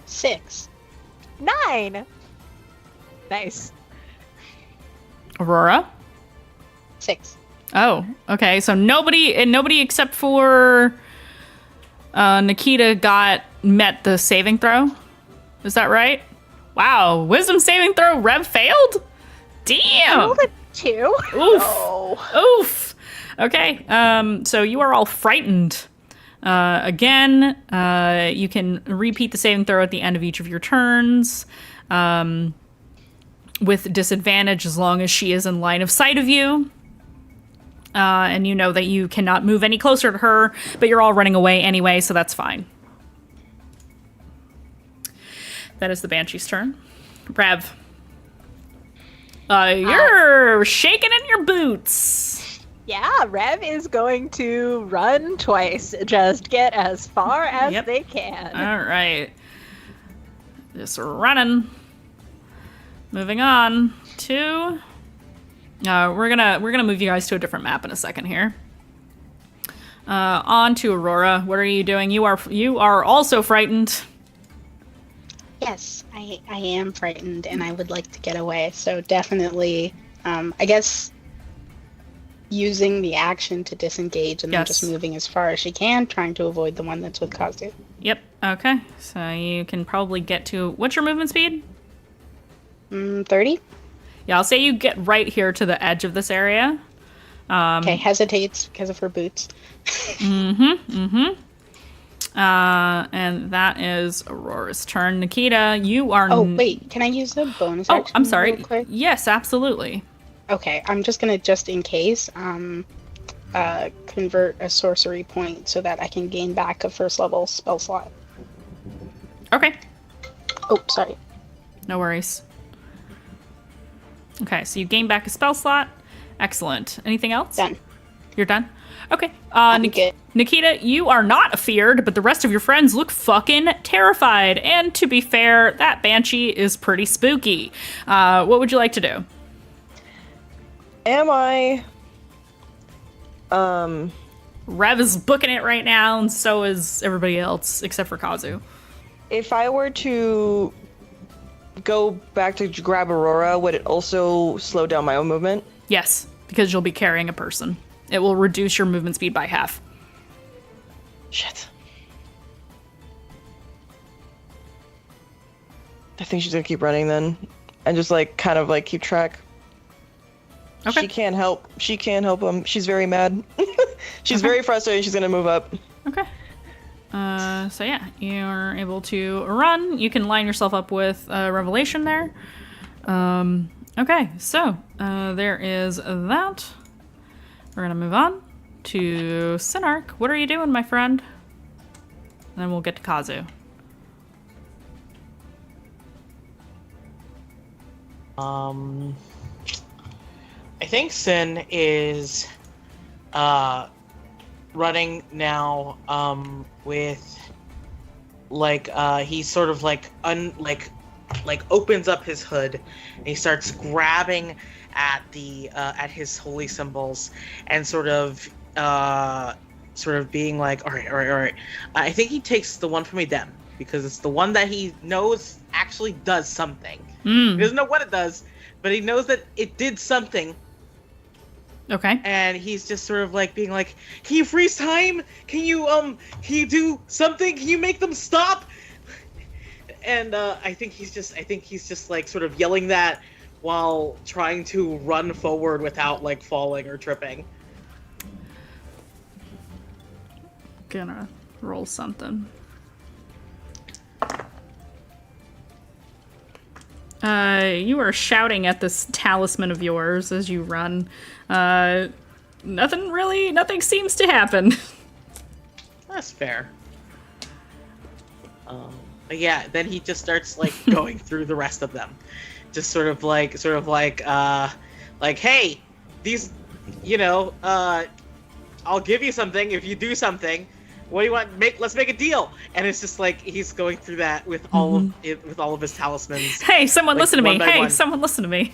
6. 9. Nice. Aurora? 6. Oh, okay. So nobody except for Nikita met the saving throw. Is that right? Wow. Wisdom saving throw, Rev failed? Damn. I rolled a 2. Oof. Oh. Oof. Okay. So you are all frightened. Again, you can repeat the saving throw at the end of each of your turns with disadvantage as long as she is in line of sight of you. And you know that you cannot move any closer to her, but you're all running away anyway, so that's fine. That is the Banshee's turn. Rev. You're shaking in your boots. Yeah, Rev is going to run twice. Just get as far as they can. All right. Just running. Moving on to... we're gonna move you guys to a different map in a second here. On to Aurora. What are you doing? You are also frightened. Yes, I am frightened, and I would like to get away. So definitely, I guess, using the action to disengage and then just moving as far as she can, trying to avoid the one that's with Kazu. Yep. Okay. So you can probably get to... What's your movement speed? 30. Yeah, I'll say you get right here to the edge of this area. Okay, hesitates because of her boots. And that is Aurora's turn. Nikita, you are... Oh, wait, can I use a bonus action? Oh, I'm sorry. Real quick? Yes, absolutely. Okay, I'm just gonna, just in case, convert a sorcery point so that I can gain back a first level spell slot. Okay. Oh, sorry. No worries. Okay, so you gain back a spell slot. Excellent. Anything else? Done. You're done? Okay. Good. Nikita, you are not afeared, but the rest of your friends look fucking terrified. And to be fair, that Banshee is pretty spooky. What would you like to do? Am I... Rev is booking it right now, and so is everybody else, except for Kazu. If I were to go back to grab Aurora, would it also slow down my own movement? Yes, because you'll be carrying a person. It will reduce your movement speed by half. Shit. I think she's gonna keep running then, and just kind of keep track. Okay. She can't help him. She's very mad. She's very frustrated. She's gonna move up. Okay. So yeah, you're able to run. You can line yourself up with Revelation there. Okay, so there is that. We're gonna move on to Sinark. What are you doing, my friend? And then we'll get to Kazu. I think Sin is running now with he sort of opens up his hood and he starts grabbing at the at his holy symbols and sort of being like, all right. I think he takes the one from Edem because it's the one that he knows actually does something. He doesn't know what it does, but he knows that it did something. Okay. And he's just sort of being like, can you freeze time? Can you do something? Can you make them stop? And I think he's just sort of yelling that while trying to run forward without falling or tripping. Gonna roll something. You are shouting at this talisman of yours as you run. Nothing seems to happen. That's fair. But yeah, then he just starts going through the rest of them. Just sort of hey, these, I'll give you something if you do something. What do you want? Let's make a deal. And it's just he's going through that with all of his talismans. Hey, someone listen to me. Hey, one. someone listen to me.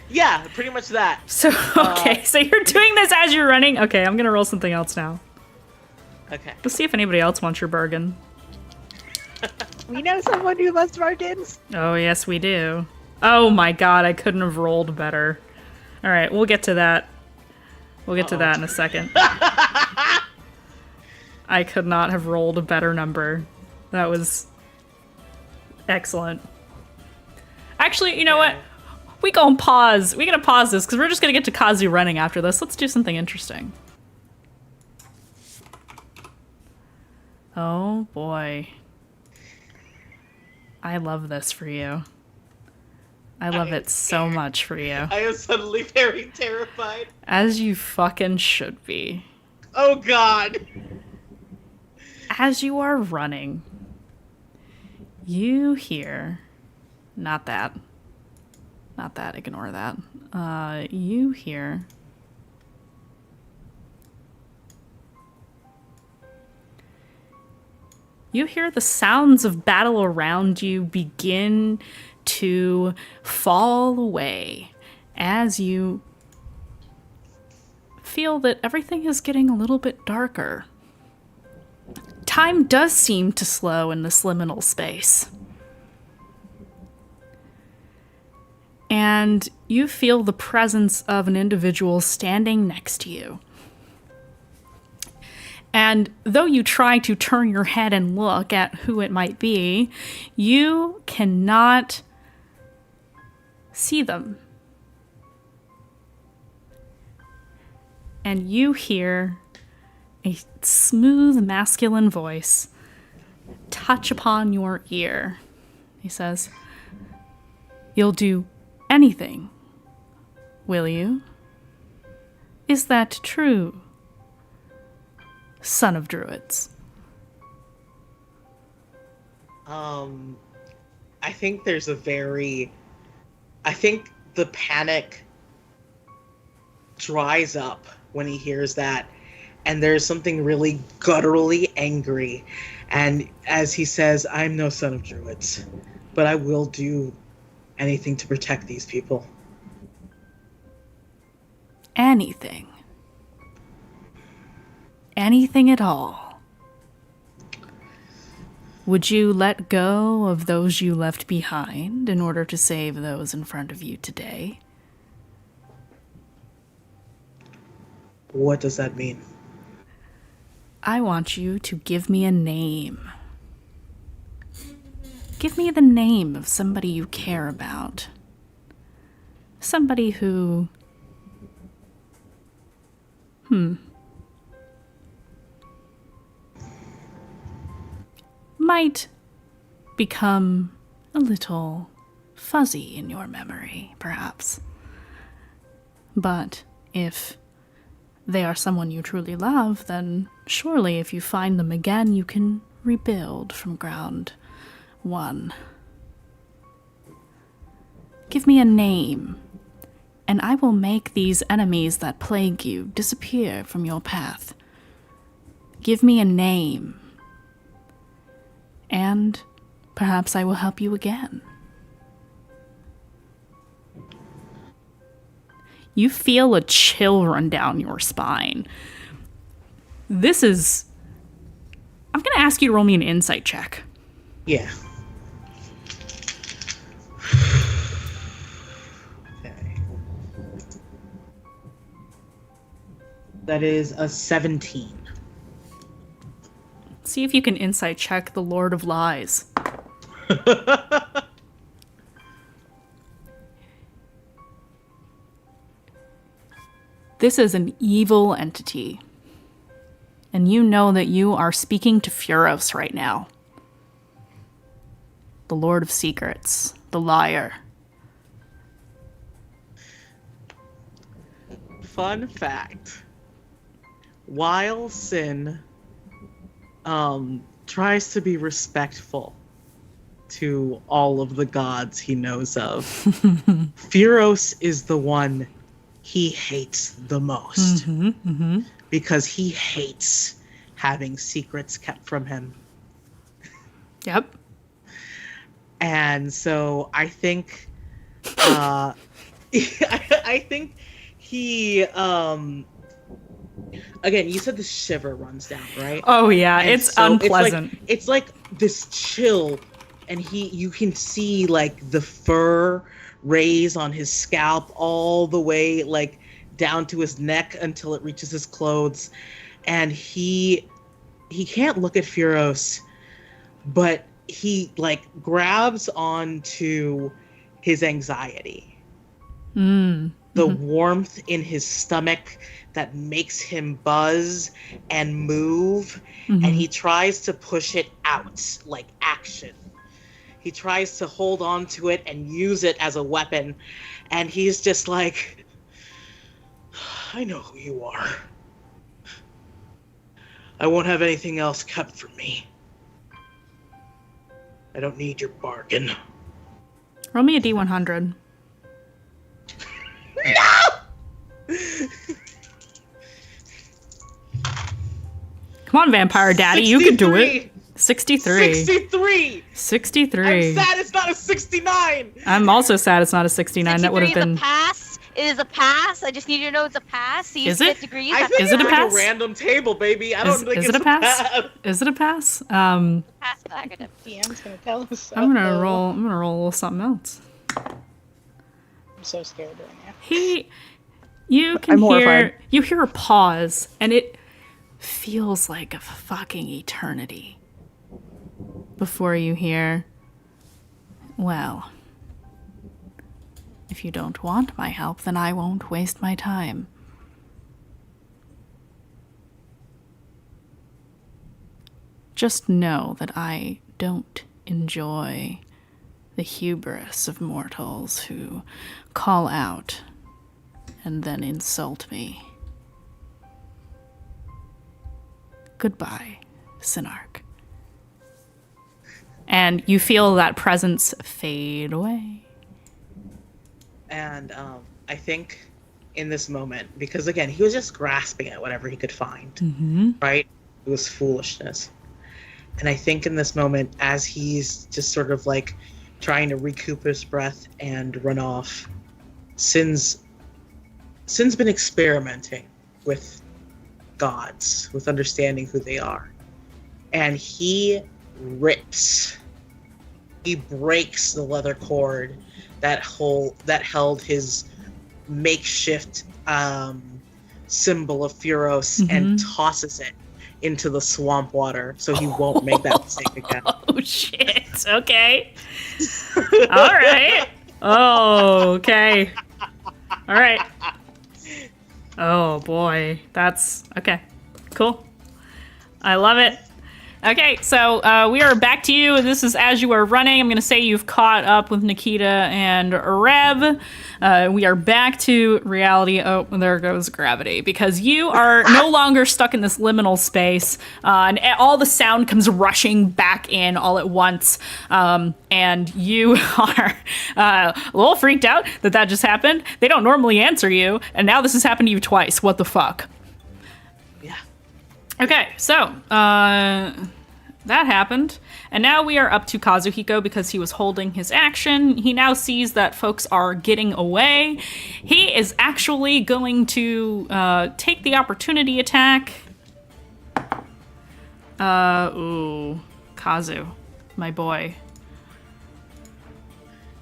Yeah, pretty much that. So okay, so you're doing this as you're running. Okay, I'm gonna roll something else now. Okay. Let's see if anybody else wants your bargain. We know someone who loves bargains. Oh yes, we do. Oh my god, I couldn't have rolled better. All right, we'll get to that. We'll get to that in a second. I could not have rolled a better number. That was excellent. Actually, you know what? We gonna pause. We gotta pause this because we're just gonna get to Kazu running after this. Let's do something interesting. Oh boy. I love this for you. I love it so much for you. I am suddenly very terrified. As you fucking should be. Oh god. As you are running, you hear... Not that. Not that. Ignore that. You hear... You hear the sounds of battle around you begin to fall away as you feel that everything is getting a little bit darker. Time does seem to slow in this liminal space. And you feel the presence of an individual standing next to you. And though you try to turn your head and look at who it might be, you cannot see them. And you hear a smooth masculine voice touch upon your ear. He says, "You'll do anything, will you? Is that true, son of druids?" I think there's I think the panic dries up when he hears that, and there's something really gutturally angry. And as he says, "I'm no son of druids, but I will do anything to protect these people." Anything. Anything at all. Would you let go of those you left behind in order to save those in front of you today? What does that mean? I want you to give me a name. Give me the name of somebody you care about. Somebody who... might become a little fuzzy in your memory, perhaps. But if they are someone you truly love, then surely if you find them again, you can rebuild from ground one. Give me a name, and I will make these enemies that plague you disappear from your path. Give me a name, and perhaps I will help you again. You feel a chill run down your spine. This is... I'm going to ask you to roll me an insight check. Yeah. Okay. That is a 17. See if you can insight check the Lord of Lies. This is an evil entity. And you know that you are speaking to Furos right now. The Lord of Secrets. The liar. Fun fact. While Sin tries to be respectful to all of the gods he knows of, Furos is the one he hates the most. Because he hates having secrets kept from him. Yep. And so I think I think he again, you said the shiver runs down, right? Oh yeah, And it's so unpleasant. It's like this chill, and you can see like the fur raise on his scalp all the way like down to his neck until it reaches his clothes, and he can't look at Furos, but he like grabs onto his anxiety. the warmth in his stomach that makes him buzz and move, and he tries to push it out like action. He tries to hold on to it and use it as a weapon, and he's just like, I know who you are. I won't have anything else kept from me. I don't need your bargain. Roll me a D100. No! Come on, Vampire Daddy, 63. You can do it. 63. 63! 63. I'm sad it's not a 69! I'm also sad it's not a 69. That would have been... Is a pass. It is a pass. I just need you to know it's a pass. So you is get it? degrees. I think is it a like pass? A random table, baby. I don't think is it's it a pass? pass. Is it a pass? Pass back. DM's gonna tell us. I'm gonna roll a little something else. I'm so scared right now. You can hear, you hear a pause, and it feels like a fucking eternity before you hear, well, if you don't want my help, then I won't waste my time. Just know that I don't enjoy the hubris of mortals who call out and then insult me. Goodbye, Sinark. And you feel that presence fade away. And I think in this moment, because again, he was just grasping at whatever he could find, right? It was foolishness. And I think in this moment, as he's just sort of like trying to recoup his breath and run off, Sin's been experimenting with gods, with understanding who they are. And he breaks the leather cord that held his makeshift symbol of Furos and tosses it into the swamp water so he won't make that mistake again. Oh shit. Okay. All right. Oh, okay. All right. Oh boy. That's okay. Cool. I love it. Okay, so we are back to you. This is as you are running. I'm going to say you've caught up with Nikita and Rev. We are back to reality. Oh, there goes gravity. Because you are no longer stuck in this liminal space. And all the sound comes rushing back in all at once. And you are a little freaked out that just happened. They don't normally answer you. And now this has happened to you twice. What the fuck? Okay, so, that happened. And now we are up to Kazuhiko because he was holding his action. He now sees that folks are getting away. He is actually going to take the opportunity attack. Ooh, Kazu, my boy.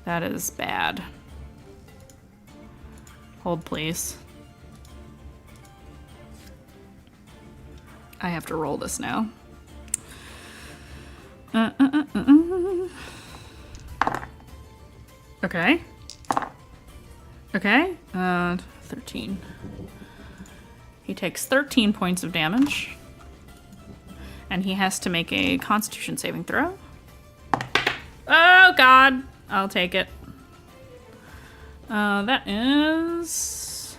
That is bad. Hold, please. I have to roll this now. Okay. Okay. 13. He takes 13 points of damage. And he has to make a Constitution saving throw. Oh, God. I'll take it. That is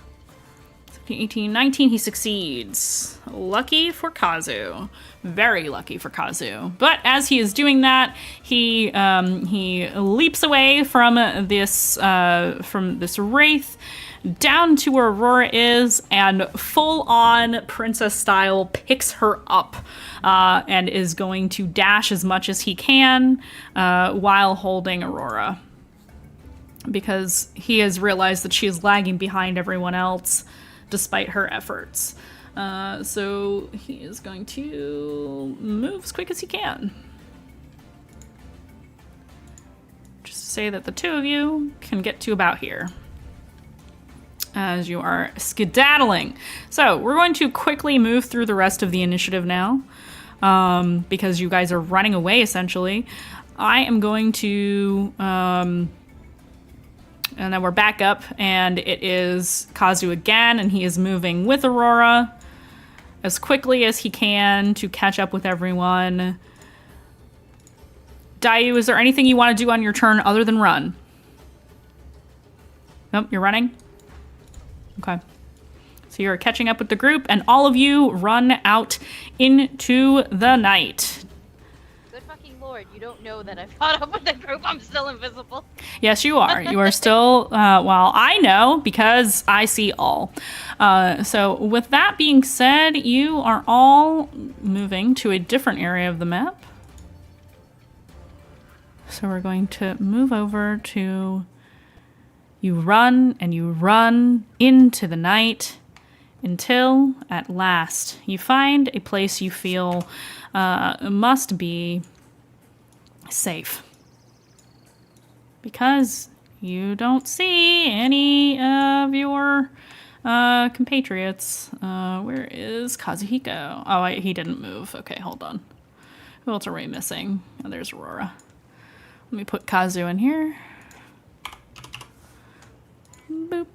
17, 18, 19. He succeeds. Lucky for Kazu. Very lucky for Kazu. But as he is doing that, he leaps away from this wraith down to where Aurora is and full-on princess style picks her up and is going to dash as much as he can while holding Aurora. Because he has realized that she is lagging behind everyone else despite her efforts. So he is going to move as quick as he can. Just to say that the two of you can get to about here as you are skedaddling. So we're going to quickly move through the rest of the initiative now because you guys are running away essentially. I am going to And then we're back up, and it is Kazu again, and he is moving with Aurora as quickly as he can to catch up with everyone. Dayu, is there anything you want to do on your turn other than run? Nope, you're running? Okay. So you're catching up with the group, and all of you run out into the night. Good fucking lord, you don't know that I've caught up with the group. I'm still invisible. Yes, you are. You are still, well, I know because I see all. So with that being said, you are all moving to a different area of the map. So we're going to move over to, you run and you run into the night until at last you find a place you feel must be safe. Because you don't see any of your compatriots. Where is Kazuhiko? Oh, he didn't move. Okay, hold on. Who else are we missing? Oh, there's Aurora. Let me put Kazu in here. Boop.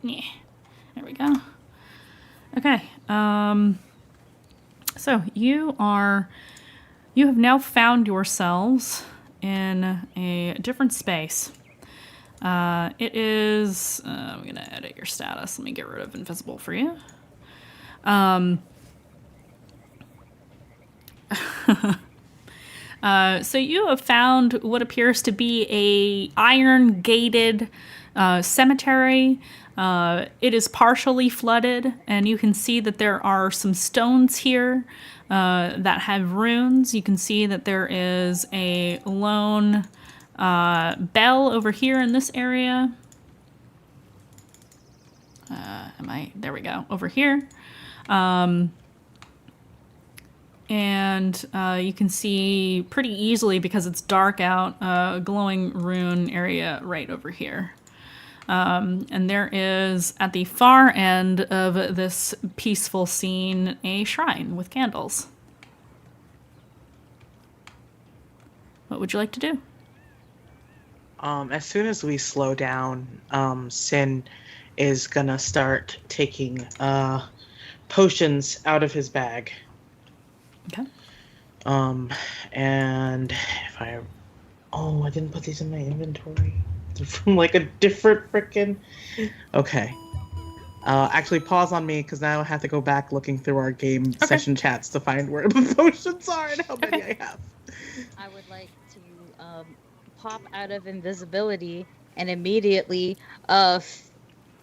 Yeah. There we go. Okay. So you have now found yourselves in a different space. It is, I'm going to edit your status. Let me get rid of invisible for you. So you have found what appears to be a iron-gated cemetery. It is partially flooded, and you can see that there are some stones here that have runes. You can see that there is a lone bell over here in this area. There we go, over here. And you can see pretty easily, because it's dark out, a glowing rune area right over here. And there is, at the far end of this peaceful scene, a shrine with candles. What would you like to do? As soon as we slow down, Sin is gonna start taking potions out of his bag. Okay. And if I didn't put these in my inventory. They're from like a different frickin'. Okay. Actually, pause on me, because now I have to go back looking through our game session chats to find where the potions are and how many I have. I would like to pop out of invisibility and immediately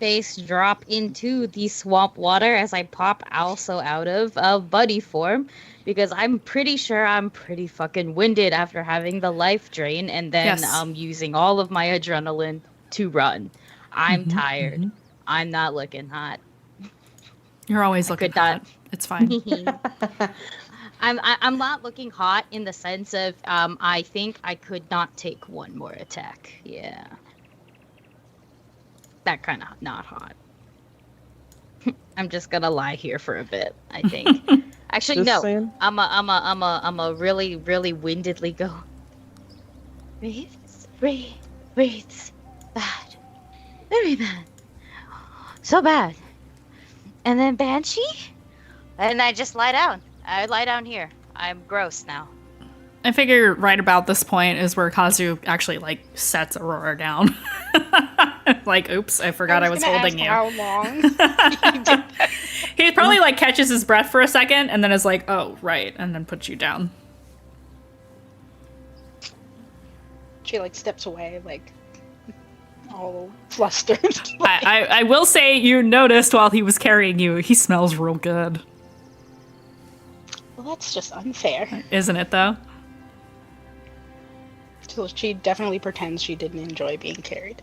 face drop into the swamp water as I pop also out of buddy form, because I'm pretty sure I'm pretty fucking winded after having the life drain and then using all of my adrenaline to run. I'm tired. Mm-hmm. I'm not looking hot. You're always looking hot. It's fine. I'm not looking hot in the sense of I think I could not take one more attack. Yeah. That kind of not hot. I'm just gonna lie here for a bit, I think. Actually, no. I'm a really, really windedly go. Wraiths. Bad. Very bad. So bad. And then Banshee? And I just lie down. I lie down here. I'm gross now. I figure right about this point is where Kazu actually, like, sets Aurora down. Like, oops, I forgot I was holding you. How long? He probably, like, catches his breath for a second and then is like, oh, right, and then puts you down. She, like, steps away, like, all flustered. I will say you noticed while he was carrying you, he smells real good. Well, that's just unfair. Isn't it, though? So she definitely pretends she didn't enjoy being carried.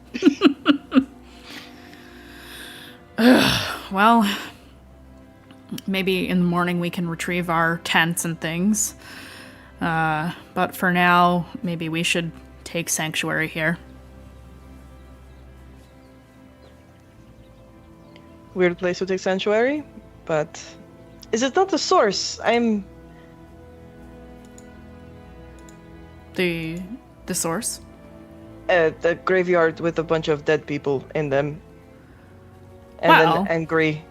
Well, maybe in the morning we can retrieve our tents and things. But for now, maybe we should take sanctuary here. Weird place to take sanctuary, but is it not the source? The source? the graveyard with a bunch of dead people in them. And Well. then angry.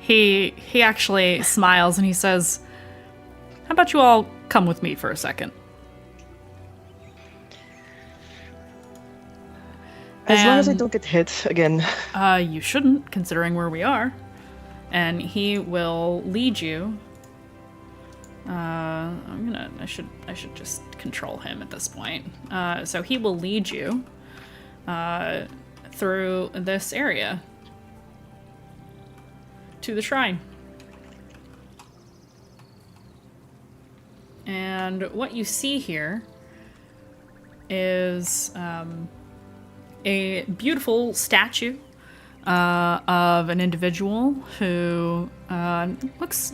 He actually smiles and he says, "How about you all come with me for a second?" As long as I And- don't get hit again. You shouldn't, considering where we are. And he will lead you. I should just control him at this point. So he will lead you through this area to the shrine. And what you see here is a beautiful statue of an individual who looks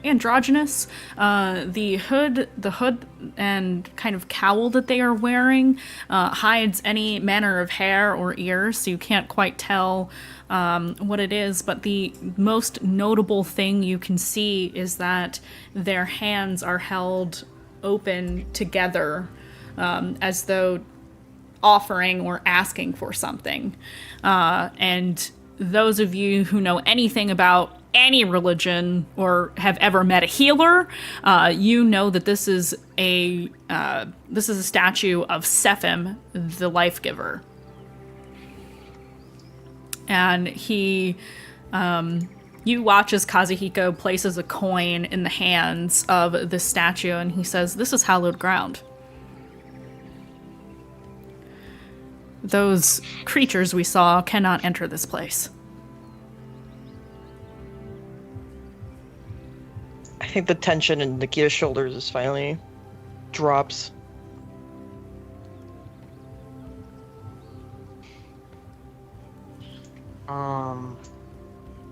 androgynous. The hood and kind of cowl that they are wearing hides any manner of hair or ears, so you can't quite tell what it is. But the most notable thing you can see is that their hands are held open together, as though offering or asking for something. And those of you who know anything about any religion or have ever met a healer, you know that this is a statue of Sephim, the life giver. And he, you watch as Kazuhiko places a coin in the hands of the statue, and he says, "This is hallowed ground. Those creatures we saw cannot enter this place." I think the tension in Nikita's shoulders is finally drops.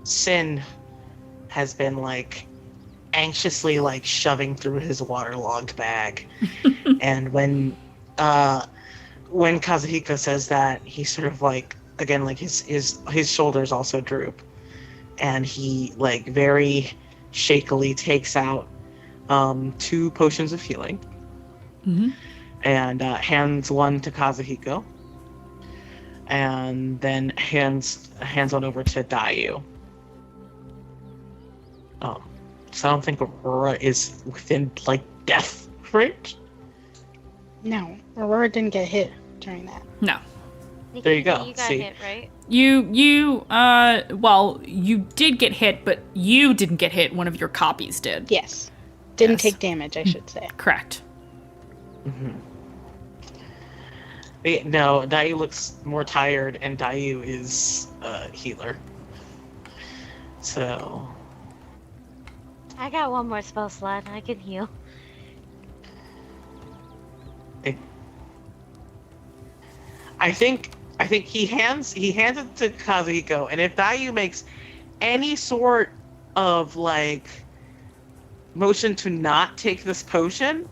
Sin has been like anxiously like shoving through his waterlogged bag. And when Kazuhiko says that, he sort of like, again, like his shoulders also droop, and he like very shakily takes out 2 potions of healing, and hands one to Kazuhiko, and then hands one over to Dayu. So I don't think Aurora is within like death range. No, Aurora didn't get hit during that. No. There you go. You got See? hit, right? Well, you did get hit, but you didn't get hit. One of your copies did. Yes. Didn't Yes. take damage, I should say. Correct. No, Dayu looks more tired, and Dayu is a healer. So I got one more spell slot. I can heal. I think he hands it to Kazuhiko, and if Dayu makes any sort of like motion to not take this potion,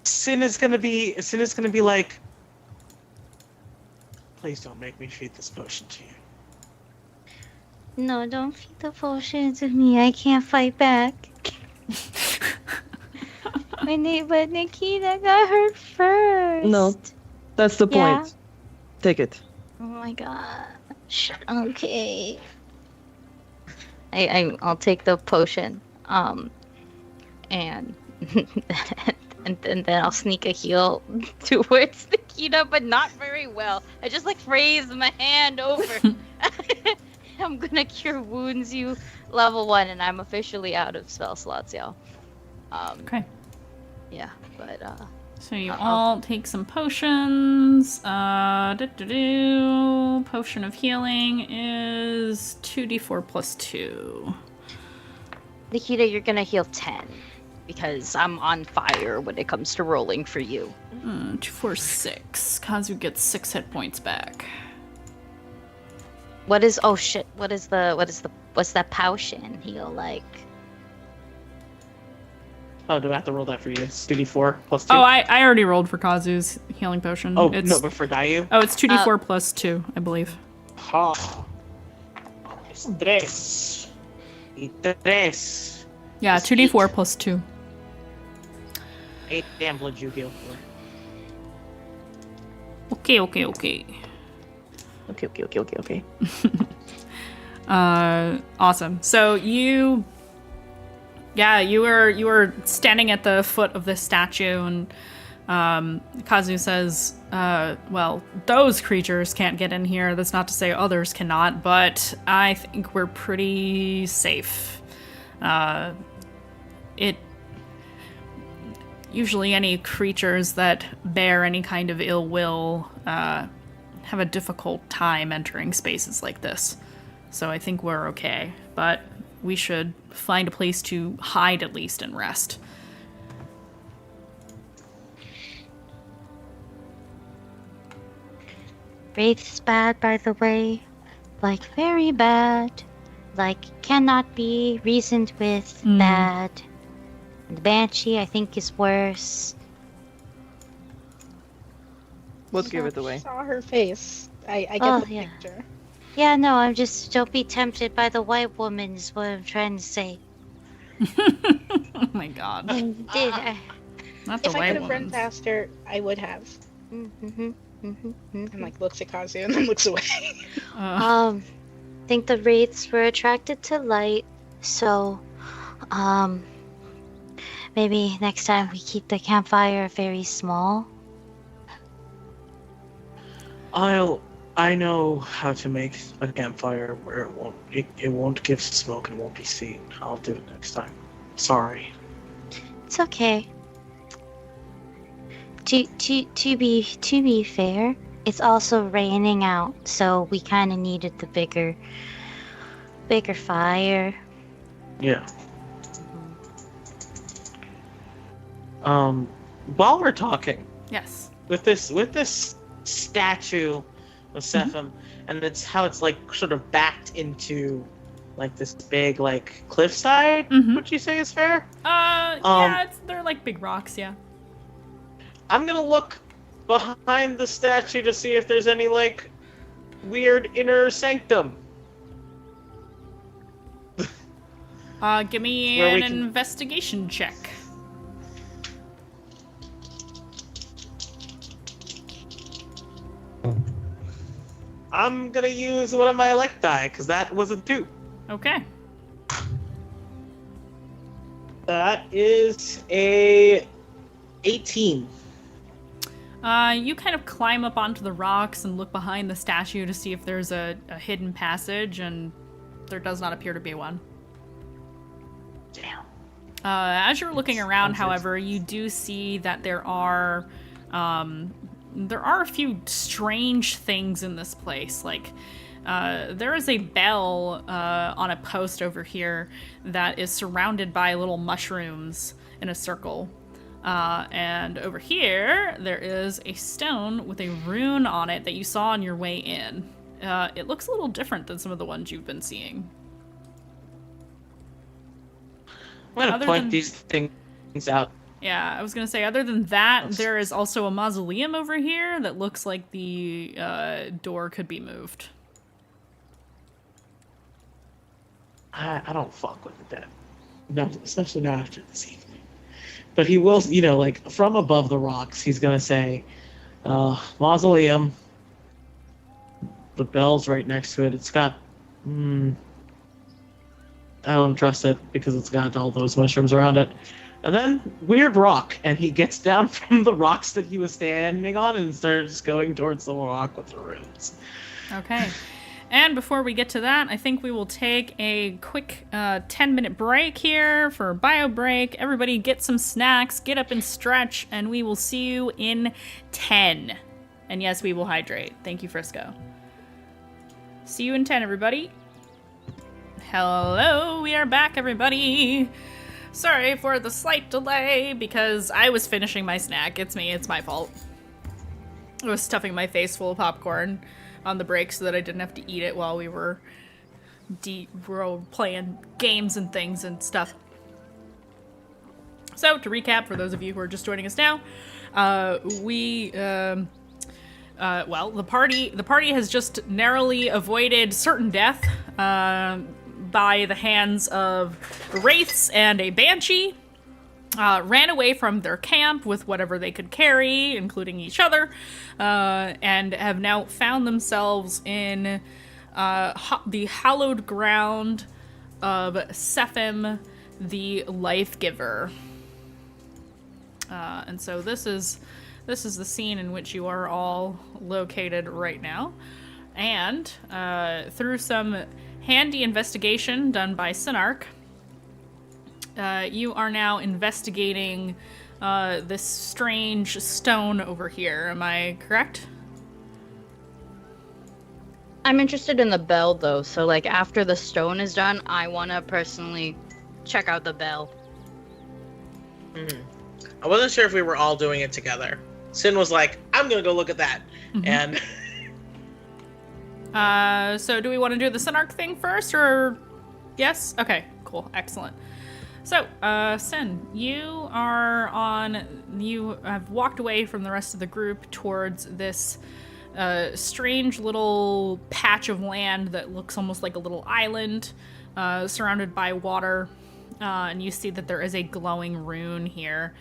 Sin is gonna be like, please don't make me feed this potion to you. No, don't feed the potion to me. I can't fight back. But Nikita got hurt first. No, that's the Yeah. point. Take it. Oh my gosh. Okay. I'll take the potion. And and then I'll sneak a heal towards Nikita, but not very well. I just like raise my hand over. I'm gonna cure wounds you level 1, and I'm officially out of spell slots, y'all. Okay. Yeah, but So you Uh-oh. all take some potions. Potion of healing is 2d4 plus 2. Nikita, you're gonna heal 10 because I'm on fire when it comes to rolling for you. 2, 4, 6. Kazu gets 6 hit points back. What's that potion heal like? Oh, do I have to roll that for you? It's 2d4 plus 2. Oh, I already rolled for Kazu's healing potion. Oh, it's, no, but for Dayu? Oh, it's 2d4 plus 2, I believe. Ha. Es 3. Y 3. Yeah, It's 2d4 8. plus 2. 8 damn blood you heal for. Okay. Okay. Awesome. So you were standing at the foot of this statue, and Kazu says, well, those creatures can't get in here. That's not to say others cannot, but I think we're pretty safe. Usually any creatures that bear any kind of ill will have a difficult time entering spaces like this. So I think we're okay, but we should find a place to hide at least and rest. Wraith's bad, by the way. Like, very bad. Like, cannot be reasoned with. Bad. The Banshee, I think, is worse. Let's give it away. Saw her face. I get the picture. Yeah, no, I'm just, don't be tempted by the white woman is what I'm trying to say. Oh my god. Not the If I white could have run ones. faster, I would have. And like looks at Kazu and then looks away. I think the wraiths were attracted to light, so maybe next time we keep the campfire very small. I know how to make a campfire where it won't give smoke and won't be seen. I'll do it next time. Sorry. It's okay. To be fair, it's also raining out, so we kind of needed the bigger fire. Yeah. While we're talking, Yes. with this statue of Sephim, and it's how it's like sort of backed into like this big like cliffside. Would you say is fair? Yeah, they're like big rocks, yeah. I'm gonna look behind the statue to see if there's any like weird inner sanctum. Give me Where an we can- investigation check. I'm gonna use one of my elect die because that was a 2. Okay. That is a 18. You kind of climb up onto the rocks and look behind the statue to see if there's a hidden passage, and there does not appear to be one. Damn. As you're looking around, however, you do see that there are a few strange things in this place. Like, there is a bell on a post over here that is surrounded by little mushrooms in a circle. And over here, there is a stone with a rune on it that you saw on your way in. It looks a little different than some of the ones you've been seeing. I'm gonna point these things out. Yeah, I was gonna say, other than that, there is also a mausoleum over here that looks like the door could be moved. I don't fuck with the dead. No, especially not after this evening. But he will, like, from above the rocks, he's gonna say, mausoleum. The bell's right next to it. It's got, I don't trust it because it's got all those mushrooms around it. And then, weird rock, and he gets down from the rocks that he was standing on and starts going towards the rock with the runes. Okay. And before we get to that, I think we will take a quick 10-minute break here for a bio break. Everybody get some snacks, get up and stretch, and we will see you in 10. And yes, we will hydrate. Thank you, Frisco. See you in 10, everybody. Hello, we are back, everybody. Sorry for the slight delay because I was finishing my snack. It's me, it's my fault. I was stuffing my face full of popcorn on the break so that I didn't have to eat it while we were playing games and things and stuff. So, to recap, for those of you who are just joining us now, the party has just narrowly avoided certain death by the hands of wraiths and a banshee. ran away from their camp with whatever they could carry, including each other, and have now found themselves in the hallowed ground of Sephim, the Life Giver. And so this is the scene in which you are all located right now. And through some handy investigation done by Sinark, you are now investigating this strange stone over here. Am I correct? I'm interested in the bell, though. So, like, after the stone is done, I want to personally check out the bell. I wasn't sure if we were all doing it together. Sin was like, I'm going to go look at that. Mm-hmm. And... so do we want to do the Sinark thing first, or... Yes? Okay, cool. Excellent. So, Sin, you have walked away from the rest of the group towards this strange little patch of land that looks almost like a little island, surrounded by water, and you see that there is a glowing rune here,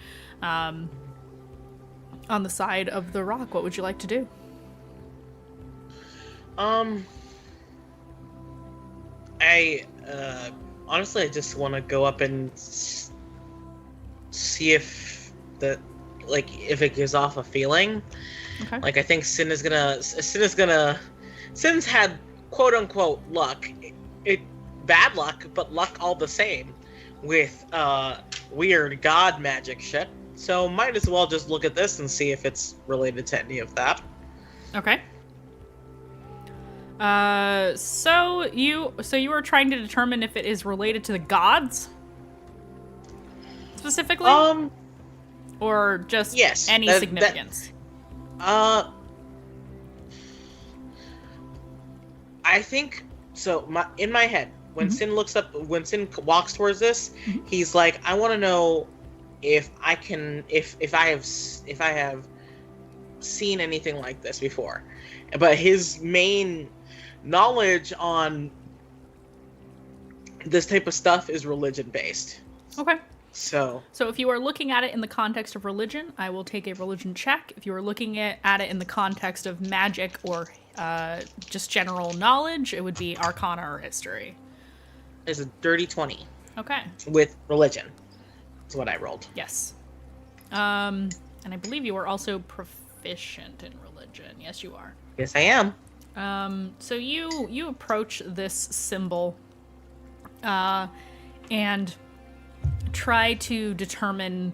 on the side of the rock. What would you like to do? Honestly, I just want to go up and see if if it gives off a feeling. Okay. Like, I think Sin's had quote unquote luck. Bad luck, but luck all the same with weird god magic shit. So might as well just look at this and see if it's related to any of that. Okay. So you were trying to determine if it is related to the gods? Specifically? Or just any significance? I think so. In my head, when Sin walks towards this, he's like, I want to know if I have seen anything like this before. But his main knowledge on this type of stuff is religion based. Okay. So if you are looking at it in the context of religion, I will take a religion check. If you are looking at it in the context of magic or just general knowledge, it would be Arcana or History. It's a dirty 20. Okay. With religion. That's what I rolled. Yes. And I believe you are also proficient in religion. Yes, you are. Yes, I am. So you approach this symbol, and try to determine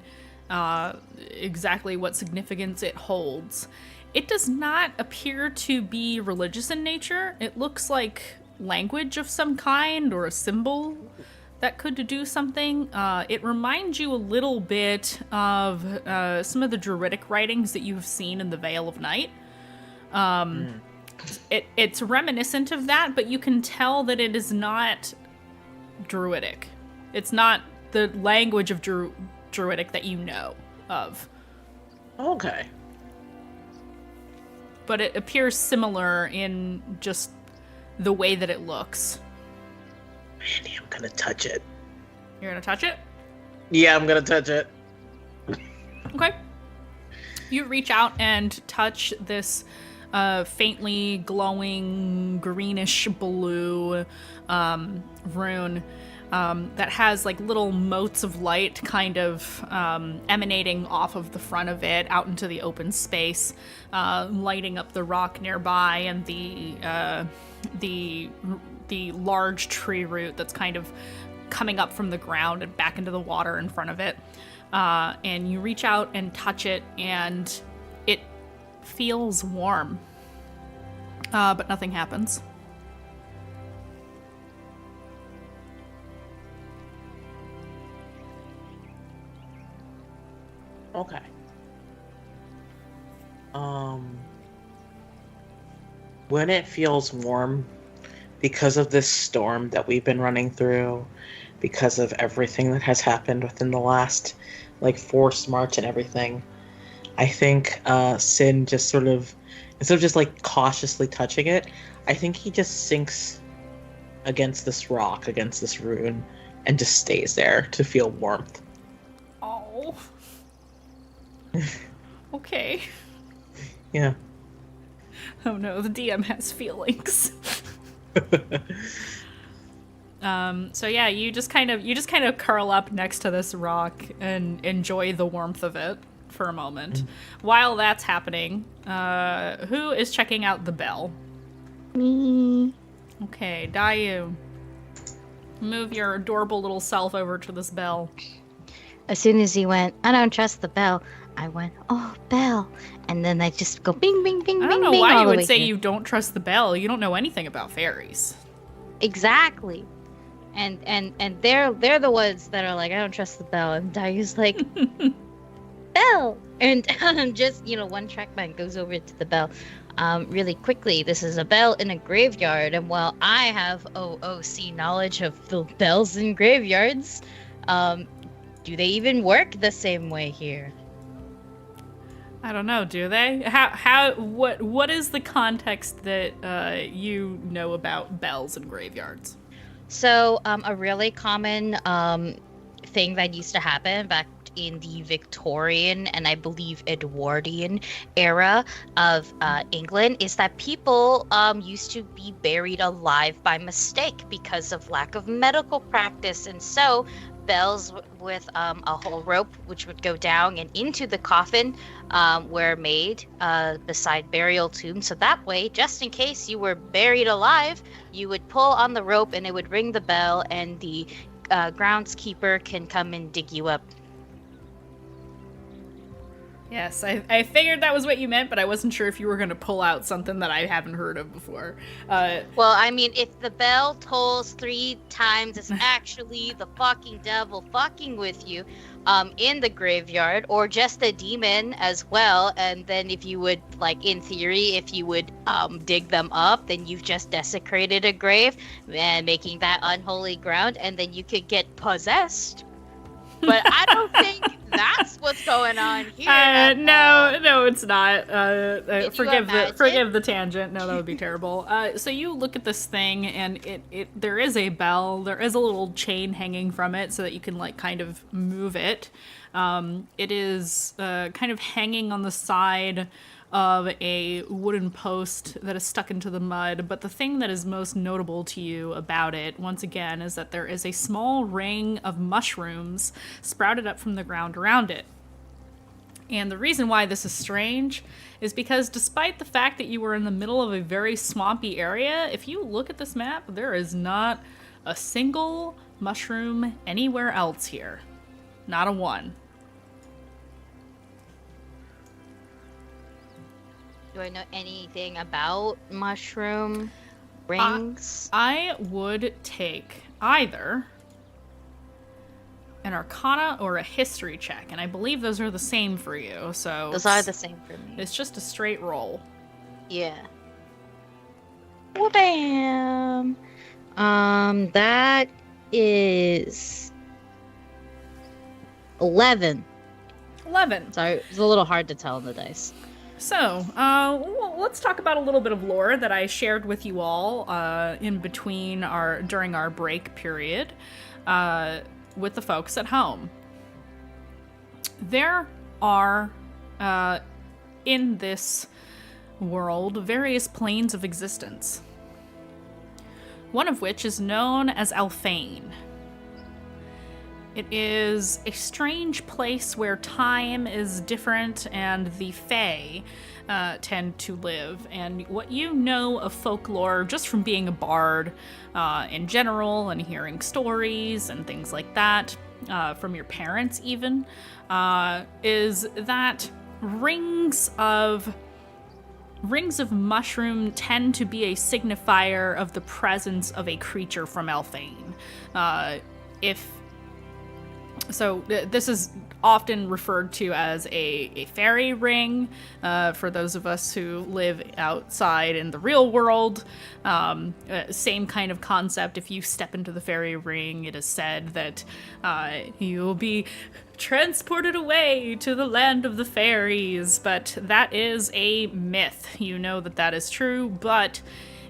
exactly what significance it holds. It does not appear to be religious in nature. It looks like language of some kind or a symbol that could do something. It reminds you a little bit of some of the druidic writings that you've seen in the Veil of Night. It's reminiscent of that, but you can tell that it is not druidic. It's not the language of druidic that you know of. Okay. But it appears similar in just the way that it looks. Mandy, I'm gonna touch it. You're gonna touch it? Yeah, I'm gonna touch it. Okay. You reach out and touch this faintly glowing greenish blue rune that has like little motes of light kind of emanating off of the front of it out into the open space, lighting up the rock nearby and the large tree root that's kind of coming up from the ground and back into the water in front of it. And you reach out and touch it, and it feels warm, but nothing happens. Okay. When it feels warm, because of this storm that we've been running through, because of everything that has happened within the last, forced march and everything, I think Sin just sort of, instead of just cautiously touching it, I think he just sinks against this rock, against this rune, and just stays there to feel warmth. Oh. Oh. Okay. Yeah. Oh no, the DM has feelings. So yeah, you just kind of curl up next to this rock and enjoy the warmth of it for a moment. While that's happening, who is checking out the bell? Me. Okay, Dayu. Move your adorable little self over to this bell. As soon as he went, I don't trust the bell, I went, oh, bell. And then I just go bing, bing, bing, I bing, don't know bing why all you the would way say here. you don't trust the bell. You don't know anything about fairies. Exactly. And they're the ones that are like, I don't trust the bell. And Dayu's like, bell. And just, one trackman goes over to the bell. Really quickly, this is a bell in a graveyard. And while I have OOC knowledge of the bells in graveyards, do they even work the same way here? I don't know, do they? What is the context that you know about bells and graveyards? So, a really common thing that used to happen back in the Victorian and I believe Edwardian era of England is that people used to be buried alive by mistake because of lack of medical practice. And so bells with a whole rope which would go down and into the coffin were made beside burial tombs. So that way, just in case you were buried alive, you would pull on the rope and it would ring the bell and the groundskeeper can come and dig you up. Yes, I figured that was what you meant, but I wasn't sure if you were going to pull out something that I haven't heard of before. Well, I mean, if the bell tolls 3 times, it's actually the fucking devil fucking with you in the graveyard, or just a demon as well. And then if you would, like, in theory, if you would dig them up, then you've just desecrated a grave and making that unholy ground, and then you could get possessed. But I don't think that's what's going on here. No, it's not. Forgive imagine? the tangent. No, that would be terrible. So you look at this thing, and there is a bell. There is a little chain hanging from it, so that you can like kind of move it. It is kind of hanging on the side of a wooden post that is stuck into the mud, but the thing that is most notable to you about it, once again, is that there is a small ring of mushrooms sprouted up from the ground around it. And the reason why this is strange is because despite the fact that you were in the middle of a very swampy area, if you look at this map, there is not a single mushroom anywhere else here. Not a one. Do I know anything about mushroom rings? I would take either an Arcana or a History check, and I believe those are the same for you. So Those are the same for me. it's just a straight roll. Yeah. Wha-bam! That is 11. 11. Sorry, it's a little hard to tell on the dice. So, let's talk about a little bit of lore that I shared with you all in between during our break period with the folks at home. There are, in this world, various planes of existence. One of which is known as Alphane. It is a strange place where time is different and the Fae tend to live. And what you know of folklore, just from being a bard in general and hearing stories and things like that, from your parents even, is that rings of mushroom tend to be a signifier of the presence of a creature from Alphane. So this is often referred to as a fairy ring for those of us who live outside in the real world. Same kind of concept. If you step into the fairy ring, it is said that you will be transported away to the land of the fairies. But that is a myth. You know that is true, but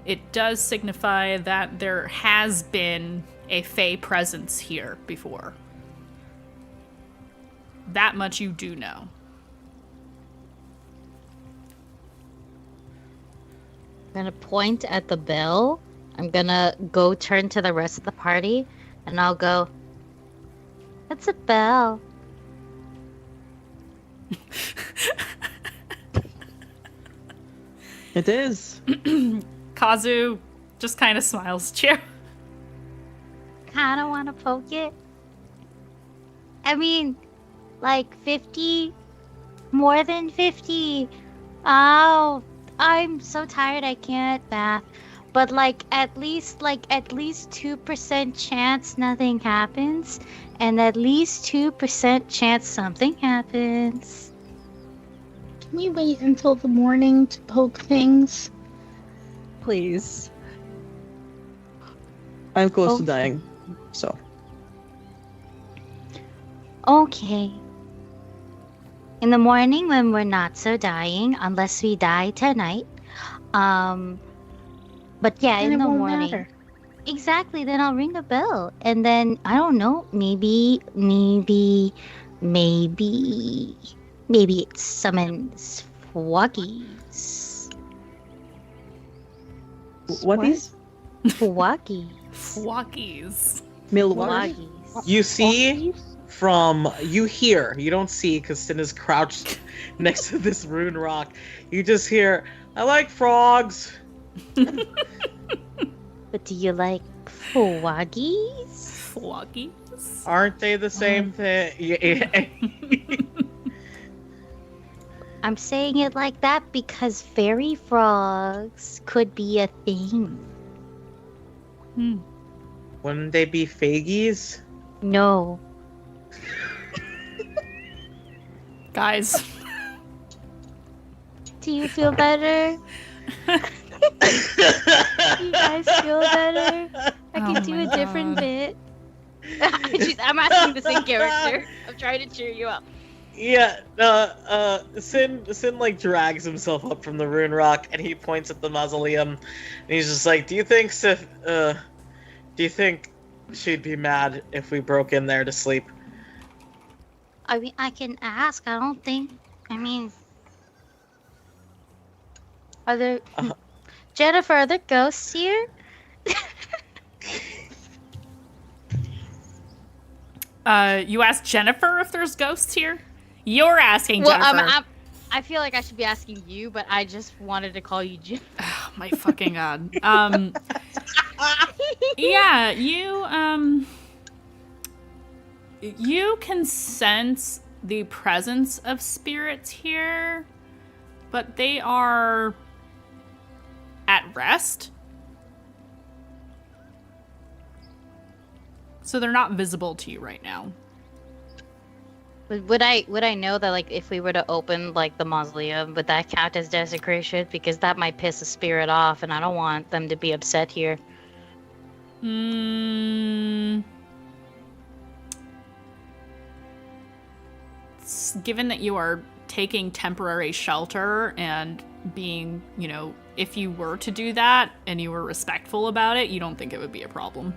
it does signify that there has been a fae presence here before. that much you do know. I'm gonna point at the bell. I'm gonna go turn to the rest of the party, and I'll go, "That's a bell." It is. Kazu just kind of smiles at you. Kinda wanna poke it. I mean, like 50? More than 50. Oh, I'm so tired I can't math. But at least 2% chance nothing happens. And at least 2% chance something happens. Can we wait until the morning to poke things? Please. I'm close to dying, so. Okay. In the morning when we're not so dying, unless we die tonight. But yeah, Then in it the won't morning. matter. Exactly, then I'll ring the bell. And then, I don't know, maybe it summons Fwoggies. What is? Fwoggies. Flockies. Milwaukee? Fwoggies. You see you hear, you don't see because Sin is crouched next to this rune rock. You just hear, "I like frogs." But do you like Fwoggies? Flockies? Aren't they the same thing? I'm saying it like that because fairy frogs could be a thing. Wouldn't they be faggies? No. Guys. Do you feel better? Do you guys feel better? I can Oh do my a different God. bit. I'm asking the same character. I'm trying to cheer you up. Yeah, Sin drags himself up from the rune rock and he points at the mausoleum and he's just like, do you think she'd be mad if we broke in there to sleep? I mean, I can ask. I don't think. I mean, are there? Jennifer, are there ghosts here? You asked Jennifer if there's ghosts here? You're asking Well, Jennifer. I feel like I should be asking you, but I just wanted to call you Jim. Oh, my fucking God. Yeah, you can sense the presence of spirits here, but they are at rest. So they're not visible to you right now. Would I know that if we were to open the mausoleum, would that count as desecration? Because that might piss a spirit off, and I don't want them to be upset here. Given that you are taking temporary shelter and being, if you were to do that and you were respectful about it, you don't think it would be a problem.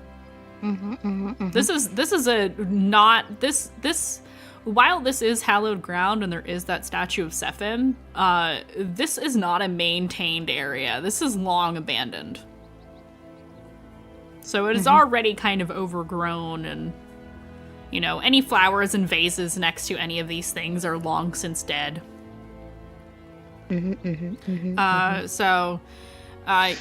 This is a not this. While this is hallowed ground and there is that statue of Sephim, this is not a maintained area. This is long abandoned. So it is already kind of overgrown and, any flowers and vases next to any of these things are long since dead. So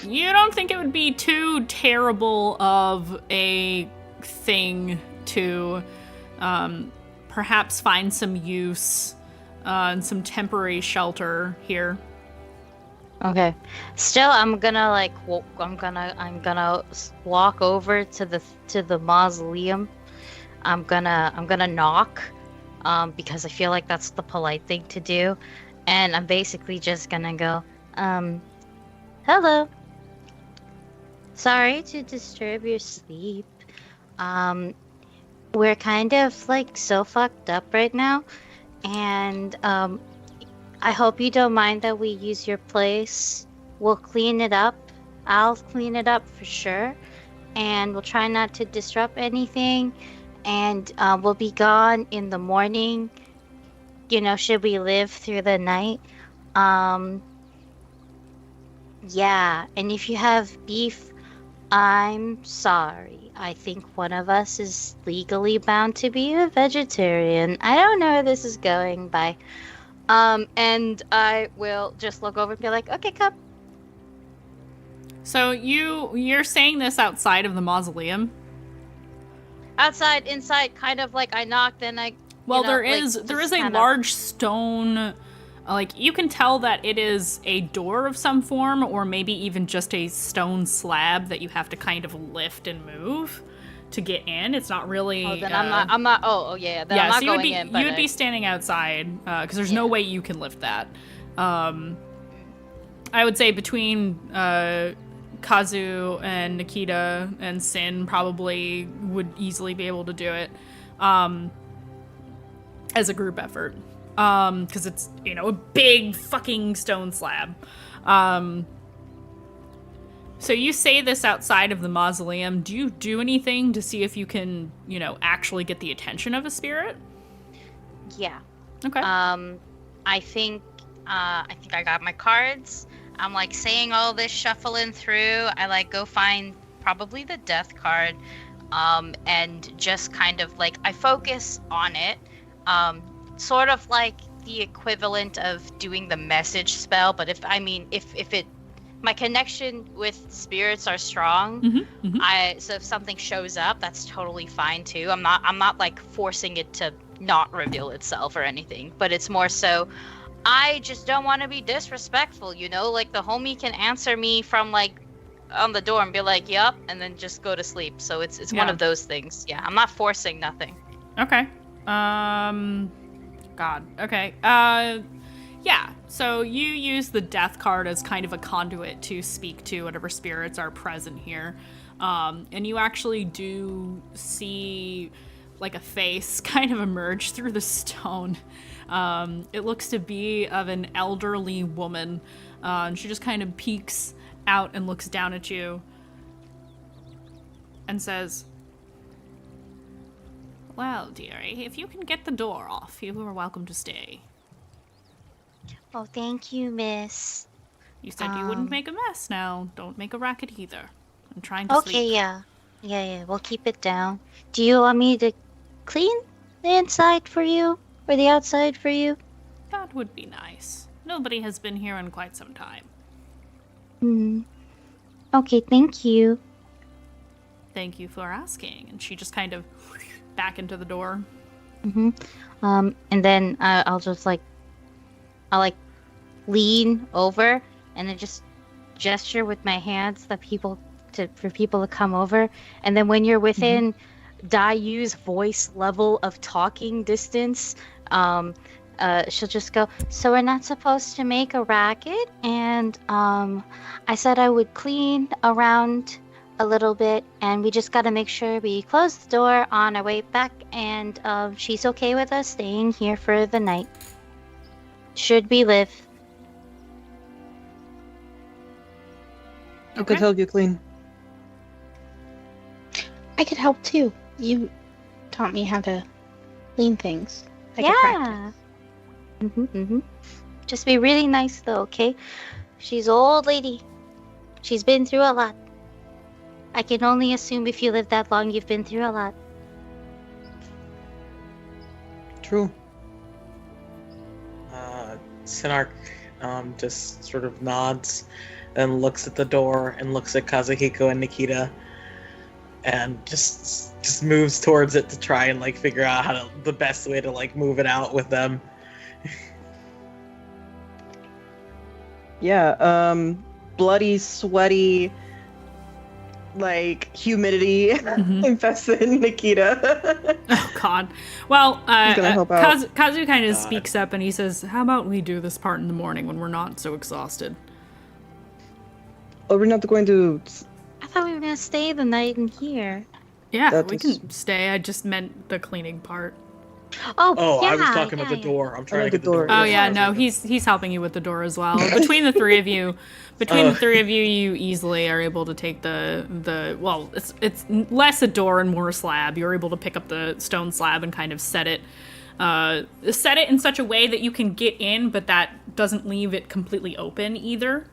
you don't think it would be too terrible of a thing to perhaps find some use and some temporary shelter here. Okay. Still, I'm gonna walk over to the mausoleum. I'm gonna knock, because I feel like that's the polite thing to do, and I'm basically just gonna go, hello. Sorry to disturb your sleep. We're kind of so fucked up right now, and I hope you don't mind that we use your place. We'll clean it up. I'll clean it up for sure, and we'll try not to disrupt anything, and we'll be gone in the morning, should we live through the night? Yeah, and if you have beef, I'm sorry. I think one of us is legally bound to be a vegetarian. I don't know where this is going by. And I will just look over and be like, okay, Cup. So you're saying this outside of the mausoleum? Outside, inside, kind of like I knocked and I... Well, there is a large stone... Like, you can tell that it is a door of some form, or maybe even just a stone slab that you have to kind of lift and move to get in. It's not really... Oh, then I'm not... Oh, yeah. Then yeah, I'm not so going in, but... You would be standing outside, because there's no way you can lift that. I would say between Kazu and Nikita and Sin probably would easily be able to do it as a group effort. Because it's, a big fucking stone slab. So you say this outside of the mausoleum. Do you do anything to see if you can, actually get the attention of a spirit? Yeah. Okay. I think I got my cards. I'm like saying all this, shuffling through. I like go find probably the death card, and just kind of like I focus on it. Sort of like the equivalent of doing the message spell, but if my connection with spirits are strong, so if something shows up, that's totally fine too. I'm not like forcing it to not reveal itself or anything, but it's more so I just don't want to be disrespectful, like the homie can answer me from like on the door and be like, yup, and then just go to sleep. So it's one of those things. Yeah, I'm not forcing nothing. Okay. God. Okay. Yeah. So you use the death card as kind of a conduit to speak to whatever spirits are present here. And you actually do see like a face kind of emerge through the stone. It looks to be of an elderly woman. And she just kind of peeks out and looks down at you and says, "Well, dearie, if you can get the door off, you are welcome to stay." Oh, thank you, miss. You said you wouldn't make a mess. Now, don't make a racket either. I'm trying to sleep. Okay, yeah. Yeah, we'll keep it down. Do you want me to clean the inside for you? Or the outside for you? That would be nice. Nobody has been here in quite some time. Okay, thank you. Thank you for asking. And she just kind of back into the door. And then I'll lean over and then just gesture with my hands for people to come over. And then when you're within Dayu's voice level of talking distance, she'll just go, "So we're not supposed to make a racket, and I said I would clean around a little bit, and we just got to make sure we close the door on our way back, and she's okay with us staying here for the night. Should we live?" I could help you clean. I could help too. You taught me how to clean things. I could practice. Just be really nice though, okay? She's an old lady. She's been through a lot. I can only assume if you live that long, you've been through a lot. True. Sinark just sort of nods and looks at the door and looks at Kazuhiko and Nikita and just moves towards it to try and like figure out the best way to like move it out with them. Yeah, bloody, sweaty, like humidity infested Nikita. Oh God. Well, gonna help out. Kazu kind of speaks up and he says, "How about we do this part in the morning when we're not so exhausted?" Oh, we're not going to. I thought we were gonna stay the night in here. Yeah, we can stay. I just meant the cleaning part. Oh, yeah, I was talking about the door. I'm trying to get the door. Oh yeah, no, he's helping you with the door as well. Between the three of you, you easily are able to take the well, it's less a door and more a slab. You're able to pick up the stone slab and kind of set it set it in such a way that you can get in, but that doesn't leave it completely open either.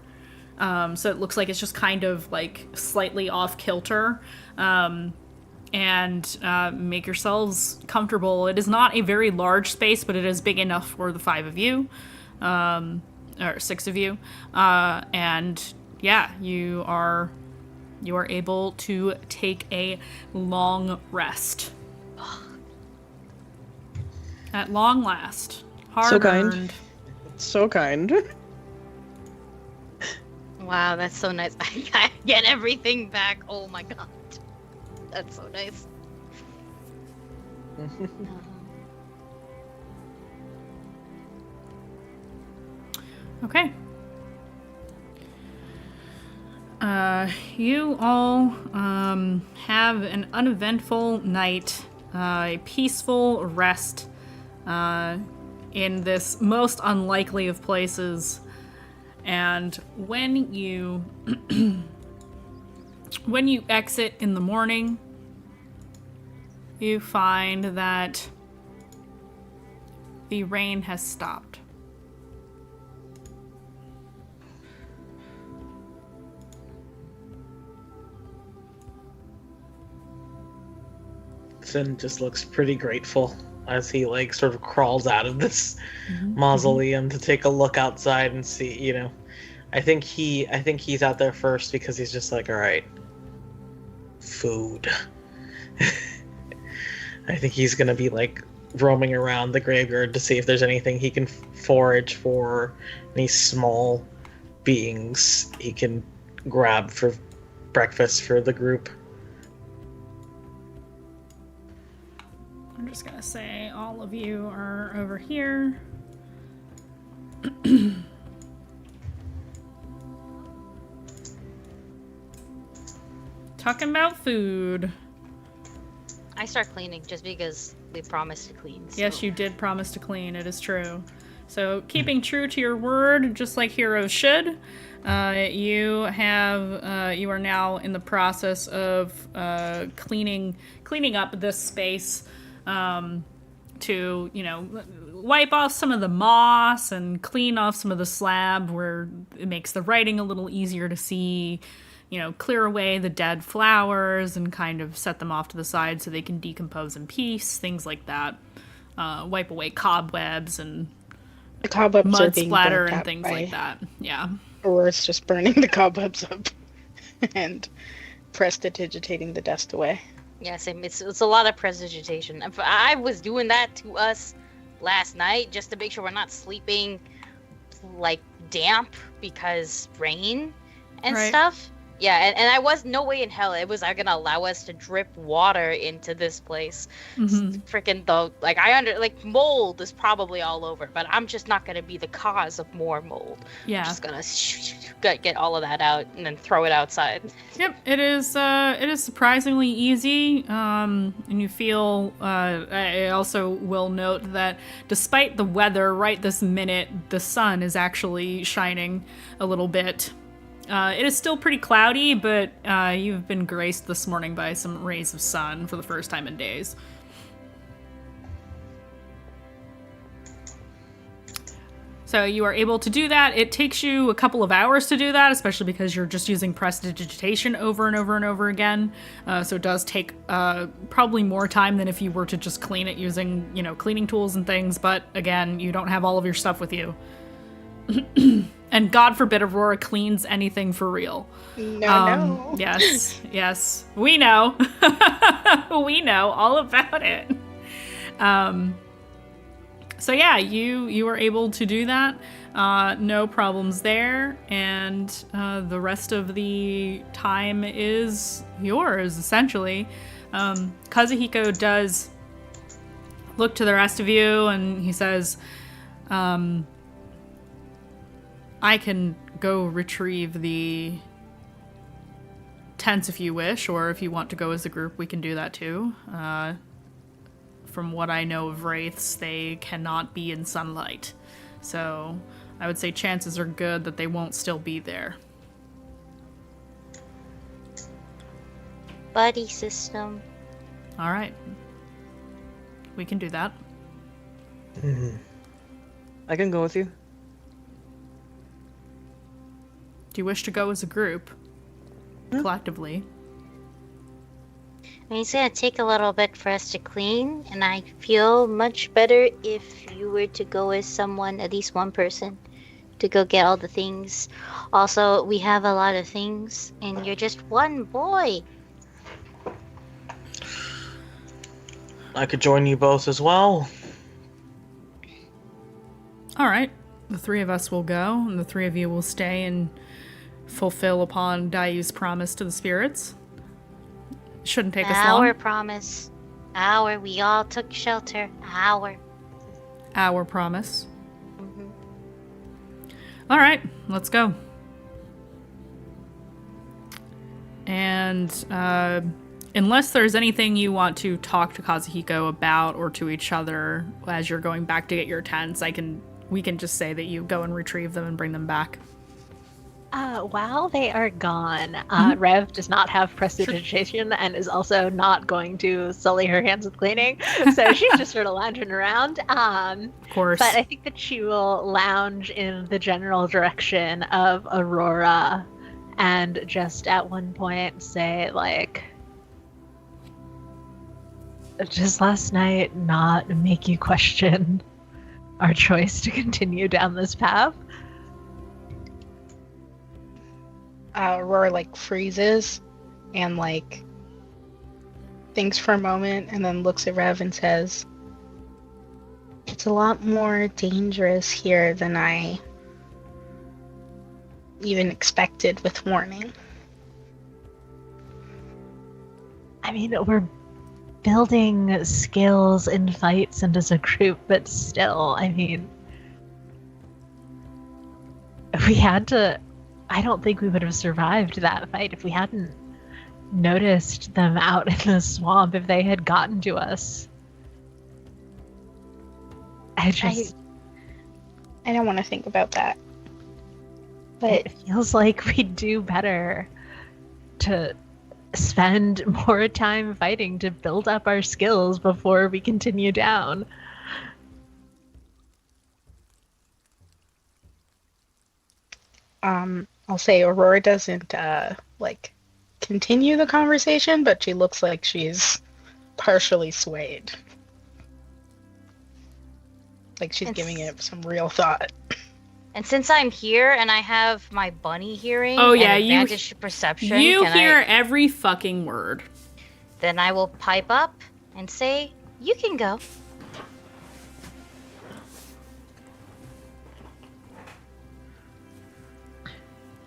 So it looks like it's just kind of like slightly off kilter. And make yourselves comfortable. It is not a very large space, but it is big enough for the 5 of you, or 6 of you. And yeah, you are able to take a long rest. At long last. Hard So kind. earned. So kind. Wow, that's so nice. I get everything back. Oh my god. That's so nice. Okay. You all have an uneventful night, a peaceful rest in this most unlikely of places. And when you when you exit in the morning, you find that the rain has stopped. Finn just looks pretty grateful as he like sort of crawls out of this mausoleum to take a look outside and see, you know. I think he's out there first because he's just like, all right, food. I think he's gonna be like roaming around the graveyard to see if there's anything he can forage for, any small beings he can grab for breakfast for the group. I'm just gonna say all of you are over here. Talking about food. I start cleaning just because we promised to clean. So. Yes, you did promise to clean. It is true. So, keeping true to your word, just like heroes should, you are now in the process of cleaning up this space to, you know, wipe off some of the moss and clean off some of the slab where it makes the writing a little easier to see. You know, clear away the dead flowers and kind of set them off to the side so they can decompose in peace, things like that. Wipe away cobwebs and The cobwebs are mud being splatter burnt and out things by like that. Yeah. Or it's just burning the cobwebs up and prestidigitating the dust away. Yeah, same. It's a lot of prestidigitation. I was doing that to us last night just to make sure we're not sleeping like damp because rain and Right. stuff. Yeah, and I was no way in hell it was gonna allow us to drip water into this place. Mhm. Freaking though, like mold is probably all over, but I'm just not gonna be the cause of more mold. Yeah. I'm just gonna get all of that out and then throw it outside. Yep, it is surprisingly easy, and you feel, I also will note that despite the weather right this minute, the sun is actually shining a little bit. It is still pretty cloudy, but you've been graced this morning by some rays of sun for the first time in days. So you are able to do that. It takes you a couple of hours to do that, especially because you're just using prestidigitation over and over and over again. So it does take probably more time than if you were to just clean it using, you know, cleaning tools and things. But again, you don't have all of your stuff with you. And God forbid Aurora cleans anything for real. No. Yes. We know. We know all about it. So yeah, you were able to do that. No problems there. And the rest of the time is yours, essentially. Kazuhiko does look to the rest of you and he says, I can go retrieve the tents if you wish, or if you want to go as a group, we can do that too. From what I know of wraiths, they cannot be in sunlight. So I would say chances are good that they won't still be there. Buddy system. All right. We can do that. I can go with you. Do you wish to go as a group? Collectively? I mean, it's gonna take a little bit for us to clean, and I feel much better if you were to go as someone, at least one person, to go get all the things. Also, we have a lot of things, and you're just one boy. I could join you both as well. All right. The three of us will go, and the three of you will stay and fulfill upon Dayu's promise to the spirits. Shouldn't take us long. Our promise. We all took shelter. Our promise. Mhm. All right, let's go. And unless there's anything you want to talk to Kazuhiko about or to each other as you're going back to get your tents, we can just say that you go and retrieve them and bring them back. While they are gone, Rev does not have prestidigitation and is also not going to sully her hands with cleaning. So she's just sort of lounging around. Of course. But I think that she will lounge in the general direction of Aurora and just at one point say, like, does last night not make you question our choice to continue down this path? Aurora like freezes and like thinks for a moment and then looks at Rev and says, "It's a lot more dangerous here than I even expected with warning." I mean, we're building skills in fights and as a group, but still, I mean, if we had to, I don't think we would have survived that fight if we hadn't noticed them out in the swamp, if they had gotten to us. I don't want to think about that. But it feels like we'd do better to spend more time fighting to build up our skills before we continue down. I'll say Aurora doesn't like continue the conversation, but she looks like she's partially swayed. Like she's giving it some real thought. And since I'm here and I have my bunny hearing and advantage to perception, you hear every fucking word. Then I will pipe up and say, "You can go."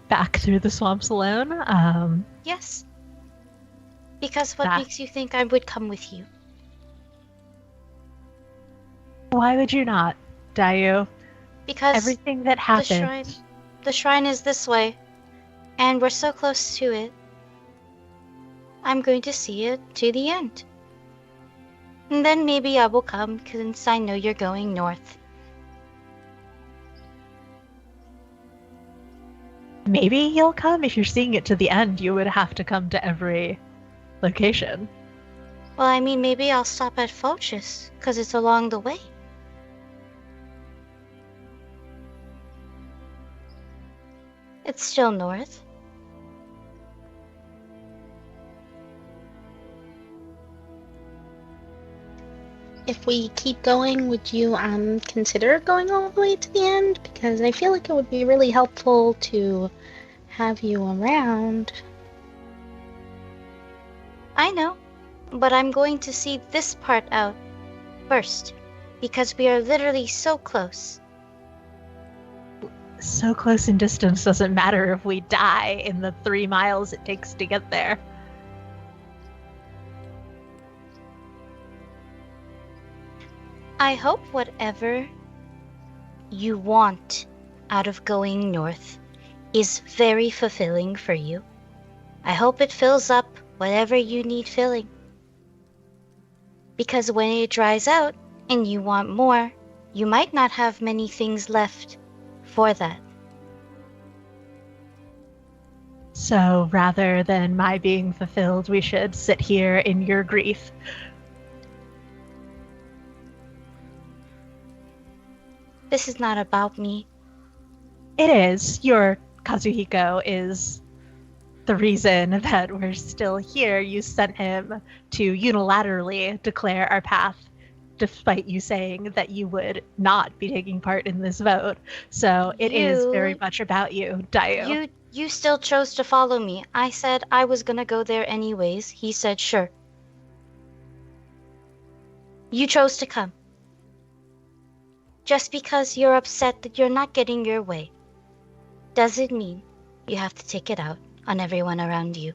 Back through the swamps alone? Yes. Because what makes you think I would come with you? Why would you not, Dayu? Because everything that happened. The shrine is this way, and we're so close to it. I'm going to see it to the end. And then maybe I will come, since I know you're going north. Maybe you'll come. If you're seeing it to the end, you would have to come to every location. Well, I mean, maybe I'll stop at Phocis, because it's along the way. It's still north. If we keep going, would you consider going all the way to the end? Because I feel like it would be really helpful to have you around. I know, but I'm going to see this part out first, because we are literally so close. So close in distance doesn't matter if we die in the 3 miles it takes to get there. I hope whatever you want out of going north is very fulfilling for you. I hope it fills up whatever you need filling. Because when it dries out and you want more, you might not have many things left for that. So rather than my being fulfilled, we should sit here in your grief. This is not about me. It is. Your Kazuhiko is the reason that we're still here. You sent him to unilaterally declare our path, despite you saying that you would not be taking part in this vote. So it is very much about you, Dayu. You still chose to follow me. I said I was gonna go there anyways. He said sure. You chose to come. Just because you're upset that you're not getting your way doesn't mean you have to take it out on everyone around you.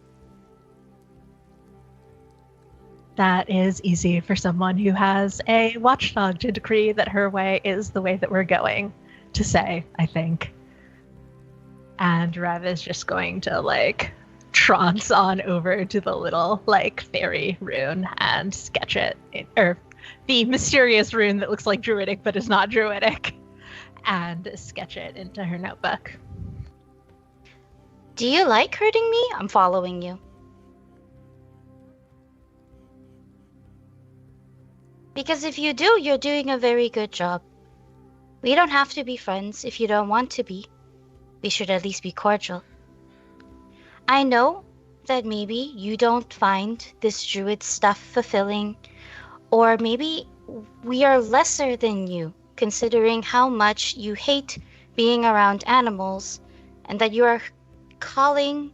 That is easy for someone who has a watchdog to decree that her way is the way that we're going to say, I think. And Rev is just going to, like, trance on over to the little, like, fairy rune and sketch it. Or the mysterious rune that looks like druidic but is not druidic. And sketch it into her notebook. Do you like hurting me? I'm following you. Because if you do, you're doing a very good job. We don't have to be friends if you don't want to be. We should at least be cordial. I know that maybe you don't find this druid stuff fulfilling, or maybe we are lesser than you, considering how much you hate being around animals, and that you are calling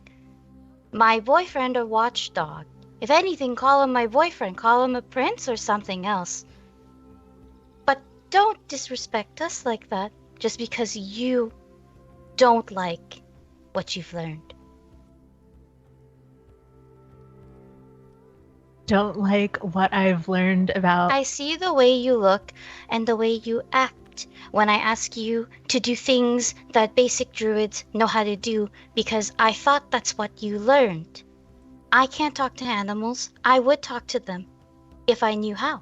my boyfriend a watchdog. If anything, call him my boyfriend, call him a prince or something else. But don't disrespect us like that, just because you don't like what you've learned. Don't like what I've learned about... I see the way you look and the way you act when I ask you to do things that basic druids know how to do, because I thought that's what you learned. I can't talk to animals. I would talk to them if I knew how.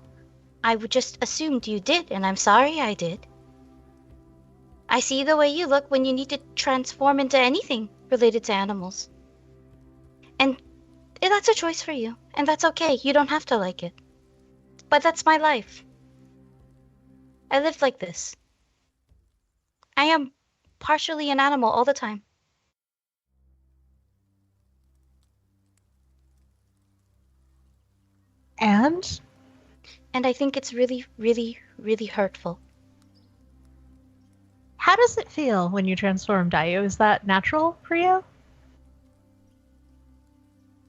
I would just assumed you did, and I'm sorry I did. I see the way you look when you need to transform into anything related to animals. And that's a choice for you, and that's okay. You don't have to like it. But that's my life. I live like this. I am partially an animal all the time. And I think it's really, really, really hurtful. How does it feel when you transform, Dayu? Is that natural for you?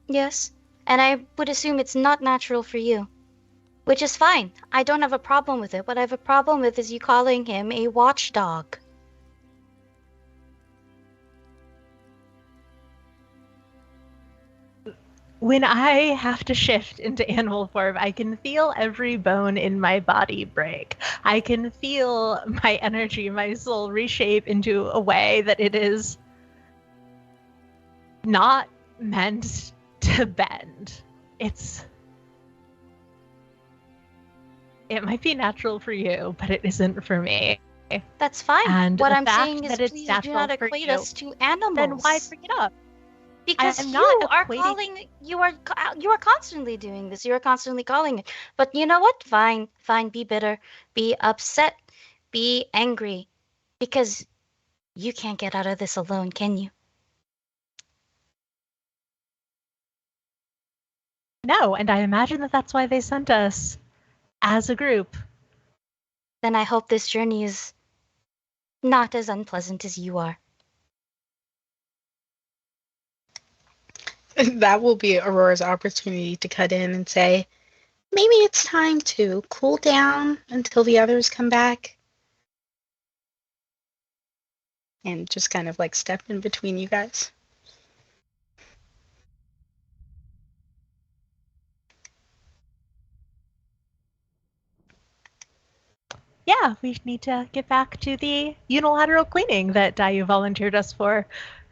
Yes, and I would assume it's not natural for you. Which is fine. I don't have a problem with it. What I have a problem with is you calling him a watchdog. When I have to shift into animal form, I can feel every bone in my body break. I can feel my energy, my soul reshape into a way that it is not meant to bend. It might be natural for you, but it isn't for me. That's fine. And what the I'm fact saying is that it's please do natural not for equate you, us to animals. Then why bring it up? Because I'm you not are equating- calling, you are constantly doing this. You are constantly calling it. But you know what? Fine, be bitter, be upset, be angry, because you can't get out of this alone, can you? No, and I imagine that that's why they sent us as a group. Then I hope this journey is not as unpleasant as you are. That will be Aurora's opportunity to cut in and say, maybe it's time to cool down until the others come back. And just kind of like step in between you guys. Yeah, we need to get back to the unilateral cleaning that Dayu volunteered us for,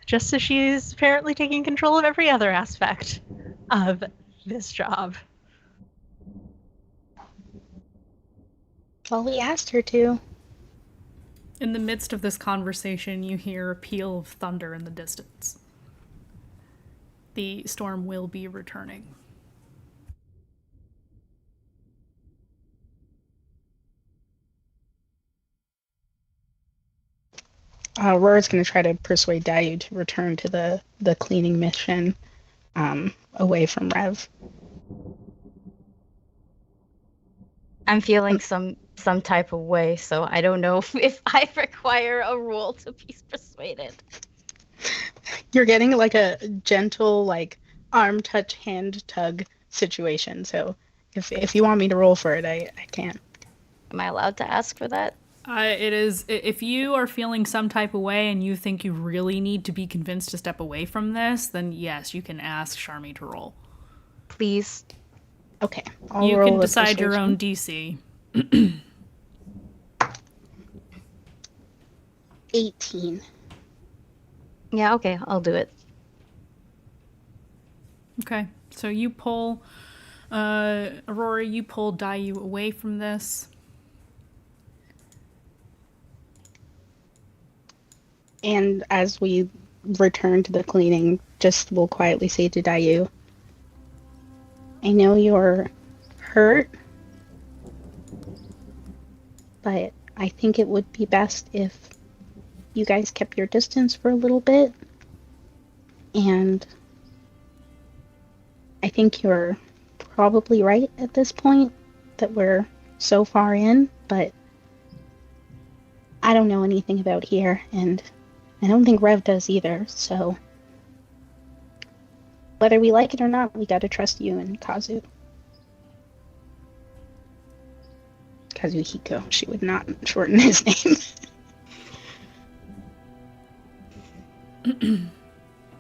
just as she's apparently taking control of every other aspect of this job. Well, we asked her to. In the midst of this conversation, you hear a peal of thunder in the distance. The storm will be returning. Aurora's going to try to persuade Dayu to return to the cleaning mission away from Rev. I'm feeling some type of way, so I don't know if I require a roll to be persuaded. You're getting like a gentle, like arm touch, hand tug situation. So if you want me to roll for it, I can. Am I allowed to ask for that? It is, if you are feeling some type of way and you think you really need to be convinced to step away from this, then yes, you can ask Charmy to roll. Please. Okay. You can decide your own DC. 18. Yeah, okay, I'll do it. Okay, so you pull, Aurora, you pull Dayu away from this. And as we return to the cleaning, just we'll quietly say to Dayu, I know you're hurt, but I think it would be best if you guys kept your distance for a little bit. And I think you're probably right at this point that we're so far in, but I don't know anything about here, and I don't think Rev does either, so whether we like it or not, we gotta trust you and Kazu. Kazuhiko, she would not shorten his name.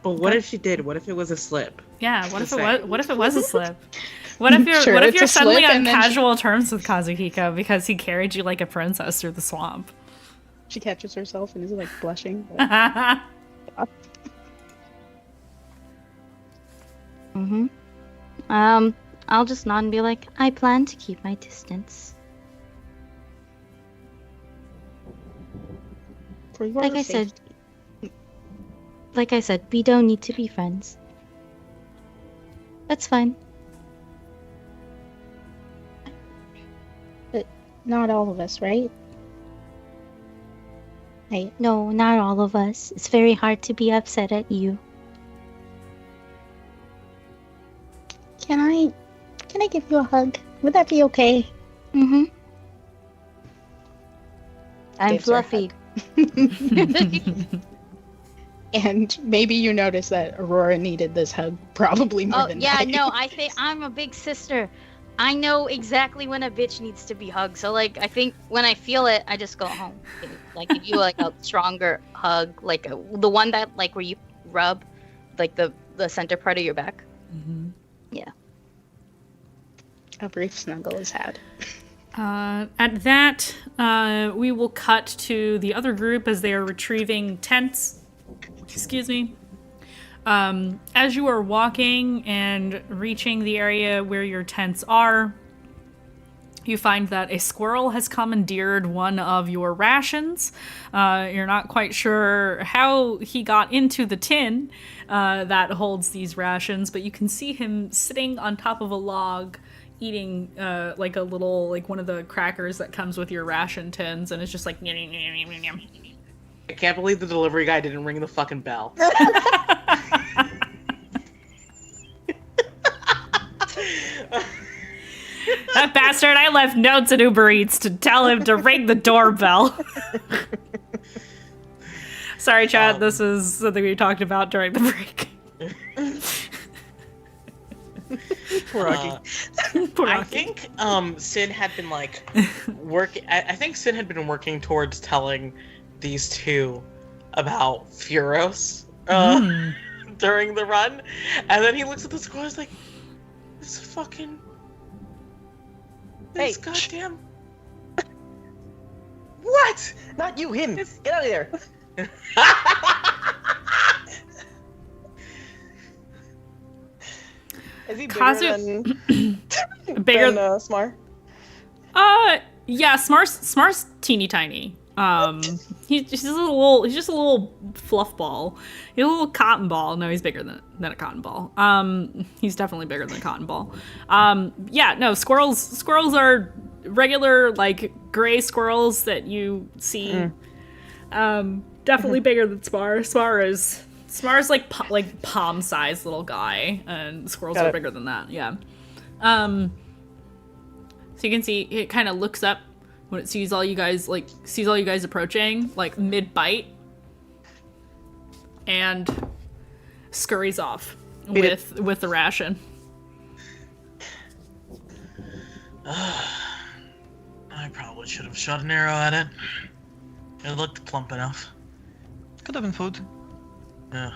But what if she did? What if it was a slip? Yeah, what if Just it saying. was? What if it was a slip? What if you're? Sure, what if it's you're a slip suddenly on and then casual terms with Kazuhiko because he carried you like a princess through the swamp? She catches herself and is like blushing. I'll just nod and be like, I plan to keep my distance. For your Like I said, safety. we don't need to be friends. That's fine. But not all of us, right? No, not all of us. It's very hard to be upset at you. Can I give you a hug? Would that be okay? Mm-hmm. I'm Gives her a fluffy. And maybe you notice that Aurora needed this hug probably more Oh, than yeah, I. no, I think I'm a big sister. I know exactly when a bitch needs to be hugged. So, like, I think when I feel it, I just go home. Like, give you, like, a stronger hug. Like, the one that, like, where you rub, like, the center part of your back. Mm-hmm. Yeah. A brief snuggle is had. At that, we will cut to the other group as they are retrieving tents. Excuse me. As you are walking and reaching the area where your tents are, you find that a squirrel has commandeered one of your rations. You're not quite sure how he got into the tin that holds these rations, but you can see him sitting on top of a log eating like a little, like one of the crackers that comes with your ration tins, and it's just like yum, yum, yum, yum, yum. I can't believe the delivery guy didn't ring the fucking bell. That bastard, I left notes at Uber Eats to tell him to ring the doorbell. Sorry, Chad, this is something we talked about during the break. Poor Rocky. Poor I Rocky. think Sin had been like working. I think Sin had been working towards telling these two about Furos during the run, and then he looks at the squirrel and is like, "This fucking, this goddamn, what? Not you, him. Get out of there. Is he bigger Kazu- than, Bigger- than Smar? Yeah, Smart's teeny tiny. He's just a little fluff ball. He's a little cotton ball. No, he's bigger than a cotton ball. He's definitely bigger than a cotton ball. Yeah, no, squirrels are regular, like, gray squirrels that you see. definitely bigger than Spar. Smar's like palm-sized little guy, and squirrels are bigger than that. Yeah. So you can see it kind of looks up when it sees all you guys approaching, like mid-bite, and scurries off with the ration. I probably should have shot an arrow at it. It looked plump enough. Could have been food. Yeah.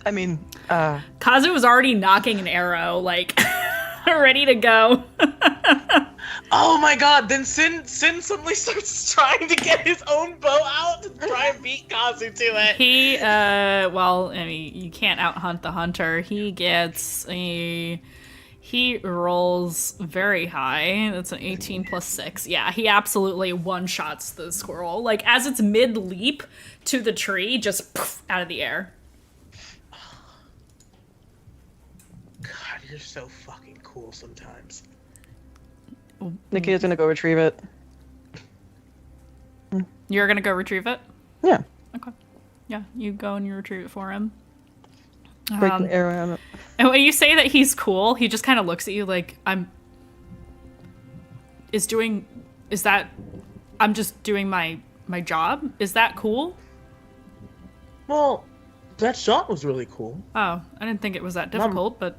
I mean, Kazu was already knocking an arrow, like, ready to go. Oh my god, then Sin suddenly starts trying to get his own bow out to try and beat Kazu to it. You can't out-hunt the hunter. He rolls very high. That's an 18 plus 6. Yeah, he absolutely one-shots the squirrel. Like, as it's mid-leap to the tree, just poof, out of the air. God, you're so fucking cool sometimes. Nikita's gonna go retrieve it. You're gonna go retrieve it? Yeah. Okay. Yeah, you go and you retrieve it for him. Break an arrow on it. And when you say that he's cool, he just kind of looks at you like, I'm just doing my job? Is that cool? Well, that shot was really cool. Oh, I didn't think it was that difficult, but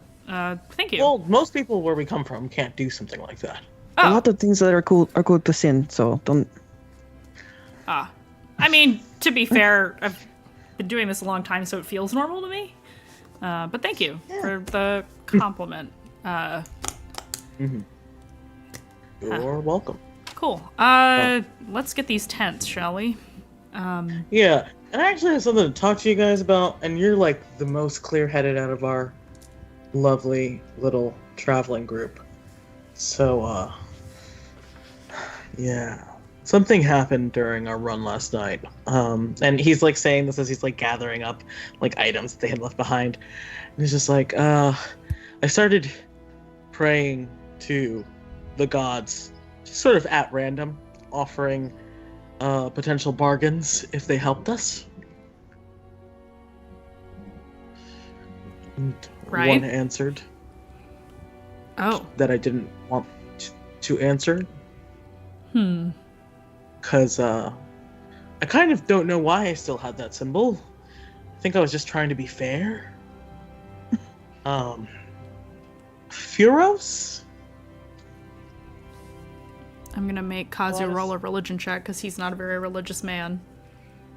thank you. Well, most people where we come from can't do something like that. A lot of things that are cool to Sin, so don't... I mean, to be fair, I've been doing this a long time, so it feels normal to me. But thank you for the compliment. You're welcome. Cool. Let's get these tents, shall we? Yeah, and I actually have something to talk to you guys about, and you're like the most clear-headed out of our lovely little traveling group. So, yeah. Something happened during our run last night. And he's like saying this as he's like gathering up like items that they had left behind. And he's just like, I started praying to the gods, just sort of at random, offering potential bargains if they helped us. And Right. one answered. Oh. That I didn't want to answer. Because I kind of don't know why I still had that symbol. I think I was just trying to be fair. Furos? I'm gonna make Kazu roll a religion check because he's not a very religious man.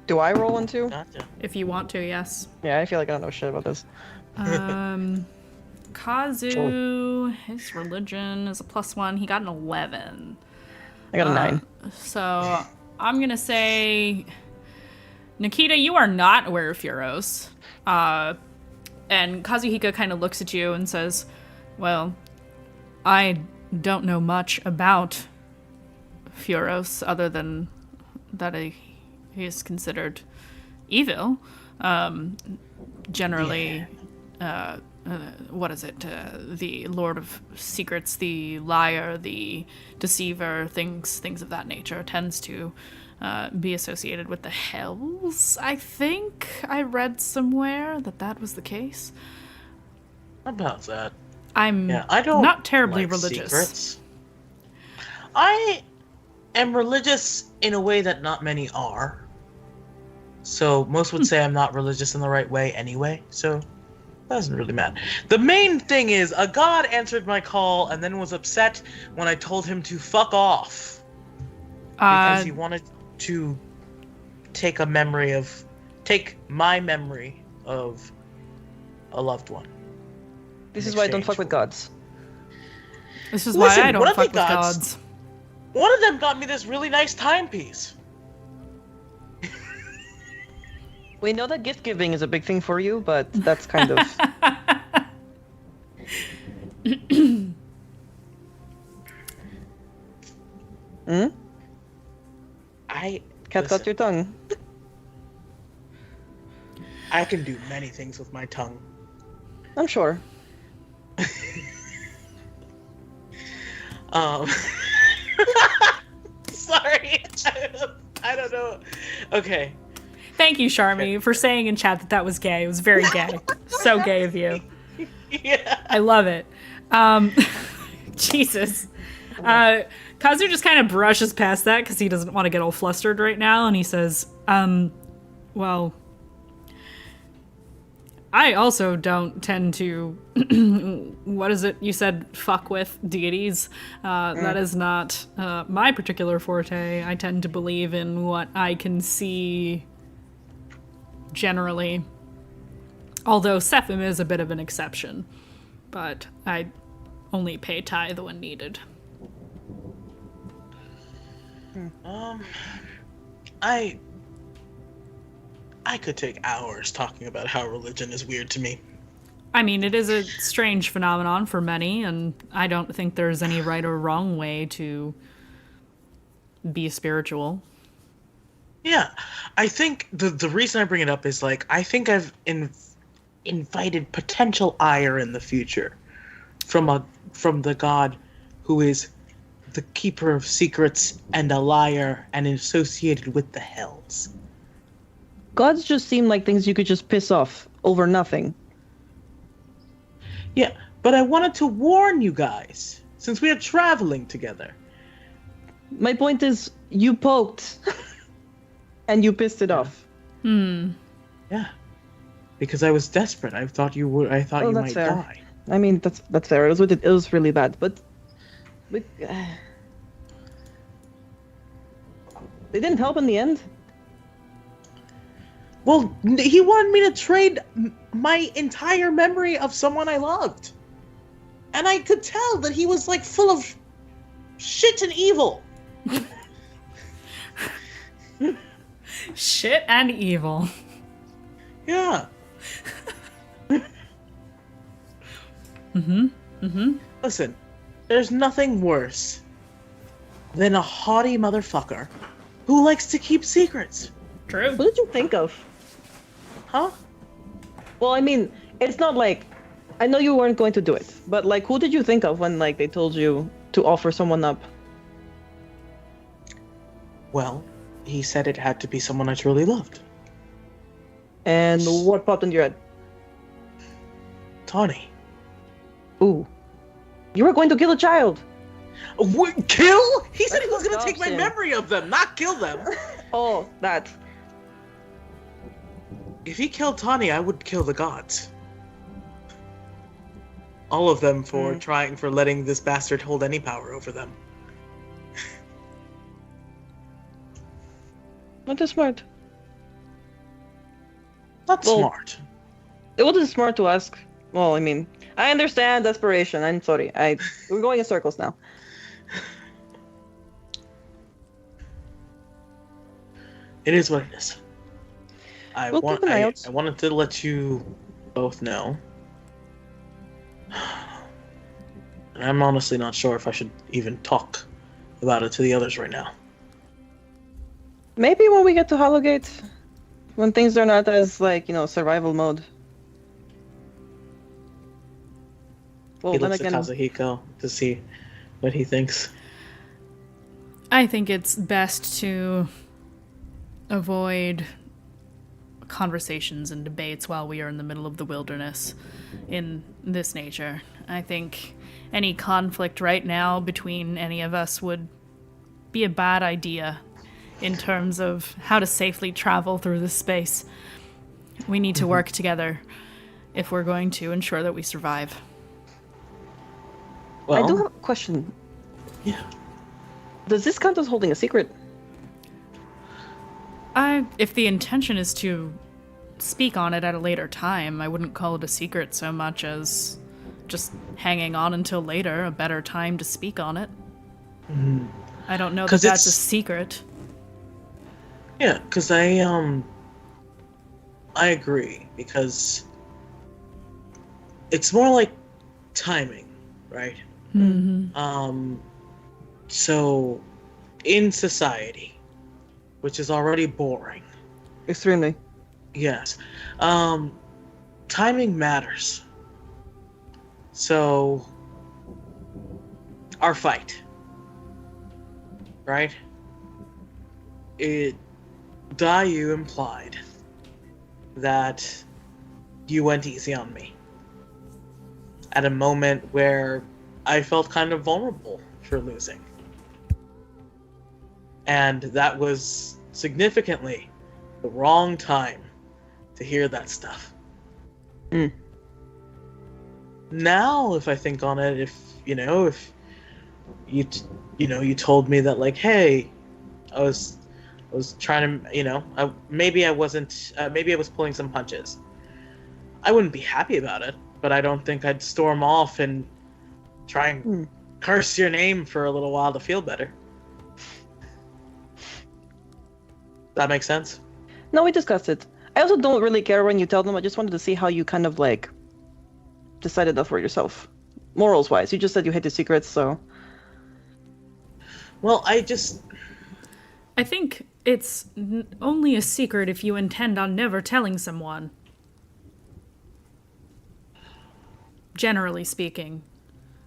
Do I roll one too? Gotcha. If you want to, yes. Yeah, I feel like I don't know shit about this. Kazu, his religion is a +1. He got an 11. I got a 9. So I'm gonna say, Nikita, you are not aware of Furos. And Kazuhika kind of looks at you and says, well, I don't know much about Furos other than that he is considered evil. Generally, what is it? The Lord of Secrets, the liar, the deceiver, things of that nature tends to be associated with the hells. I think I read somewhere that was the case. About that. I don't not terribly like religious. Secrets. I am religious in a way that not many are. So most would say I'm not religious in the right way anyway, so that doesn't really matter. The main thing is, a god answered my call and then was upset when I told him to fuck off. Because he wanted to take my memory of a loved one. This is why I don't fuck with gods. This is Listen, why I don't one of fuck the with gods- gods. One of them got me this really nice timepiece. We know that gift giving is a big thing for you, but that's kind of... Cat got your tongue. I can do many things with my tongue. I'm sure. Sorry. I don't know. Okay. Thank you, Charmy, for saying in chat that that was gay. It was very gay. So gay of you. Yeah. I love it. Jesus. Kazu just kind of brushes past that because he doesn't want to get all flustered right now, and he says, well, I also don't tend to, what is it you said, fuck with deities. That is not my particular forte. I tend to believe in what I can see generally. Although Sephim is a bit of an exception. But I only pay tithe when needed. I could take hours talking about how religion is weird to me. I mean, it is a strange phenomenon for many, and I don't think there's any right or wrong way to be spiritual. Yeah, I think the reason I bring it up is, like, I think I've invited potential ire in the future from the god who is the keeper of secrets and a liar and associated with the hells. Gods just seem like things you could just piss off over nothing. Yeah, but I wanted to warn you guys, since we are traveling together. My point is, you poked, and you pissed it off. Yeah, because I was desperate. I thought you might die. I mean, that's fair. It was really bad, but they didn't help in the end. Well, he wanted me to trade my entire memory of someone I loved. And I could tell that he was, like, full of shit and evil. Shit and evil. Yeah. Listen, there's nothing worse than a haughty motherfucker who likes to keep secrets. True. What did you think of? Huh? Well, I mean, it's not like... I know you weren't going to do it, but, like, who did you think of when, like, they told you to offer someone up? Well, he said it had to be someone I truly loved. And what popped in your head? Tawny. Ooh. You were going to kill a child! What, kill? He said That's he was going to take my him. memory of them, not kill them. Oh, that. If he killed Tawny, I would kill the gods. All of them for letting this bastard hold any power over them. Not too smart. Not smart. It wasn't smart to ask. Well, I mean, I understand desperation. I'm sorry. We're going in circles now. It is what it is. I We'll keep an eye out. I wanted to let you both know. And I'm honestly not sure if I should even talk about it to the others right now. Maybe when we get to Hollowgate, when things are not as, like, survival mode. Well, He then looks again, at Kazuhiko to see what he thinks. I think it's best to avoid conversations and debates while we are in the middle of the wilderness in this nature. I think any conflict right now between any of us would be a bad idea in terms of how to safely travel through this space. We need to work together if we're going to ensure that we survive. Well, I do have a question. Yeah. Does this count as holding a secret? If the intention is to speak on it at a later time, I wouldn't call it a secret so much as just hanging on until later, a better time to speak on it. I don't know that that's a secret. Yeah, because I agree, because it's more like timing, right? So in society, which is already boring. Extremely. Yes. Timing matters. So our fight, right? Dayu implied that you went easy on me at a moment where I felt kind of vulnerable for losing. And that was significantly the wrong time to hear that stuff. Now, if I think on it, if you told me that, like, hey, I was trying to, maybe I was pulling some punches, I wouldn't be happy about it, but I don't think I'd storm off and try and curse your name for a little while to feel better. That makes sense? No, we discussed it. I also don't really care when you tell them. I just wanted to see how you kind of, like, decided that for yourself. Morals-wise. You just said you hid the secrets, so... Well, I think it's only a secret if you intend on never telling someone. Generally speaking.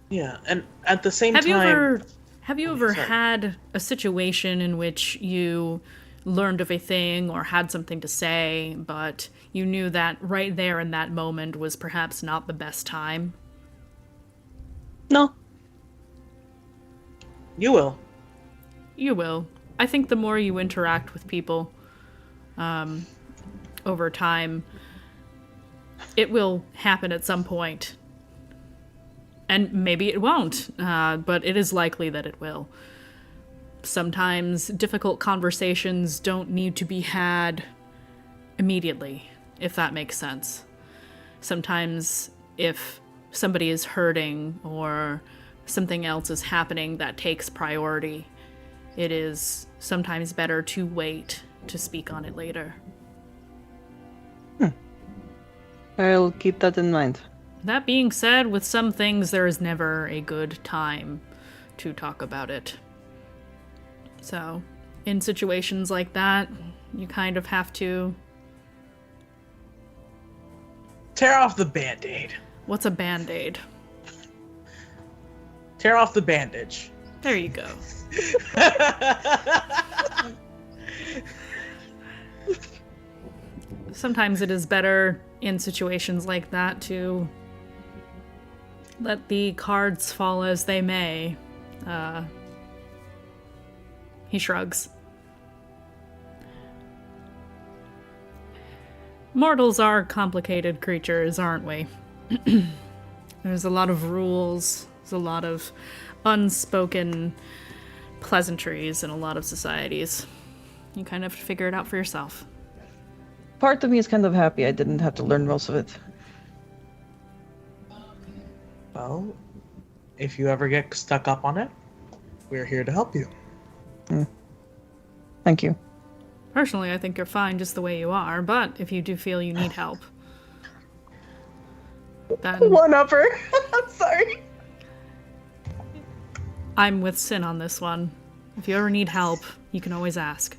Yeah, and at the same time... Have you ever had a situation in which you learned of a thing or had something to say, but you knew that right there in that moment was perhaps not the best time? No. You will. You will. I think the more you interact with people over time, it will happen at some point. And maybe it won't, but it is likely that it will. Sometimes difficult conversations don't need to be had immediately, if that makes sense. Sometimes if somebody is hurting or something else is happening that takes priority, it is sometimes better to wait to speak on it later. I'll keep that in mind. That being said, with some things there is never a good time to talk about it. So, in situations like that, you kind of have to... Tear off the Band-Aid. What's a Band-Aid? Tear off the bandage. There you go. Sometimes it is better in situations like that to let the cards fall as they may. He shrugs. Mortals are complicated creatures, aren't we? There's a lot of rules, there's a lot of unspoken pleasantries in a lot of societies. You kind of have to figure it out for yourself. Part of me is kind of happy I didn't have to learn most of it. Well, if you ever get stuck up on it, we're here to help you. Thank you. Personally, I think you're fine just the way you are, but if you do feel you need help, then... One-upper! I'm sorry. I'm with Sin on this one. If you ever need help, you can always ask.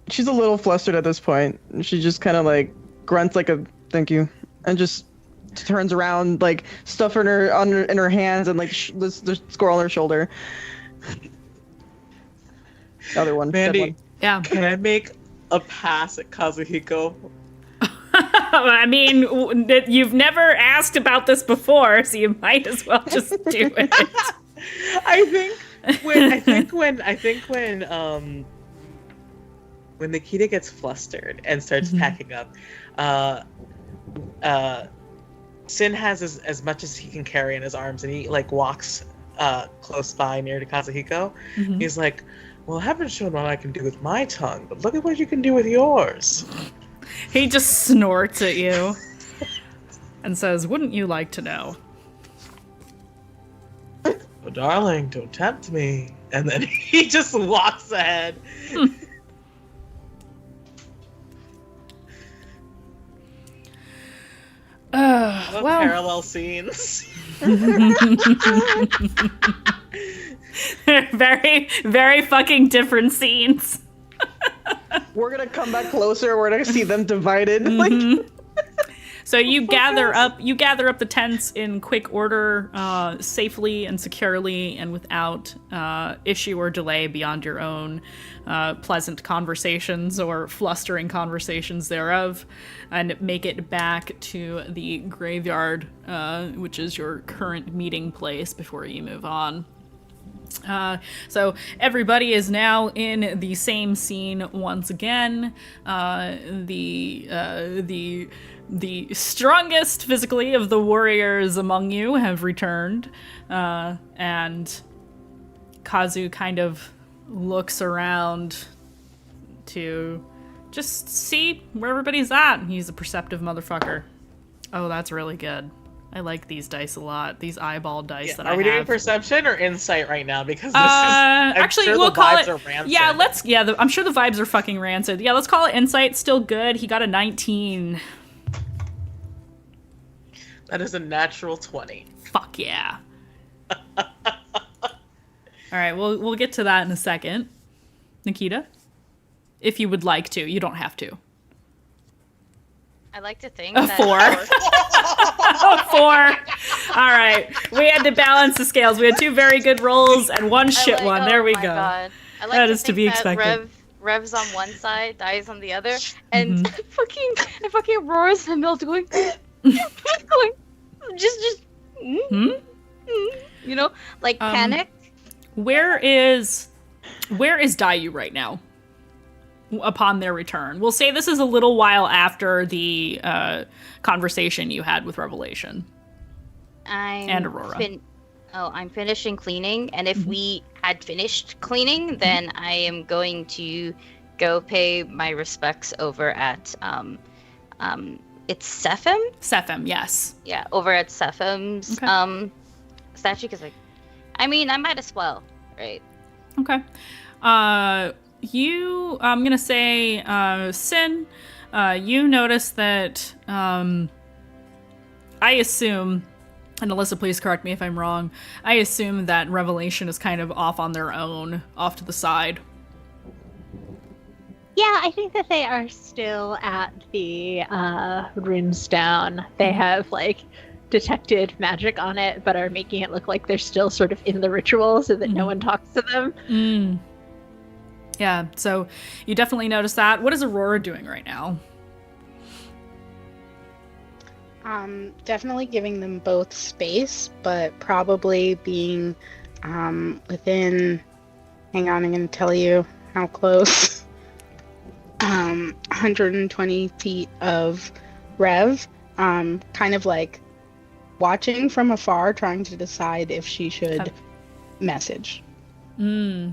She's a little flustered at this point. She just kind of, like, grunts like a thank you, and just turns around, like, stuff in her hands, and, like, the squirrel on her shoulder. The other one. Mandy, yeah. Can I make a pass at Kazuhiko? I mean, you've never asked about this before, so you might as well just do it. I think when Nikita gets flustered and starts packing up, Sin has as much as he can carry in his arms, and he, like, walks close by near to Kazuhiko. He's like, well, I haven't shown what I can do with my tongue, but look at what you can do with yours. He just snorts at you and says, wouldn't you like to know? Oh, darling, don't tempt me. And then he just walks ahead. Well, parallel scenes. Very, very fucking different scenes. We're gonna come back closer. We're gonna see them divided. So you gather up the tents in quick order, safely and securely, and without issue or delay beyond your own pleasant conversations or flustering conversations thereof, and make it back to the graveyard, which is your current meeting place before you move on. So everybody is now in the same scene once again. The strongest physically of the warriors among you have returned, and Kazu kind of looks around to just see where everybody's at. He's a perceptive motherfucker. Oh, that's really good. I like these dice a lot. These eyeball dice that I have. Are we doing perception or insight right now? Because this actually, sure we'll call it. Yeah, I'm sure the vibes are fucking rancid. Yeah, let's call it insight. Still good. He got a 19. That is a natural 20. Fuck yeah. All right, we'll get to that in a second. Nikita, if you would like to, you don't have to. I like to think A that 4. A 4. All right. We had to balance the scales. We had 2 very good rolls and 1 shit one. There we go. God. I like That to is to think be that expected. Rev's on one side, Dies on the other, and fucking Aurora's in the middle going, just, you know, like panic. Where is Dayu right now? Upon their return, we'll say this is a little while after the conversation you had with Revelation and Aurora. I'm finishing cleaning, and if we had finished cleaning, then I am going to go pay my respects over at it's Sephim? Sephim, yes. Yeah, over at Sephim's statue, because I might as well, right? Okay. I'm gonna say, Sin, you notice that, I assume, and Alyssa, please correct me if I'm wrong, I assume that Revelation is kind of off on their own, off to the side. Yeah, I think that they are still at the runestone. They have, detected magic on it, but are making it look like they're still sort of in the ritual so that no one talks to them. Yeah, so you definitely notice that. What is Aurora doing right now? Definitely giving them both space, but probably being within, hang on, I'm going to tell you how close, 120 feet of Rev, kind of like watching from afar, trying to decide if she should message.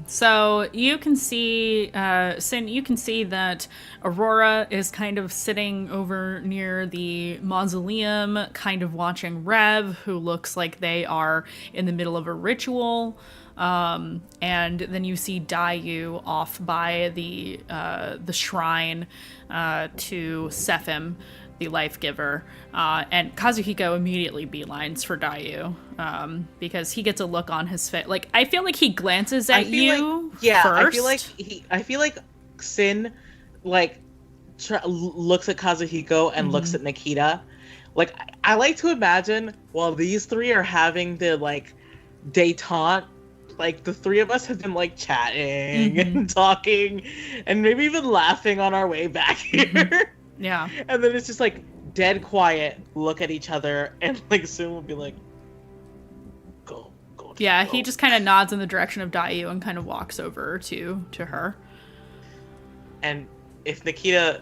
So you can see, Sin, you can see that Aurora is kind of sitting over near the mausoleum, kind of watching Rev, who looks like they are in the middle of a ritual. And then you see Dayu off by the shrine to Sephim, the life giver, and Kazuhiko immediately beelines for Dayu, because he gets a look on his face. Like, I feel like he glances at you first. I feel like Sin, looks at Kazuhiko and looks at Nikita. Like, I like to imagine while these three are having the detente, the three of us have been chatting and talking and maybe even laughing on our way back here. Yeah. And then it's just dead quiet, look at each other, and Sin will be like, go. Yeah, he just kind of nods in the direction of Dayu and kind of walks over to her. And if Nikita,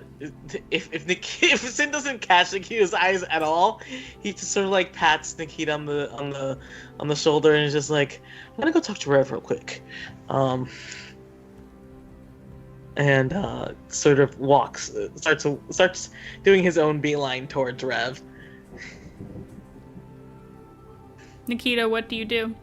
if Sin doesn't catch Nikita's eyes at all, he just sort of pats Nikita on the shoulder and is just like, I'm gonna go talk to Rev real quick. And sort of starts doing his own beeline towards Rev. Nikita, what do you do?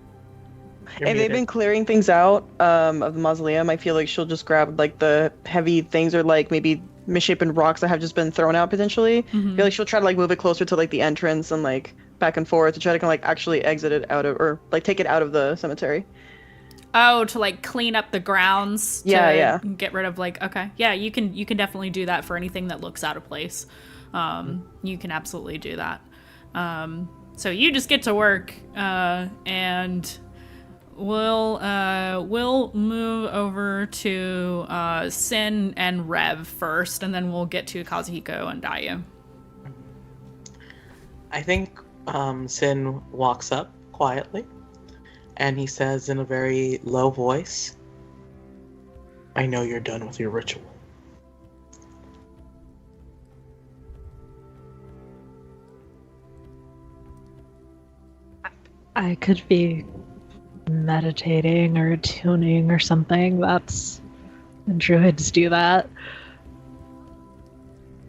If they've been clearing things out of the mausoleum, I feel like she'll just grab the heavy things or maybe misshapen rocks that have just been thrown out potentially. I feel like she'll try to move it closer to the entrance and back and forth to try to actually exit it out of, or take it out of the cemetery. Oh, to clean up the grounds. Yeah. Get rid of okay. Yeah, you can definitely do that for anything that looks out of place. you can absolutely do that. So you just get to work, and we'll move over to Sin and Rev first, and then we'll get to Kazuhiko and Dayu. I think Sin walks up quietly, and he says in a very low voice, "I know you're done with your ritual." I could be meditating or tuning or something. That's... druids do that.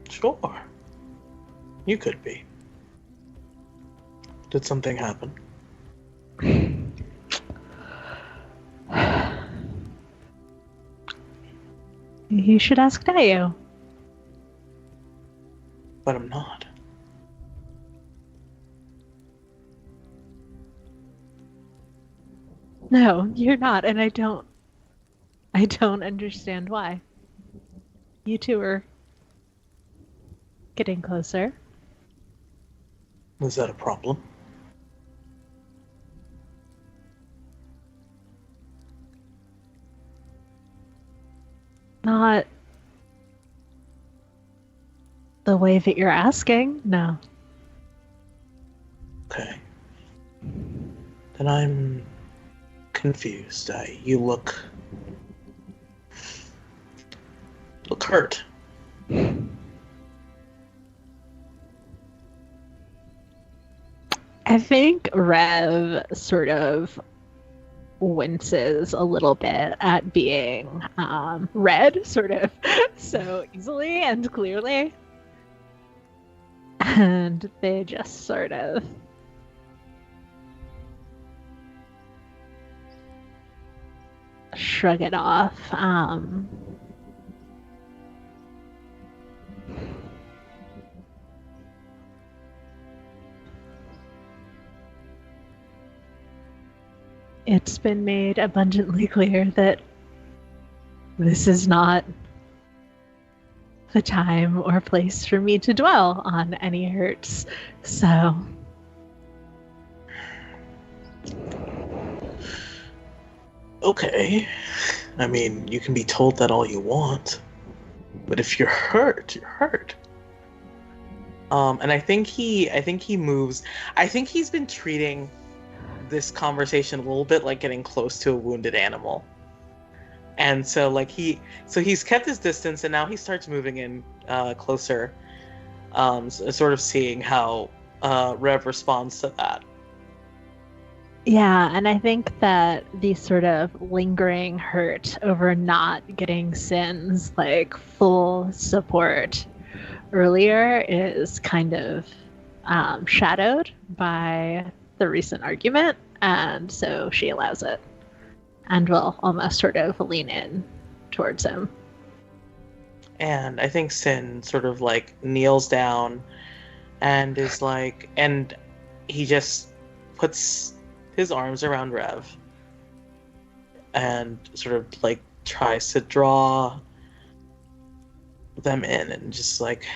Sure. You could be. Did something happen? You should ask Dayu. But I'm not. No, you're not, and I don't understand why. You two are getting closer. Is that a problem? Not the way that you're asking, no. Okay. Then I'm confused. You look hurt. I think Rev sort of winces a little bit at being read sort of so easily and clearly. And they just sort of shrug it off. It's been made abundantly clear that this is not the time or place for me to dwell on any hurts, so... Okay. I mean, you can be told that all you want. But if you're hurt, you're hurt. And I think he moves. I think he's been treating this conversation a little bit like getting close to a wounded animal. And so like he's kept his distance, and now he starts moving in closer, sort of seeing how Rev responds to that. Yeah, and I think that the sort of lingering hurt over not getting Sin's like full support earlier is kind of shadowed by the recent argument, and so she allows it and will almost sort of lean in towards him. And I think Sin sort of like kneels down and is like, and he just puts his arms around Rev and sort of like tries to draw them in, and just like,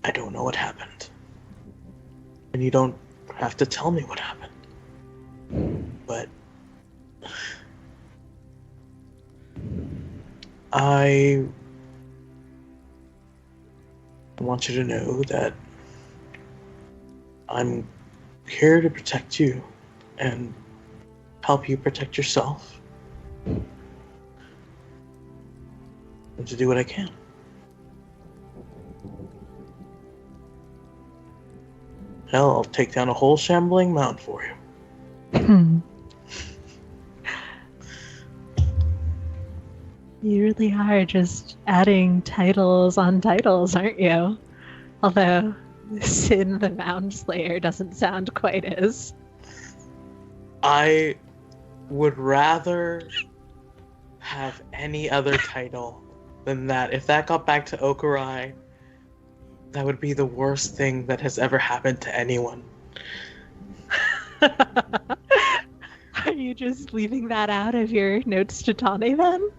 I don't know what happened, and you don't have to tell me what happened, but I want you to know that I'm here to protect you and help you protect yourself, and to do what I can. Hell, I'll take down a whole shambling mound for you. You really are just adding titles on titles, aren't you? Although Sin the Mound Slayer doesn't sound quite as... I would rather have any other title than that. If that got back to Okurai, that would be the worst thing that has ever happened to anyone. Are you just leaving that out of your notes to Tawny then?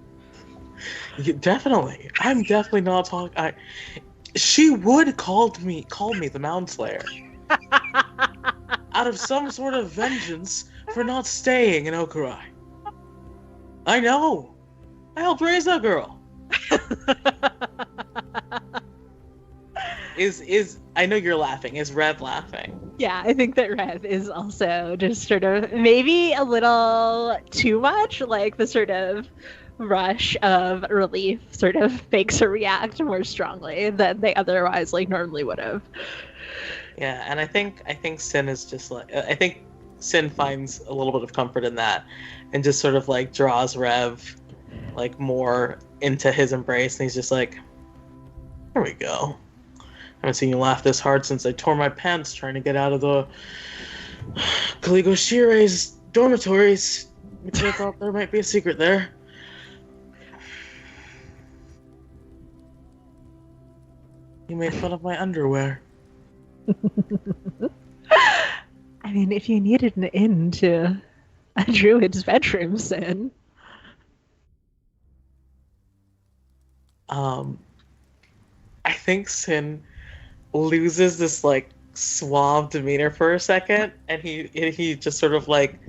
Definitely. I'm definitely not talking. She would call me the Mound Slayer out of some sort of vengeance for not staying in Okurai. I know. I helped raise that girl. Is I know you're laughing. Is Rev laughing? Yeah, I think that Rev is also just sort of maybe a little too much, like the sort of rush of relief sort of makes her react more strongly than they otherwise like normally would have. Yeah, and I think Sin is just like, I think Sin finds a little bit of comfort in that, and just sort of like draws Rev like more into his embrace, and he's just like, there we go. I haven't seen you laugh this hard since I tore my pants trying to get out of the Kaligo Shirei's dormitories, because I thought there might be a secret there. You made fun of my underwear. I mean, if you needed an in to a druid's bedroom, Sin. I think Sin loses this like suave demeanor for a second, and he just sort of like,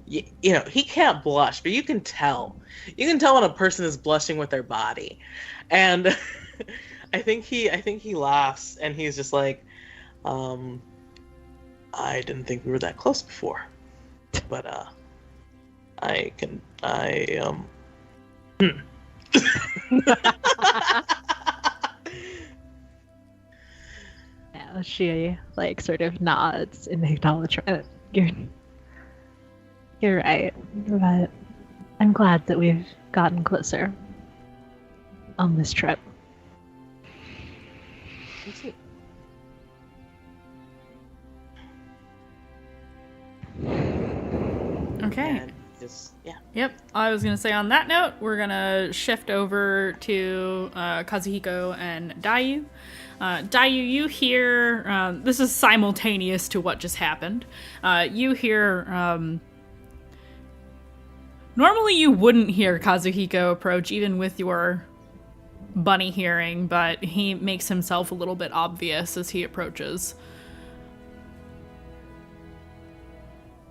you know, he can't blush, but you can tell when a person is blushing with their body, and I think he laughs, and he's just like, I didn't think we were that close before, but Yeah, she like sort of nods in acknowledgement. You're right, but I'm glad that we've gotten closer on this trip. Okay. And just, yeah. Yep. I was going to say on that note, we're going to shift over to Kazuhiko and Dayu. Dayu, you hear, this is simultaneous to what just happened. You hear, normally you wouldn't hear Kazuhiko approach even with your bunny hearing, but he makes himself a little bit obvious as he approaches.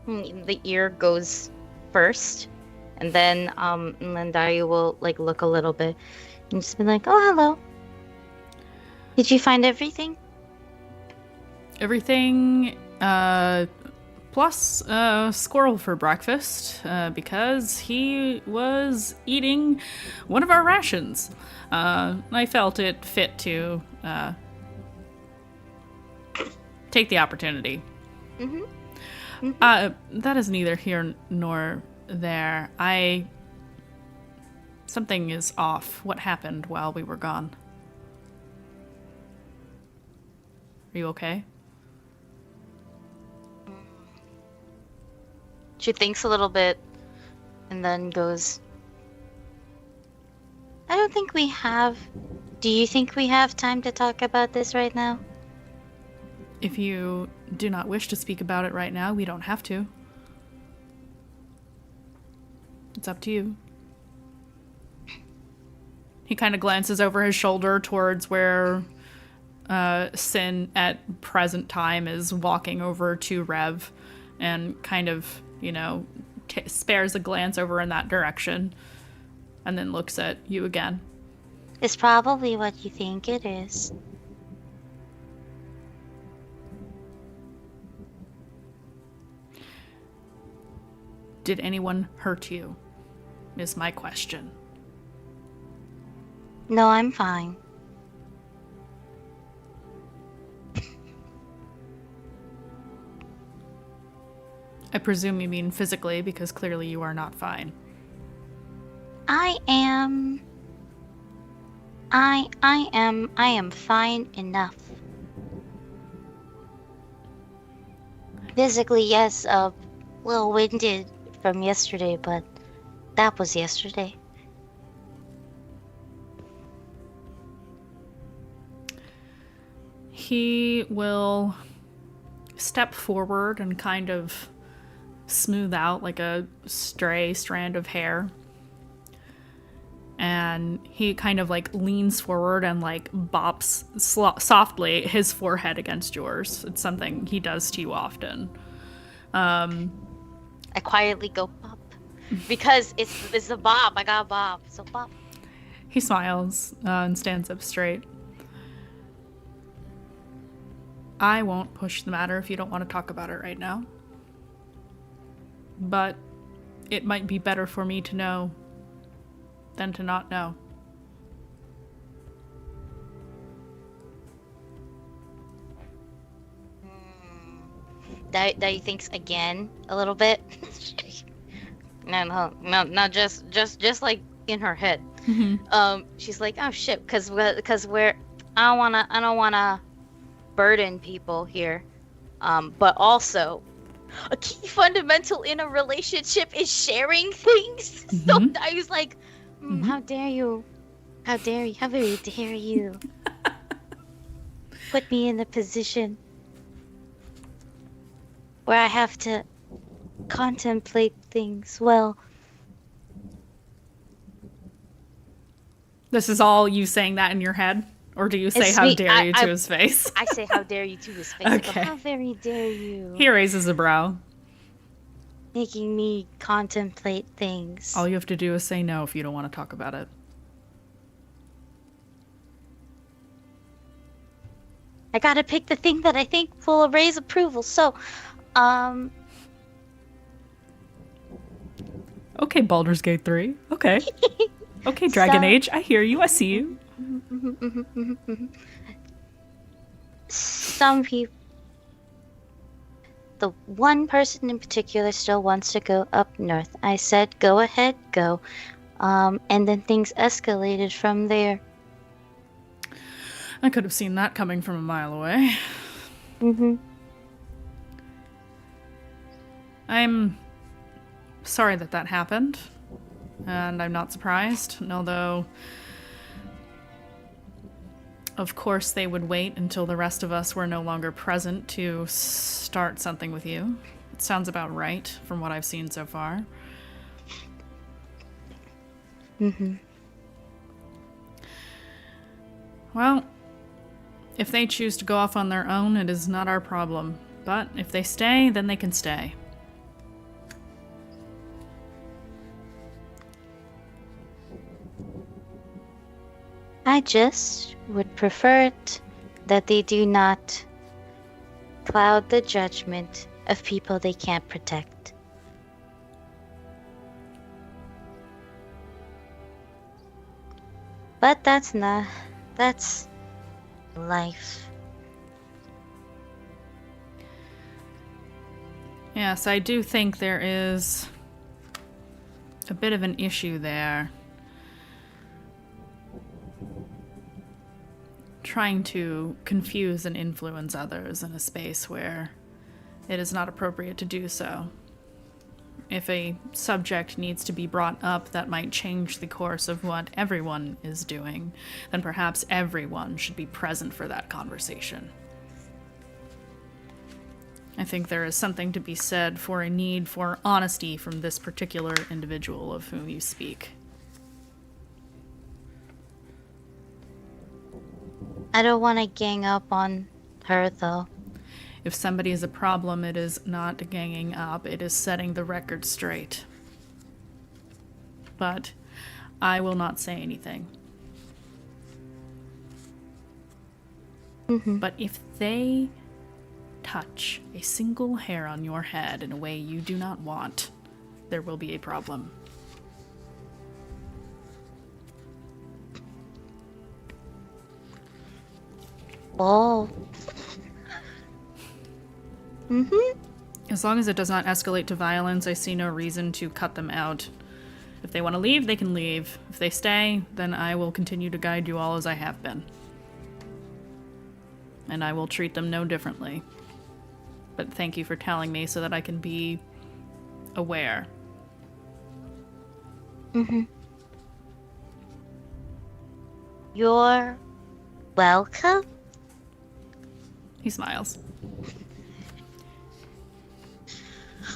The ear goes first, and then Dayu will like look a little bit and just be like, "Oh, hello. Did you find everything?" Everything, plus squirrel for breakfast, because he was eating one of our rations. I felt it fit to take the opportunity. Mm-hmm. That is neither here nor there. Something is off. What happened while we were gone? Are you okay? She thinks a little bit and then goes, I don't think we have. Do you think we have time to talk about this right now? If you do not wish to speak about it right now, we don't have to. It's up to you. He kind of glances over his shoulder towards where Sin at present time is walking over to Rev, and kind of, you know, spares a glance over in that direction, and then looks at you again. It's probably what you think it is. Did anyone hurt you? Is my question. No, I'm fine. I presume you mean physically, because clearly you are not fine. I am fine enough. Physically, yes, a little winded from yesterday, but that was yesterday. He will step forward and kind of smooth out like a stray strand of hair. And he kind of like leans forward and like bops softly his forehead against yours. It's something he does to you often. I quietly go bop because it's a bop. I got a bop. So bop. He smiles and stands up straight. I won't push the matter if you don't want to talk about it right now. But it might be better for me to know than to not know. That thinks again a little bit. No, just like in her head. Mm-hmm. She's like, oh shit, because I don't wanna burden people here, but also a key fundamental in a relationship is sharing things. So I was like, how dare you, how very dare you put me in the position where I have to contemplate things. Well, This is all you saying that in your head? Or do you say how dare you to his face? I say how dare you to his face. Okay. How very dare you. He raises a brow. Making me contemplate things. All you have to do is say no if you don't want to talk about it. I gotta pick the thing that I think will raise approval. So, Okay, Baldur's Gate 3. Okay. Okay, Dragon Age. I hear you. I see you. Some people... The one person in particular still wants to go up north. I said, go ahead, go. And then things escalated from there. I could have seen that coming from a mile away. I'm sorry that happened. And I'm not surprised, although... Of course, they would wait until the rest of us were no longer present to start something with you. It sounds about right from what I've seen so far. Well, if they choose to go off on their own, it is not our problem. But if they stay, then they can stay. I just would prefer it that they do not cloud the judgment of people they can't protect. But that's life. Yes, I do think there is a bit of an issue there. Trying to confuse and influence others in a space where it is not appropriate to do so. If a subject needs to be brought up that might change the course of what everyone is doing, then perhaps everyone should be present for that conversation. I think there is something to be said for a need for honesty from this particular individual of whom you speak. I don't want to gang up on her, though. If somebody is a problem, it is not ganging up, it is setting the record straight. But I will not say anything. But if they touch a single hair on your head in a way you do not want, there will be a problem. Oh. As long as it does not escalate to violence, I see no reason to cut them out. If they want to leave, they can leave. If they stay, then I will continue to guide you all as I have been. And I will treat them no differently. But thank you for telling me so that I can be aware. You're welcome? He smiles.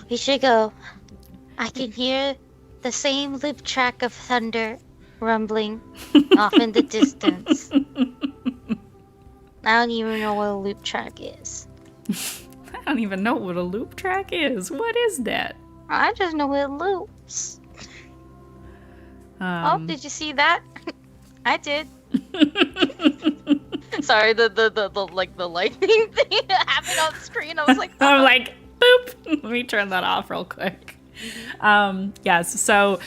We should go. I can hear the same loop track of thunder rumbling off in the distance. I don't even know what a loop track is. I don't even know what a loop track is. What is that? I just know it loops. Oh, did you see that? I did. Sorry, the like the lightning thing that happened on screen. I was like, oh. I'm like, boop. Let me turn that off real quick. Yes, so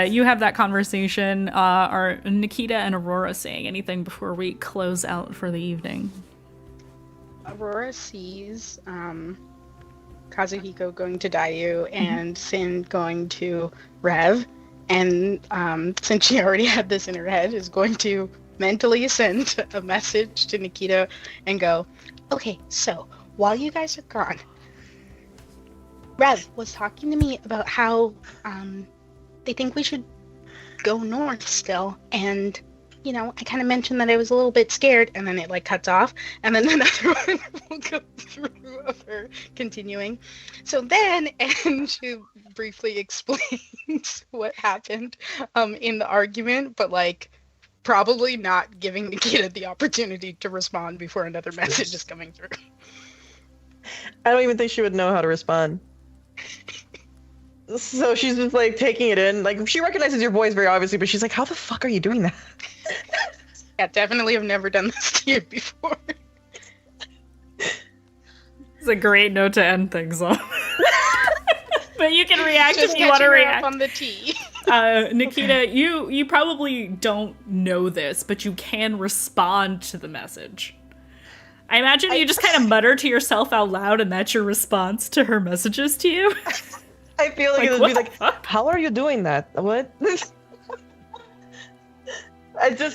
you have that conversation. Are Nikita and Aurora saying anything before we close out for the evening? Aurora sees Kazuhiko going to Dayu and Sin going to Rev, and since she already had this in her head, is going to mentally send a message to Nikita and go, okay, so while you guys are gone, Rev was talking to me about how they think we should go north still, and you know, I kind of mentioned that I was a little bit scared, and then it like cuts off, and then another one will go through of her continuing. So then, and she briefly explains what happened in the argument, but like probably not giving Nikita the opportunity to respond before another message is coming through. I don't even think she would know how to respond. So she's just like taking it in. Like she recognizes your voice very obviously, but she's like, how the fuck are you doing that? Yeah, definitely have never done this to you before. It's a great note to end things on. But you can react Just if you want to react. on the tea. Nikita, you probably don't know this, but you can respond to the message. I imagine you just kind of mutter to yourself out loud, and that's your response to her messages to you. I feel like it would be like, how are you doing that? What?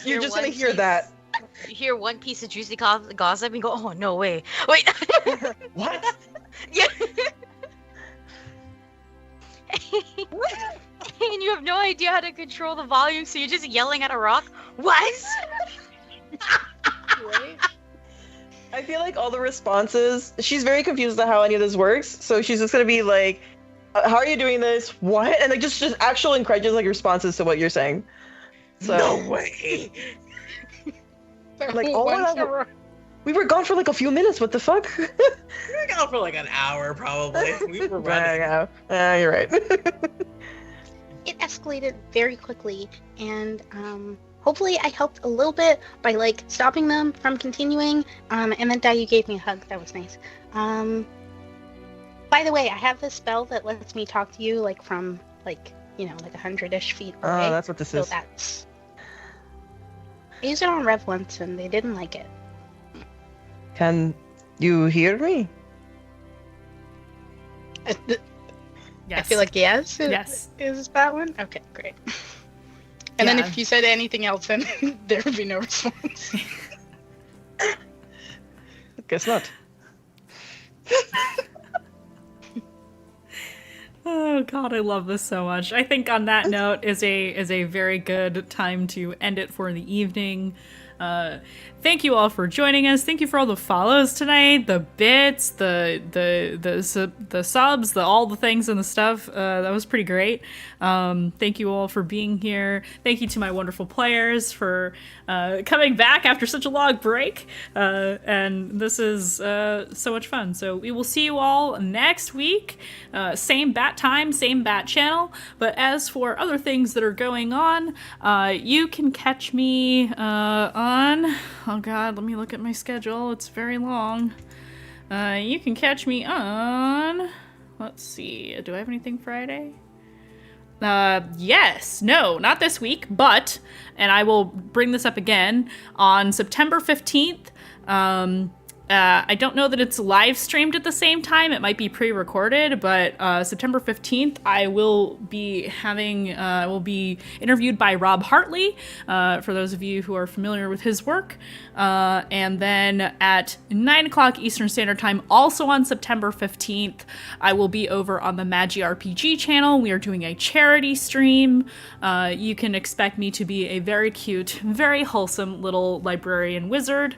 You're just gonna hear that. You hear one piece of juicy gossip and go, oh, no way. Wait. What? Yeah. And you have no idea how to control the volume, so you're just yelling at a rock. What? Right? I feel like all the responses, she's very confused about how any of this works, so she's just gonna be like, how are you doing this? What? And like just actual incredulous like responses to what you're saying. So, No way. like, oh, we were gone for like a few minutes. What the fuck? We were gone for like an hour, probably. We were running. You're right. It escalated very quickly, and hopefully I helped a little bit by like stopping them from continuing. And then Dayu gave me a hug. That was nice. By the way, I have this spell that lets me talk to you like from like, you know, like 100-ish feet away. Oh, that's what this is. That's. I used it on Rev once, and they didn't like it. Can you hear me? Yes. I feel like yes. Yes. Is that one? Okay, great. And then if you said anything else, then there would be no response. Guess not. Oh god, I love this so much. I think on that note is a very good time to end it for the evening. Thank you all for joining us. Thank you for all the follows tonight, the bits, the subs, all the things and the stuff. That was pretty great. Thank you all for being here. Thank you to my wonderful players for coming back after such a long break. And this is so much fun. So we will see you all next week. Same bat time, same bat channel. But as for other things that are going on, you can catch me on... Oh god, let me look at my schedule. It's very long. You can catch me on... Let's see. Do I have anything Friday? Yes. No, not this week, but... And I will bring this up again. On September 15th, I don't know that it's live streamed at the same time. It might be pre-recorded, but September 15th, I will be interviewed by Rob Hartley, for those of you who are familiar with his work. And then at 9 o'clock Eastern Standard Time, also on September 15th, I will be over on the Magi RPG channel. We are doing a charity stream. You can expect me to be a very cute, very wholesome little librarian wizard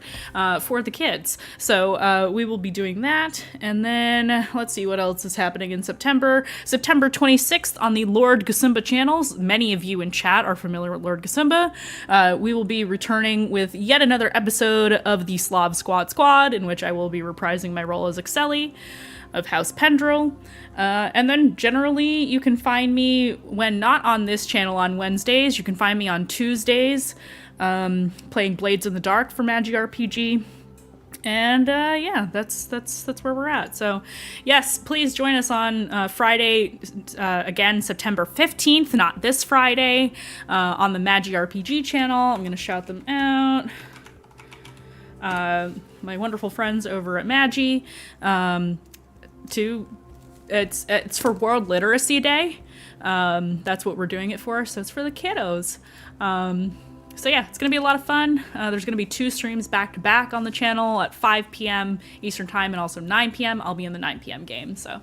for the kids. So we will be doing that. And then let's see what else is happening in September. September 26th on the Lord Gasumba channels. Many of you in chat are familiar with Lord Gasumba. We will be returning with yet another episode of the Slav Squad, in which I will be reprising my role as Excelli of House Pendril. And then generally you can find me when not on this channel on Wednesdays. You can find me on Tuesdays playing Blades in the Dark for Magi RPG. And yeah, that's where we're at. So yes, please join us on Friday, again, September 15th, not this Friday, on the Magi RPG channel. I'm going to shout them out. My wonderful friends over at Magi. It's for World Literacy Day. That's what we're doing it for. So it's for the kiddos. So yeah, it's gonna be a lot of fun. There's gonna be 2 streams back to back on the channel at 5 p.m. Eastern time and also 9 p.m. I'll be in the 9 p.m. game. So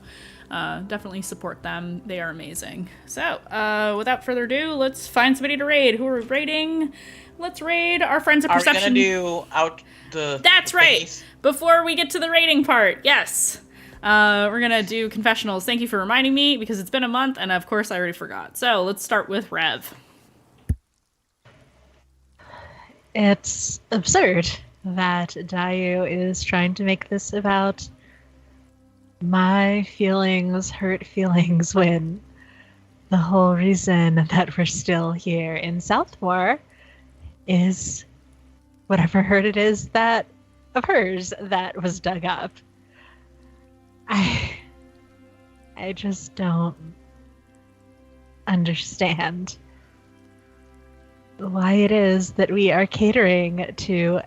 definitely support them. They are amazing. So without further ado, let's find somebody to raid. Who are we raiding? Let's raid our friends of Perception. Are we gonna do out the... That's the right. thingies? Before we get to the raiding part, yes. We're gonna do confessionals. Thank you for reminding me, because it's been a month, and of course I already forgot. So let's start with Rev. It's absurd that Dayu is trying to make this about my feelings, hurt feelings, when the whole reason that we're still here in Southmore is whatever hurt it is that of hers that was dug up. I just don't understand why it is that we are catering to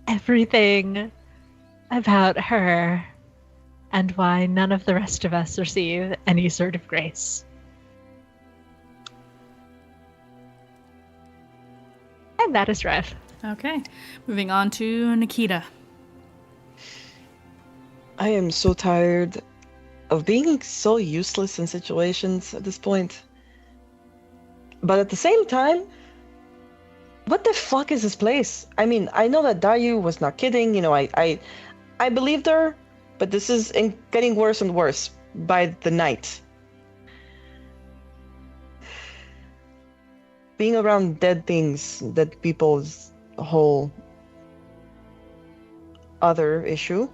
everything about her and why none of the rest of us receive any sort of grace. And that is Rev. Okay, moving on to Nikita. I am so tired of being so useless in situations at this point. But at the same time, what the fuck is this place? I mean, I know that Dayu was not kidding, you know, I believed her, but this is getting worse and worse by the night. Being around dead things, dead people is a whole other issue.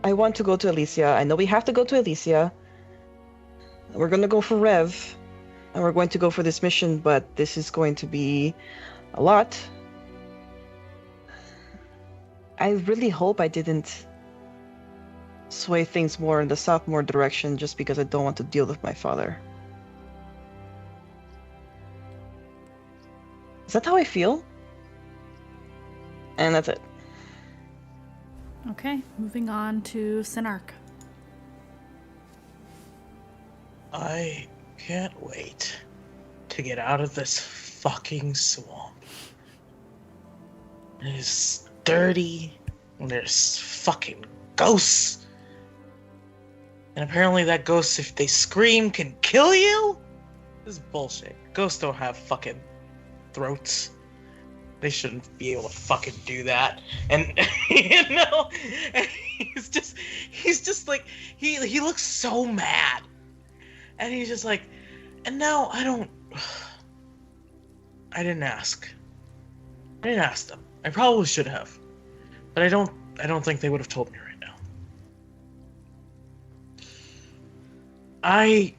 I want to go to Elysia. I know we have to go to Elysia. We're gonna go for Rev, and we're going to go for this mission, but this is going to be a lot. I really hope I didn't sway things more in the sophomore direction just because I don't want to deal with my father. Is that how I feel? And that's it. Okay, moving on to Sinark. I can't wait to get out of this fucking swamp. It is dirty, and there's fucking ghosts. And apparently that ghost, if they scream, can kill you? This is bullshit. Ghosts don't have fucking throats. They shouldn't be able to fucking do that. And you know, and he's just like he looks so mad. And he's just like, and now I didn't ask. I didn't ask them. I probably should have. But I don't think they would have told me right now. I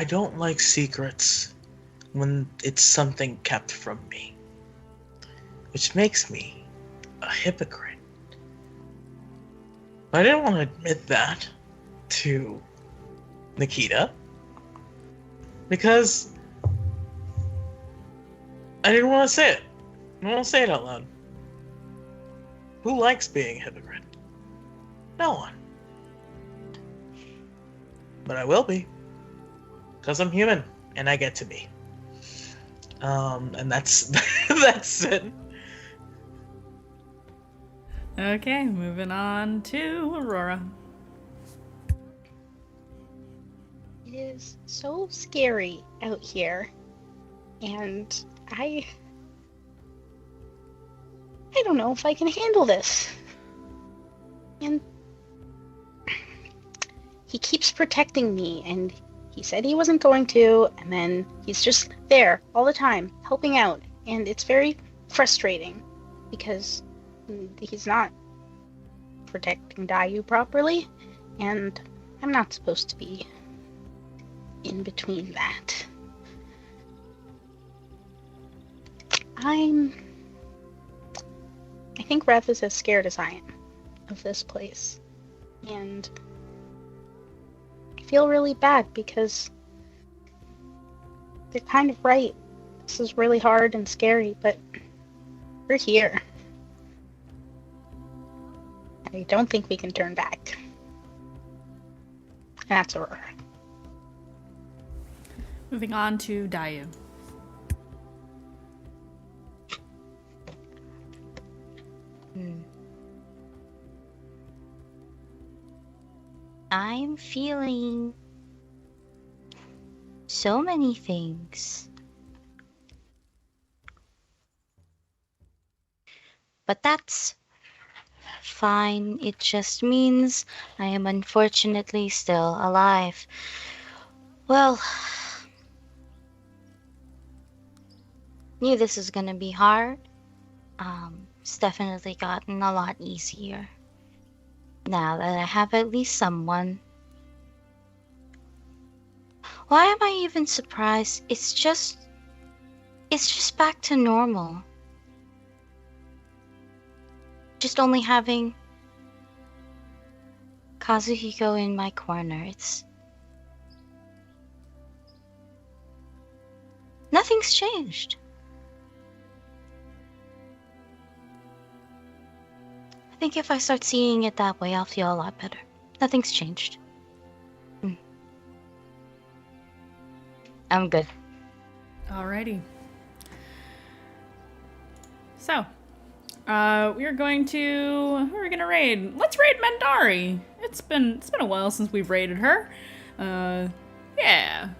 don't like secrets when it's something kept from me, which makes me a hypocrite. I didn't want to admit that to Nikita because I didn't want to say it. I don't want to say it out loud. Who likes being a hypocrite? No one. But I will be. Because I'm human, and I get to be. And that's that's it. Okay, moving on to Aurora. It is so scary out here. And I don't know if I can handle this. And he keeps protecting me, and he said he wasn't going to, and then he's just there all the time, helping out. And it's very frustrating because he's not protecting Dayu properly, and I'm not supposed to be in between that. I think Wrath is as scared as I am of this place. And I feel really bad because they're kind of right. This is really hard and scary, but we're here. I don't think we can turn back. And that's Aurora. Moving on to Dayu. I'm feeling so many things. But that's fine. It just means I am unfortunately still alive. Well, knew this was gonna be hard. It's definitely gotten a lot easier now that I have at least someone. Why am I even surprised? It's just back to normal. Just only having Kazuhiko in my corner. Nothing's changed. I think if I start seeing it that way, I'll feel a lot better. Nothing's changed. I'm good. Alrighty. So, who are we gonna raid? Let's raid Mendari. It's been a while since we've raided her. Yeah.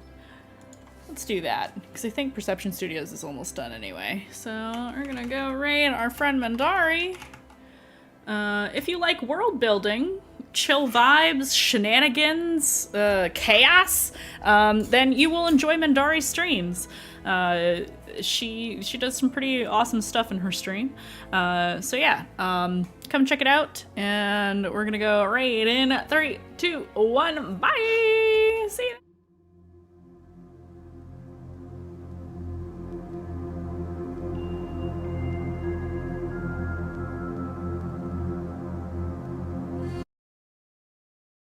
Let's do that, because I think Perception Studios is almost done anyway. So, we're gonna go raid our friend Mendari. If you like world building, chill vibes, shenanigans, chaos, then you will enjoy Mendari's streams. She does some pretty awesome stuff in her stream. So yeah, come check it out, and we're gonna go raid in 3, 2, 1, bye! See ya!